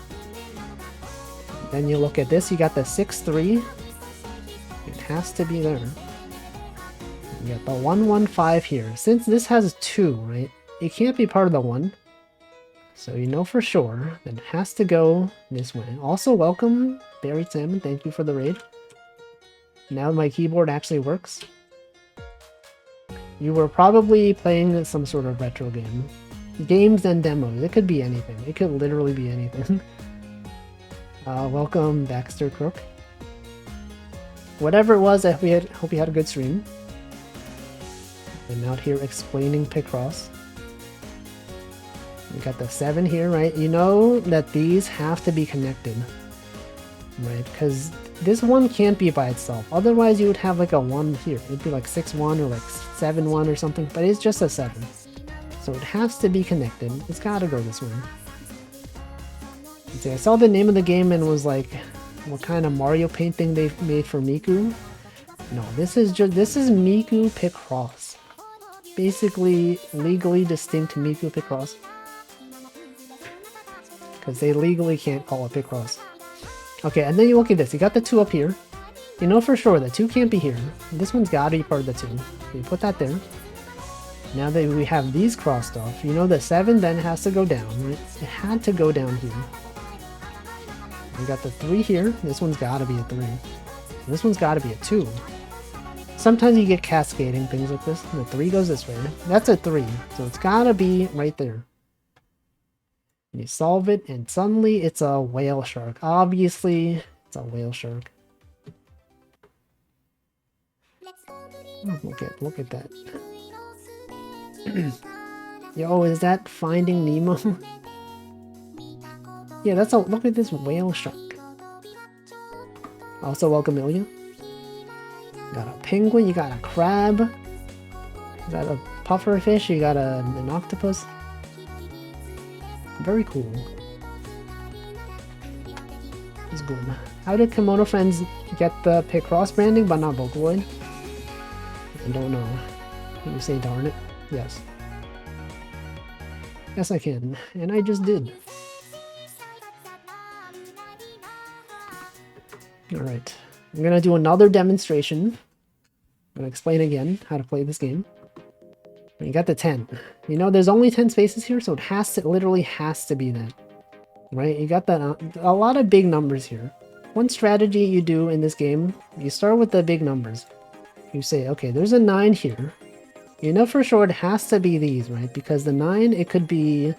Then you look at this, you got the 6, 3. It has to be there. You got the 1, 1, 5 here. Since this has 2, right? It can't be part of the 1. So you know for sure that it has to go this way. Also, welcome, Buried Salmon. Thank you for the raid. Now my keyboard actually works. You were probably playing some sort of retro game. Games and demos. It could be anything. It could literally be anything. Welcome, Baxter Crook. Whatever it was, I hope you had a good stream. I'm out here explaining Picross. We got the 7 here, right? You know that these have to be connected, right? Because this 1 can't be by itself. Otherwise, you would have like a 1 here. It'd be like 6, 1 or like 7, 1 or something, but it's just a 7. So it has to be connected. It's gotta go this way. See, I saw the name of the game and was like, what kind of Mario Paint thing they made for Miku? No, this is Miku Picross. Basically, legally distinct Miku Picross. Because they legally can't call it Picross. Okay, and then you look at this. You got the 2 up here. You know for sure the 2 can't be here. This one's gotta be part of the 2. You put that there. Now that we have these crossed off, you know the 7 then has to go down, right? It had to go down here. We got the 3 here. This one's gotta be a 3. This one's gotta be a 2. Sometimes you get cascading things like this. The 3 goes this way. That's a 3. So it's gotta be right there. And you solve it, and suddenly it's a whale shark. Obviously, it's a whale shark. Oh, look at that. Yo, is that Finding Nemo? Yeah, look at this whale shark. Also, welcome Ilya. Got a penguin, you got a crab, you got a pufferfish, you got an octopus. Very cool. It's good. How did Kimono Friends get the Picross branding but not Vocaloid? I don't know. Can you say darn it? Yes. Yes, I can. And I just did. Alright, I'm gonna do another demonstration. I'm gonna explain again how to play this game. You got the 10. You know, there's only 10 spaces here, so it literally has to be that. Right? You got that, a lot of big numbers here. One strategy you do in this game, you start with the big numbers. You say, okay, there's a 9 here. You know for sure it has to be these, right? Because the 9, it could be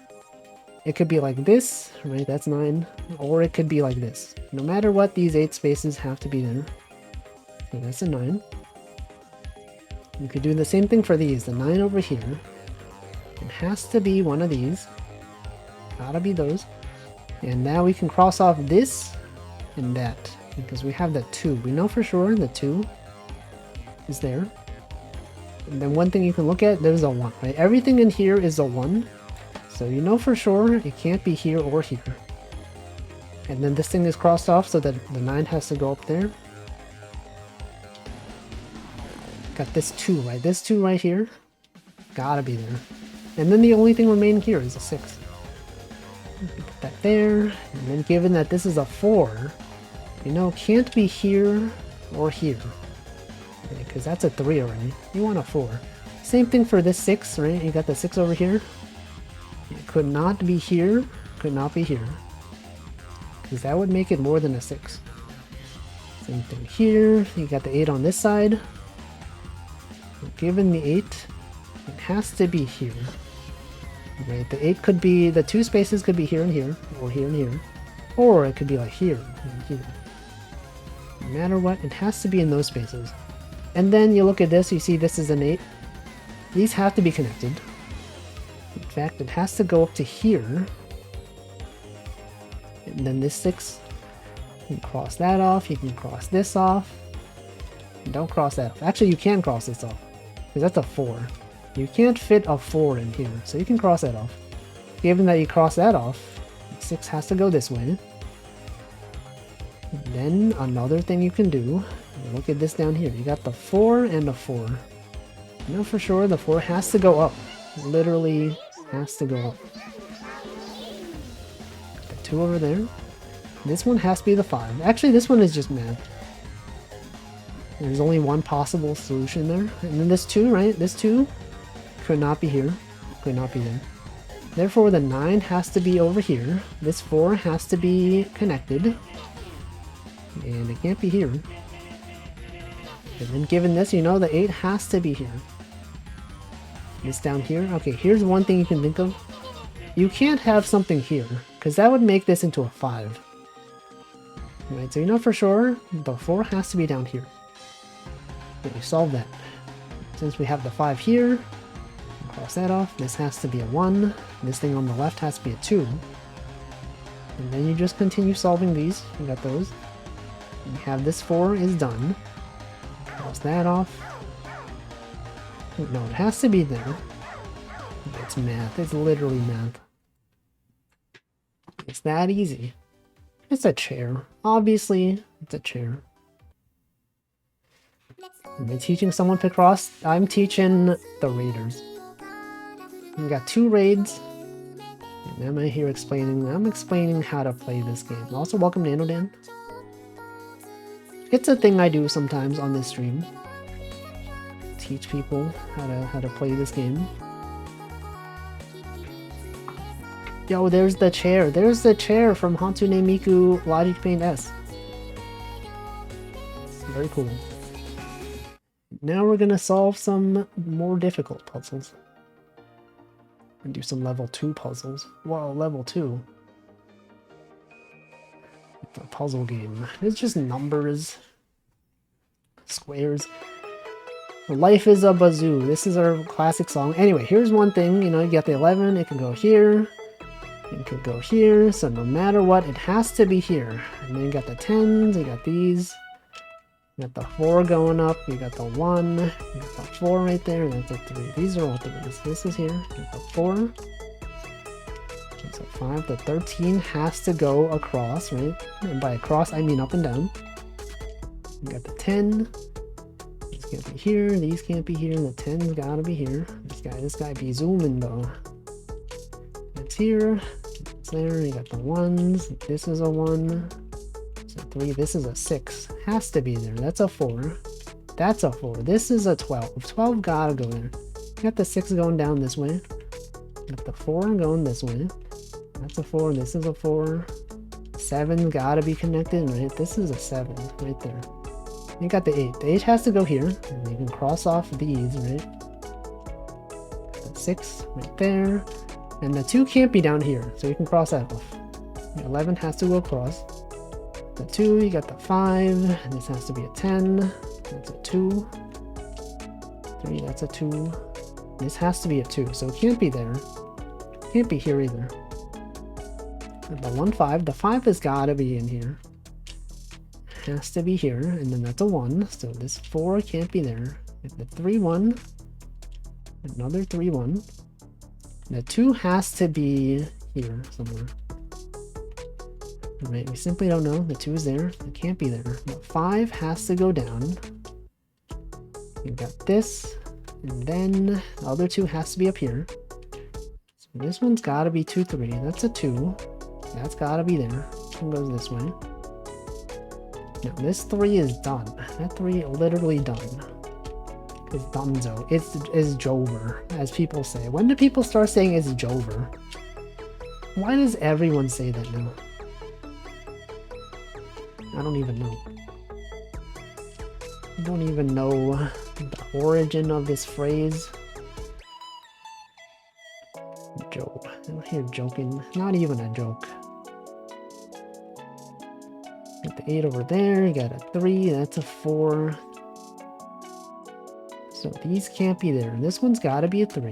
like this, right? That's 9. Or it could be like this. No matter what, these 8 spaces have to be there. So that's a 9. You could do the same thing for these. The 9 over here. It has to be one of these. Gotta be those. And now we can cross off this and that. Because we have the 2. We know for sure the 2 is there. And then one thing you can look at, there's a 1, right? Everything in here is a 1. So you know for sure it can't be here or here. And then this thing is crossed off so that the 9 has to go up there. Got this 2, right? This 2 right here. Gotta be there. And then the only thing remaining here is a 6. Put that there. And then given that this is a 4, you know, can't be here or here. Because that's a 3 already. You want a 4. Same thing for this 6, right? You got the 6 over here. It could not be here. Could not be here. Because that would make it more than a 6. Same thing here. You got the 8 on this side. Given the 8, it has to be here. Right, the 8 could be, the 2 spaces could be here and here, or here and here. Or it could be like here and here. No matter what, it has to be in those spaces. And then you look at this, you see this is an 8. These have to be connected. In fact, it has to go up to here. And then this 6, you can cross that off, you can cross this off. Don't cross that off. Actually, you can cross this off. Because that's a 4. You can't fit a 4 in here, so you can cross that off. Given that you cross that off, 6 has to go this way. And then another thing you can do, look at this down here. You got the 4 and the 4. You know for sure the 4 has to go up. Literally has to go up. The 2 over there. This one has to be the 5. Actually, this one is just math. There's only one possible solution there. And then this 2, right? This 2 could not be here. Could not be there. Therefore, the 9 has to be over here. This 4 has to be connected. And it can't be here. And then given this, you know the 8 has to be here. This down here. Okay, here's one thing you can think of. You can't have something here, because that would make this into a 5. Right, so you know for sure the 4 has to be down here. Okay, we solve that. Since we have the 5 here, cross that off. This has to be a 1. This thing on the left has to be a 2. And then you just continue solving these. You got those. You have this 4 is done. Cross that off. No, it has to be there. It's math. It's literally math. It's that easy. It's a chair. Obviously, it's a chair. Am I teaching someone picross? I'm teaching the raiders. We got 2 raids. And am I here explaining? I'm explaining how to play this game. Also, welcome Nanodan. It's a thing I do sometimes on this stream. Teach people how to play this game. Yo, there's the chair. There's the chair from Hatsune Miku Logic Paint S. Very cool. Now we're gonna solve some more difficult puzzles. And do some level 2 puzzles. Whoa, level 2. It's a puzzle game. It's just numbers. Squares. Life is a bazoo. This is our classic song. Anyway, here's one thing. You know, you got the 11. It can go here. It could go here. So no matter what, it has to be here. And then you got the 10s. You got these. You got the 4 going up. You got the 1. You got the 4 right there. And that's a 3. These are all 3s. This is here. You got the 4. So 5. The 13 has to go across, right? And by across, I mean up and down. You got the 10. These can't be here. These can't be here. The 10's gotta be here. This guy be zooming though. It's here. It's there. You got the 1s. This is a 1. So 3. This is a 6. Has to be there. That's a 4. That's a 4. This is a 12. 12 gotta go there. Got the 6 going down this way. Got the 4 going this way. That's a 4. This is a 4. 7 gotta be connected, right? This is a 7 right there. You got the 8. The 8 has to go here. And you can cross off these, right? The 6 right there. And the 2 can't be down here, so you can cross that off. The 11 has to go across. The 2, you got the 5. And this has to be a 10. That's a 2. 3, that's a 2. This has to be a 2, so it can't be there. Can't be here either. And the 1, 5. The 5 has gotta be in here. Has to be here, and then that's a 1, so this 4 can't be there. The 3, 1. Another 3, 1. The 2 has to be here somewhere. Right, we simply don't know. The 2 is there. It can't be there. The 5 has to go down. You've got this, and then the other 2 has to be up here. So this one's gotta be 2, 3. That's a 2. That's gotta be there. It goes this way. Now this 3 is done. That 3 literally done. It's donezo. It's Jover, as people say. When do people start saying it's Jover? Why does everyone say that now? I don't even know. I don't even know the origin of this phrase. Joke. I don't hear joking. Not even a joke. Got the 8 over there. You got a 3. That's a 4. So these can't be there. This one's gotta be a 3.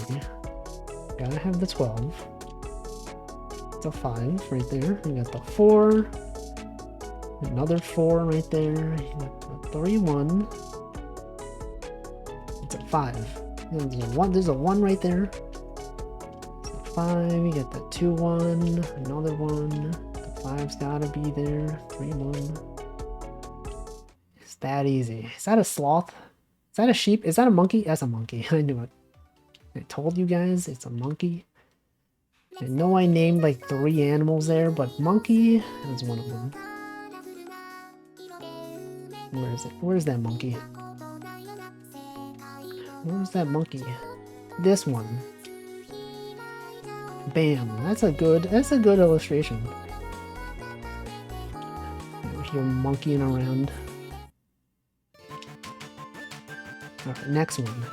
Gotta have the 12. It's a 5 right there. You got the 4. Another 4 right there. You got the 3, 1. It's a 5. There's a 1 right there. It's a 5. You got the 2, 1. Another 1. The 5's gotta be there. 3, 1. It's that easy. Is that a sloth? Is that a sheep? Is that a monkey? That's a monkey. I knew it. I told you guys it's a monkey. I know I named like 3 animals there, but monkey is one of them. Where is it? Where's that monkey? Where's that monkey? This one. Bam. That's a good illustration. You're monkeying around. Alright, next one.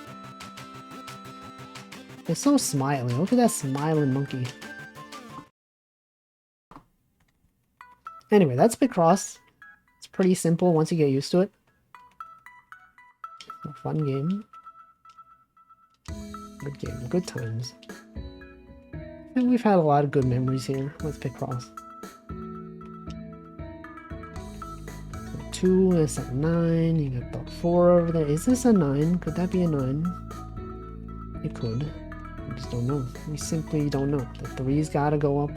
It's so smiley. Look at that smiling monkey. Anyway, that's picross. It's pretty simple once you get used to it. A fun game. Good game. Good times. And we've had a lot of good memories here with picross. 2 is a 9. You got the 4 over there. Is this a 9? Could that be a 9? It could. We just don't know. We simply don't know. The 3's gotta go up.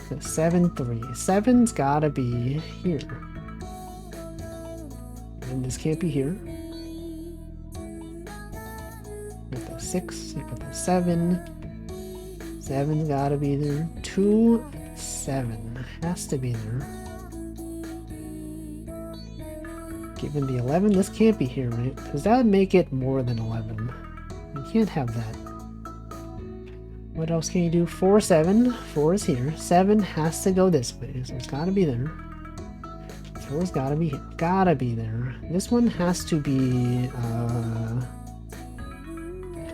The 7, 3. 7's gotta be here. And this can't be here. You got the 6. You got the 7. 7's gotta be there. 2, 7. Has to be there. Given the 11, this can't be here, right? Because that would make it more than 11. You can't have that. What else can you do? 4, 7. 4 is here. 7 has to go this way, so it's gotta be there. 4's gotta be here. Gotta be there. This one has to be,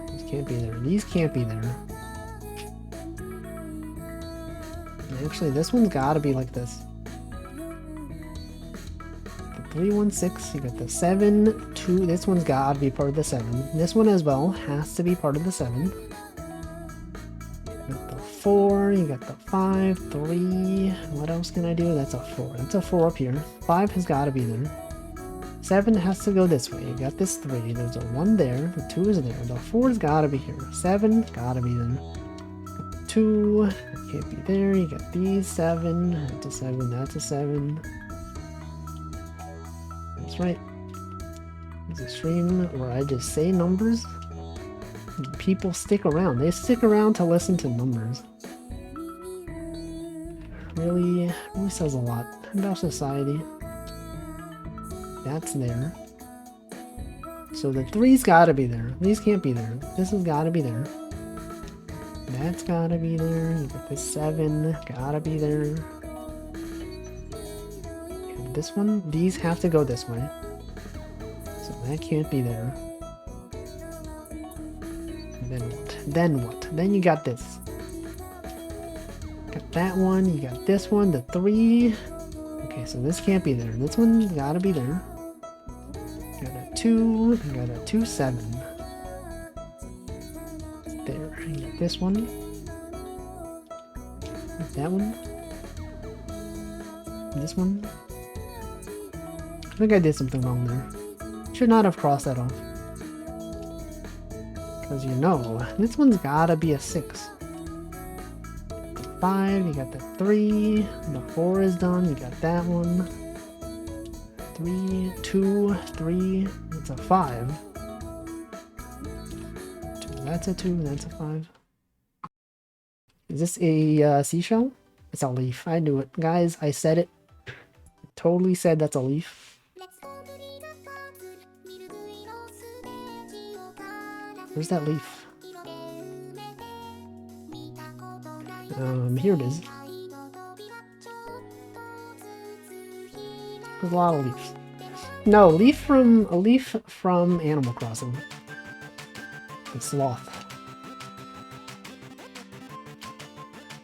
this can't be there. These can't be there. Actually, this one's gotta be like this. 3, 1, 6. You got the 7, 2. This one's got to be part of the 7. This one as well has to be part of the 7. You got the 4. You got the 5, 3. What else can I do? That's a 4. That's a 4 up here. 5 has got to be there. 7 has to go this way. You got this 3. There's a 1 there. The 2 is there. The 4's got to be here. 7 got to be there. 2 can't be there. You got these 7. That's a 7. That's a 7. That's right. It's a stream where I just say numbers. And people stick around. They stick around to listen to numbers. really says a lot about society. That's there. So the 3's gotta be there. These can't be there. This has gotta be there. That's gotta be there. You got this 7, gotta be there. And this one, these have to go this way. So that can't be there. Then what? Then what? Then you got this. Got that one, you got this one, the 3. Okay, so this can't be there. This one's gotta be there. Got a 2, you got a 2, 7. There. You got this one. That one. This one. I think I did something wrong there. Should not have crossed that off. Because you know, this one's gotta be a 6. 5, you got the 3, the 4 is done, you got that one. 3, 2, 3, it's a 5. 2, that's a 2, that's a 5. Is this a seashell? It's a leaf. I knew it. Guys, I said it. Totally said that's a leaf. Where's that leaf? Here it is. There's a lot of leaves. No, a leaf from Animal Crossing. The sloth.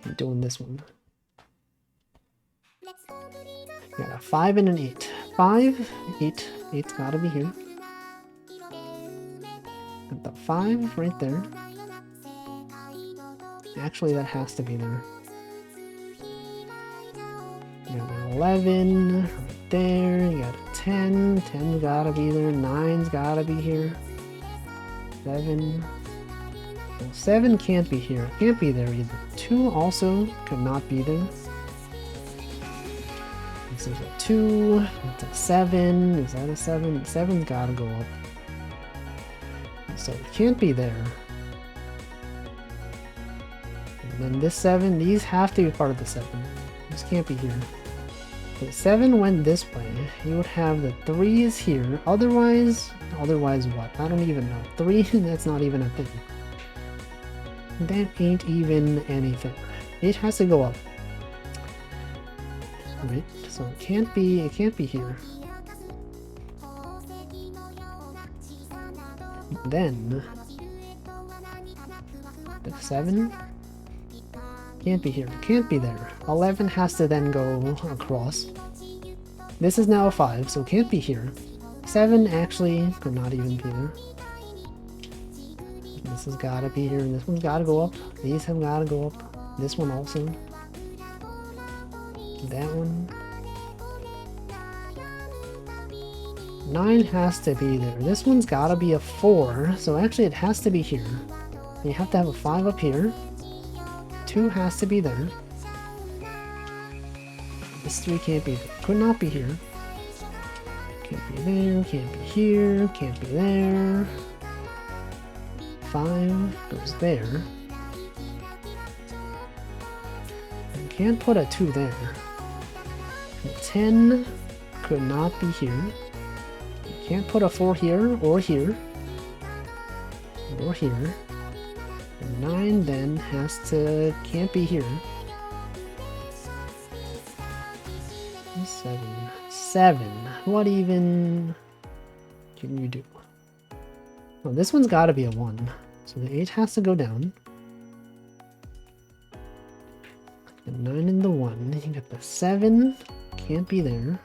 I'm doing this one. Got a 5 and an 8. 5, 8. 8's gotta be here. Got the 5 right there. Actually, that has to be there. You got an 11 right there. You got a 10. 10's gotta be there. 9's gotta be here. 7. Well, 7 can't be here. Can't be there either. 2 also could not be there. This is a 2. That's a 7. Is that a 7? 7's gotta go up. So it can't be there. And then this 7, these have to be part of the 7. This can't be here. If 7 went this way, you would have the 3's here. Otherwise what? I don't even know. 3, that's not even a thing. That ain't even anything. 8 has to go up. Right? So it can't be here. Then the 7 can't be here. Can't be there. 11 has to then go across. This is now a 5, so it can't be here. 7 actually could not even be there. This has gotta be here, and this one's gotta go up. These have gotta go up. This one also. That one. 9 has to be there. This one's gotta be a 4, so actually it has to be here. You have to have a 5 up here. 2 has to be there. This 3 can't be there. Could not be here. Can't be there, can't be here, can't be there. 5 goes there. You can't put a 2 there. And 10 could not be here. You can't put a 4 here, or here. Or here. And 9 then can't be here. 7. 7. What even can you do? Well, this one's gotta be a 1. So the 8 has to go down. The 9 and the 1. You got the 7. Can't be there.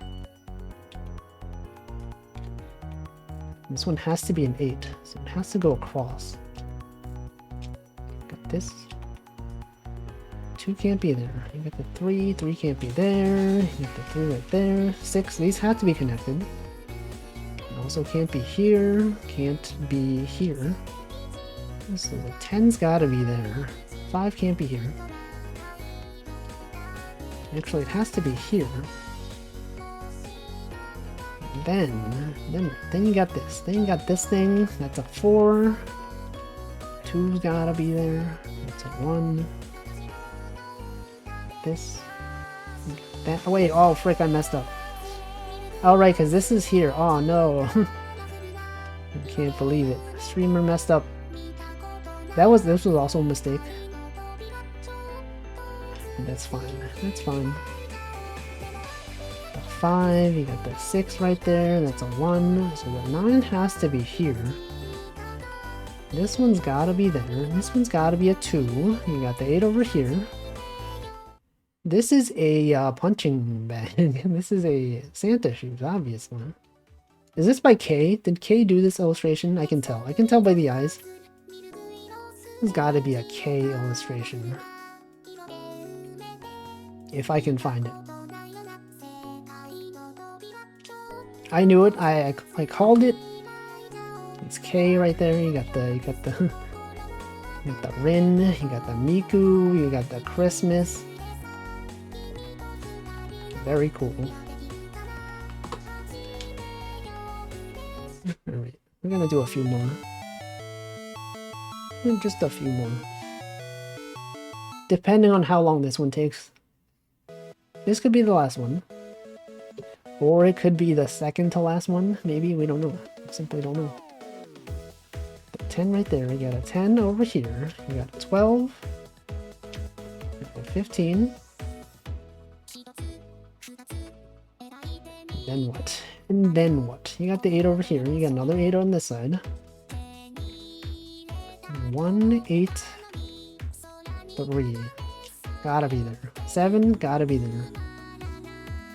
This one has to be an 8. So it has to go across. Got this. 2 can't be there. You got the 3. 3 can't be there. You got the 3 right there. 6. These have to be connected. Also can't be here, can't be here. So the 10's gotta be there. 5 can't be here. Actually, it has to be here. Then you got this. Then you got this thing. That's a 4. 2's gotta be there. That's a 1. This. That, oh wait, oh frick, I messed up. Oh right, because this is here. Oh no. I can't believe it. Streamer messed up. This was also a mistake. That's fine. That's fine. The 5, you got the 6 right there. That's a 1. So the 9 has to be here. This one's gotta be there. This one's gotta be a 2. You got the 8 over here. This is a punching bag. This is a Santa shoes, obviously. Is this by K? Did K do this illustration? I can tell. I can tell by the eyes. There's gotta be a K illustration. If I can find it. I knew it. I called it. It's K right there. You got the you got the Rin, you got the Miku, you got the Christmas. Very cool. Alright, we're gonna do a few more. Just a few more. Depending on how long this one takes. This could be the last one. Or it could be the second to last one. Maybe, we don't know. We simply don't know. The 10 right there. You got a 10 over here. You got a 12. You got a 15. Then what? And then what? You got the 8 over here. You got another 8 on this side. 1, 8, 3. Gotta be there. 7, gotta be there.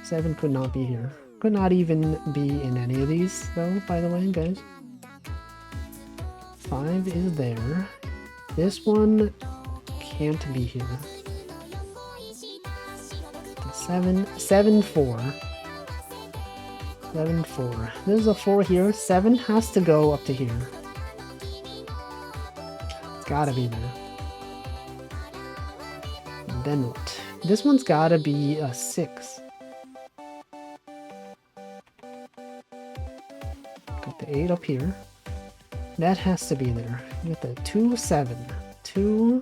7 could not be here. Could not even be in any of these, though, by the way, guys. 5 is there. This one can't be here. 7, 7, 4. 7, 4. There's a 4 here. 7 has to go up to here. It's gotta be there. And then what? This one's gotta be a 6. Got the 8 up here. That has to be there. You got the 2, 7. 2,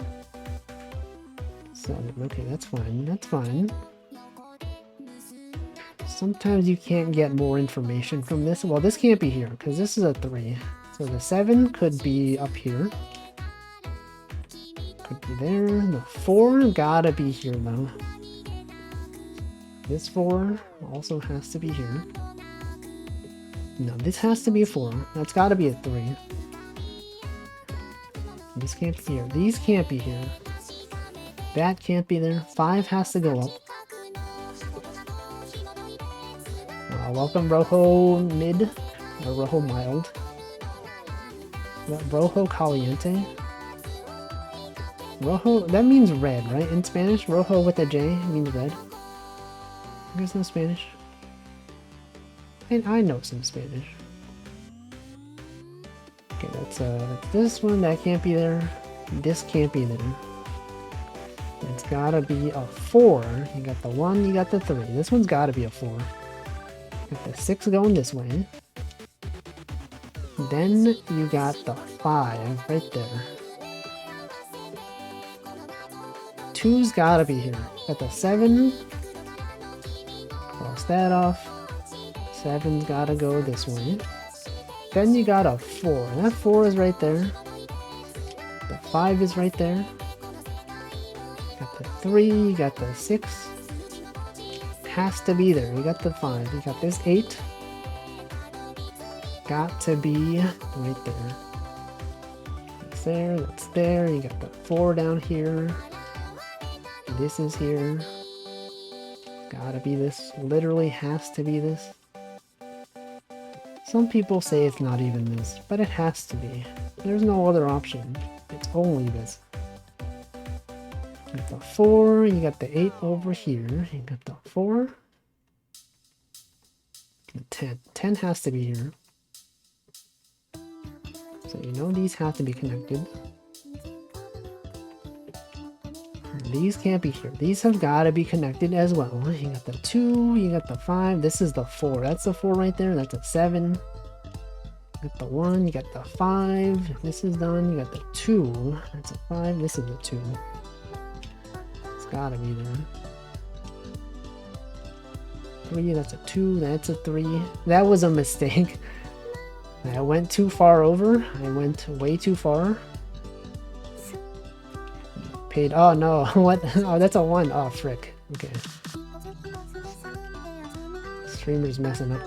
7. Okay, that's fine. That's fine. Sometimes you can't get more information from this. Well, this can't be here because this is a 3. So the 7 could be up here. Could be there. The 4 gotta be here though. This 4 also has to be here. No, this has to be a 4. That's gotta be a 3. This can't be here. These can't be here. That can't be there. 5 has to go up. Welcome Rojo Mid, or Rojo Mild. Rojo Caliente. Rojo, that means red, right? In Spanish, Rojo with a J means red. You guys know Spanish? I know some Spanish. Okay, that's this one, that can't be there. This can't be there. It's gotta be a 4. You got the 1, you got the 3. This one's gotta be a 4. Got the 6 going this way. Then you got the 5 right there. 2's gotta be here. Got the 7. Cross that off. 7's gotta go this way. Then you got a 4. That 4 is right there. The 5 is right there. Got the 3, you got the 6. Has to be there. You got the 5. You got this 8. Got to be right there. That's there. That's there. You got the 4 down here. This is here. Gotta be this. Literally has to be this. Some people say it's not even this, but it has to be. There's no other option. It's only this. You got the 4, you got the 8 over here, you got the 4, the 10. 10 has to be here. So you know these have to be connected. These can't be here. These have got to be connected as well. You got the 2, you got the 5, this is the 4. That's the 4 right there, that's a 7. You got the 1, you got the 5, this is done, you got the 2, that's a 5, this is a 2. Gotta be there. 3, that's a 2, that's a 3. That was a mistake. I went too far over. I went way too far. Paid. Oh no, what? Oh, that's a 1. Oh, frick. Okay. Streamer's messing up.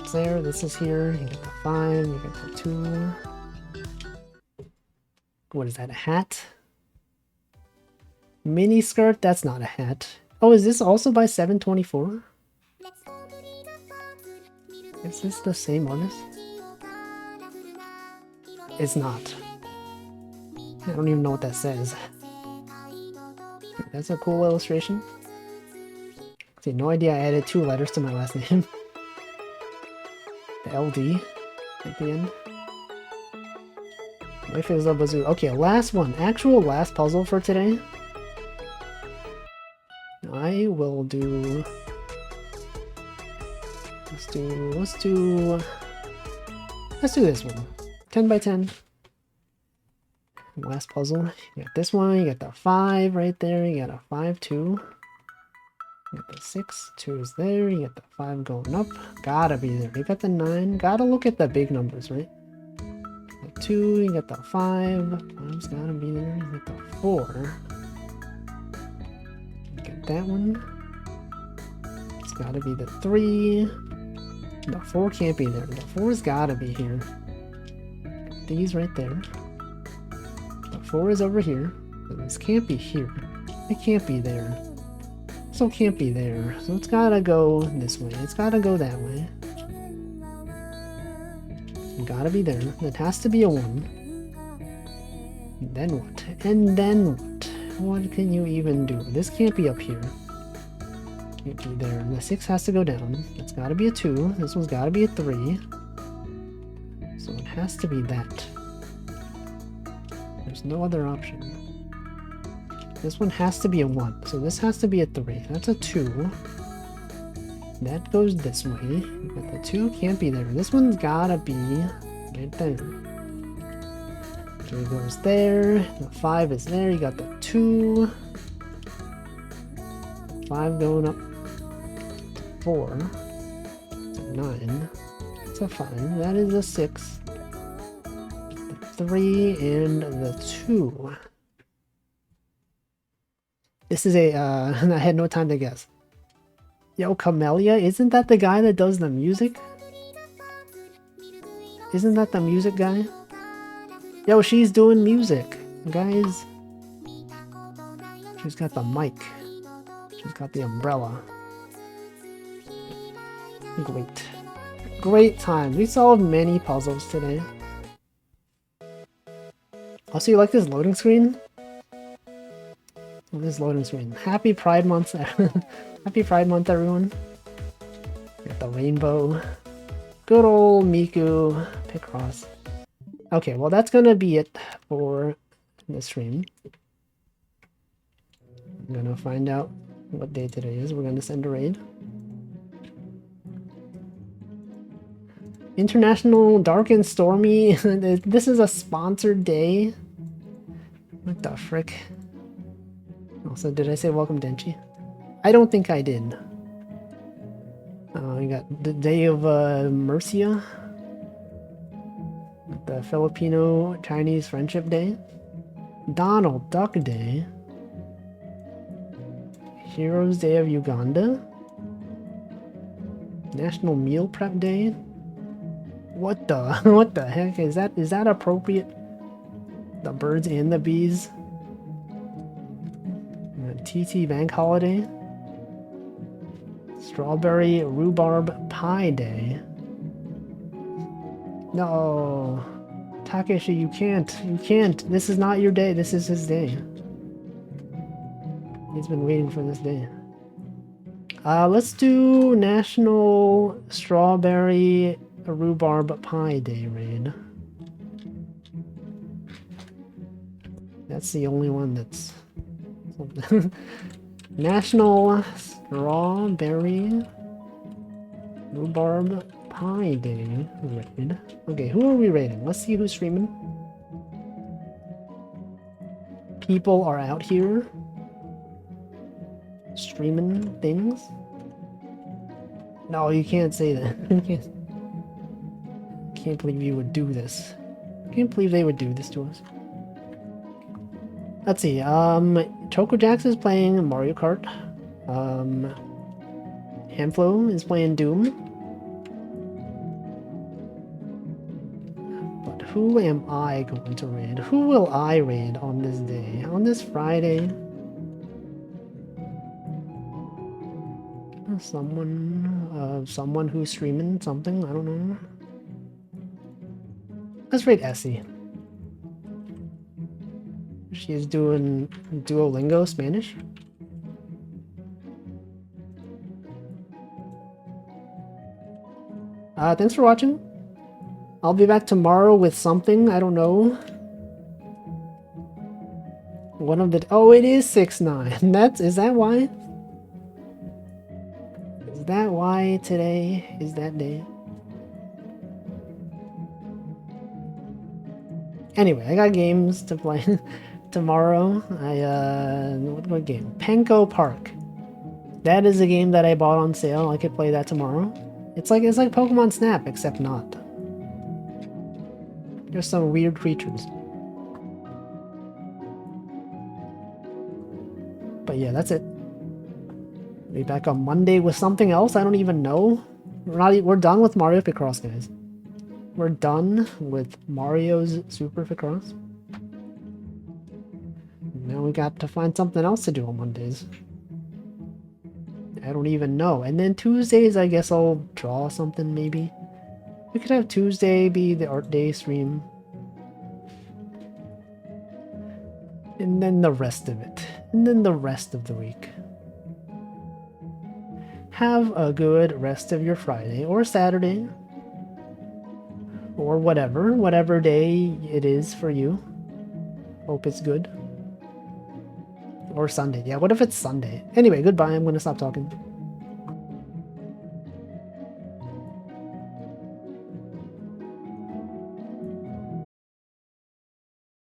It's there, this is here. You get the 5, you get the 2. What is that, a hat? Mini skirt? That's not a hat. Oh, is this also by 724? Is this the same artist? It's not. I don't even know what that says. That's a cool illustration. See, no idea I added 2 letters to my last name. The LD at the end. Life is a bazoo. Okay, last one. Actual last puzzle for today. I will do... Let's do this one. 10 by 10. Last puzzle. You got this one, you got the 5 right there, you got a 5, 2. You got the 6, 2 is there, you got the 5 going up. Gotta be there. You got the 9. Gotta look at the big numbers, right? The 2, you got the 5. 5's gotta be there. You got the 4. You get that one. It's gotta be the 3. The 4 can't be there. The 4's gotta be here. These right there. The 4 is over here. So this can't be here. It can't be there. So it can't be there. So it's gotta go this way. It's gotta go that way. It's gotta be there. It has to be a 1. And then what? And then what? What can you even do? This can't be up here. Can't be there. And the 6 has to go down. It's gotta be a 2. This one's gotta be a 3. So it has to be that. There's no other option. This one has to be a 1. So this has to be a 3. That's a 2. That goes this way. But the 2 can't be there. This one's gotta be right there. 3 goes there. The 5 is there. You got the 2. 5 going up. 4. 9. That's a 5. That is a 6. The 3 and the 2. This is a, I had no time to guess. Yo, Camellia, isn't that the guy that does the music? Isn't that the music guy? Yo, she's doing music, guys. She's got the mic. She's got the umbrella. Great. Great time. We solved many puzzles today. Also, you like this loading screen? This loading screen. Happy Pride Month. Happy Pride Month, everyone. Got the rainbow. Good old Miku Picross. Okay, well that's gonna be it for the stream. I'm gonna find out what day today is. We're gonna send a raid. International Dark and Stormy. This is a sponsored day. What the frick? Also, did I say welcome Denchi? I don't think I did. We got the Day of Mercia. The Filipino-Chinese Friendship Day. Donald Duck Day. Heroes Day of Uganda. National Meal Prep Day. What the what the heck is that? Is that appropriate? The birds and the bees. TT Bank Holiday. Strawberry Rhubarb Pie Day. No. Takeshi, you can't. You can't. This is not your day. This is his day. He's been waiting for this day. Let's do National Strawberry Rhubarb Pie Day raid. That's the only one that's... National Strawberry Rhubarb Pie Day raid. Okay, who are we raiding? Let's see who's streaming. People are out here. streaming things. No, you can't say that. Can't believe you would do this. Can't believe they would do this to us. Let's see. Choco Jax is playing Mario Kart. Hamflo is playing Doom. But who am I going to raid? Who will I raid on this day? On this Friday? Someone who's streaming something, I don't know. Let's raid Essie. She's doing Duolingo Spanish. Thanks for watching. I'll be back tomorrow with something, I don't know. One of the... Oh, it is 6/9. Is that why? Is that why today is that day? Anyway, I got games to play tomorrow. What game? Penko Park. That is a game that I bought on sale. I could play that tomorrow. It's like Pokemon Snap, except not. There's some weird creatures. But yeah, that's it. Be back on Monday with something else. I don't even know. We're done with Mario Picross, guys. We're done with Mario's Super Picross. Now we got to find something else to do on Mondays. I don't even know. And then Tuesdays, I guess I'll draw something maybe. We could have Tuesday be the art day stream. And then the rest of it. And then the rest of the week. Have a good rest of your Friday or Saturday. Or whatever day it is for you. Hope it's good. Or Sunday. Yeah, what if it's Sunday? Anyway, goodbye. I'm going to stop talking.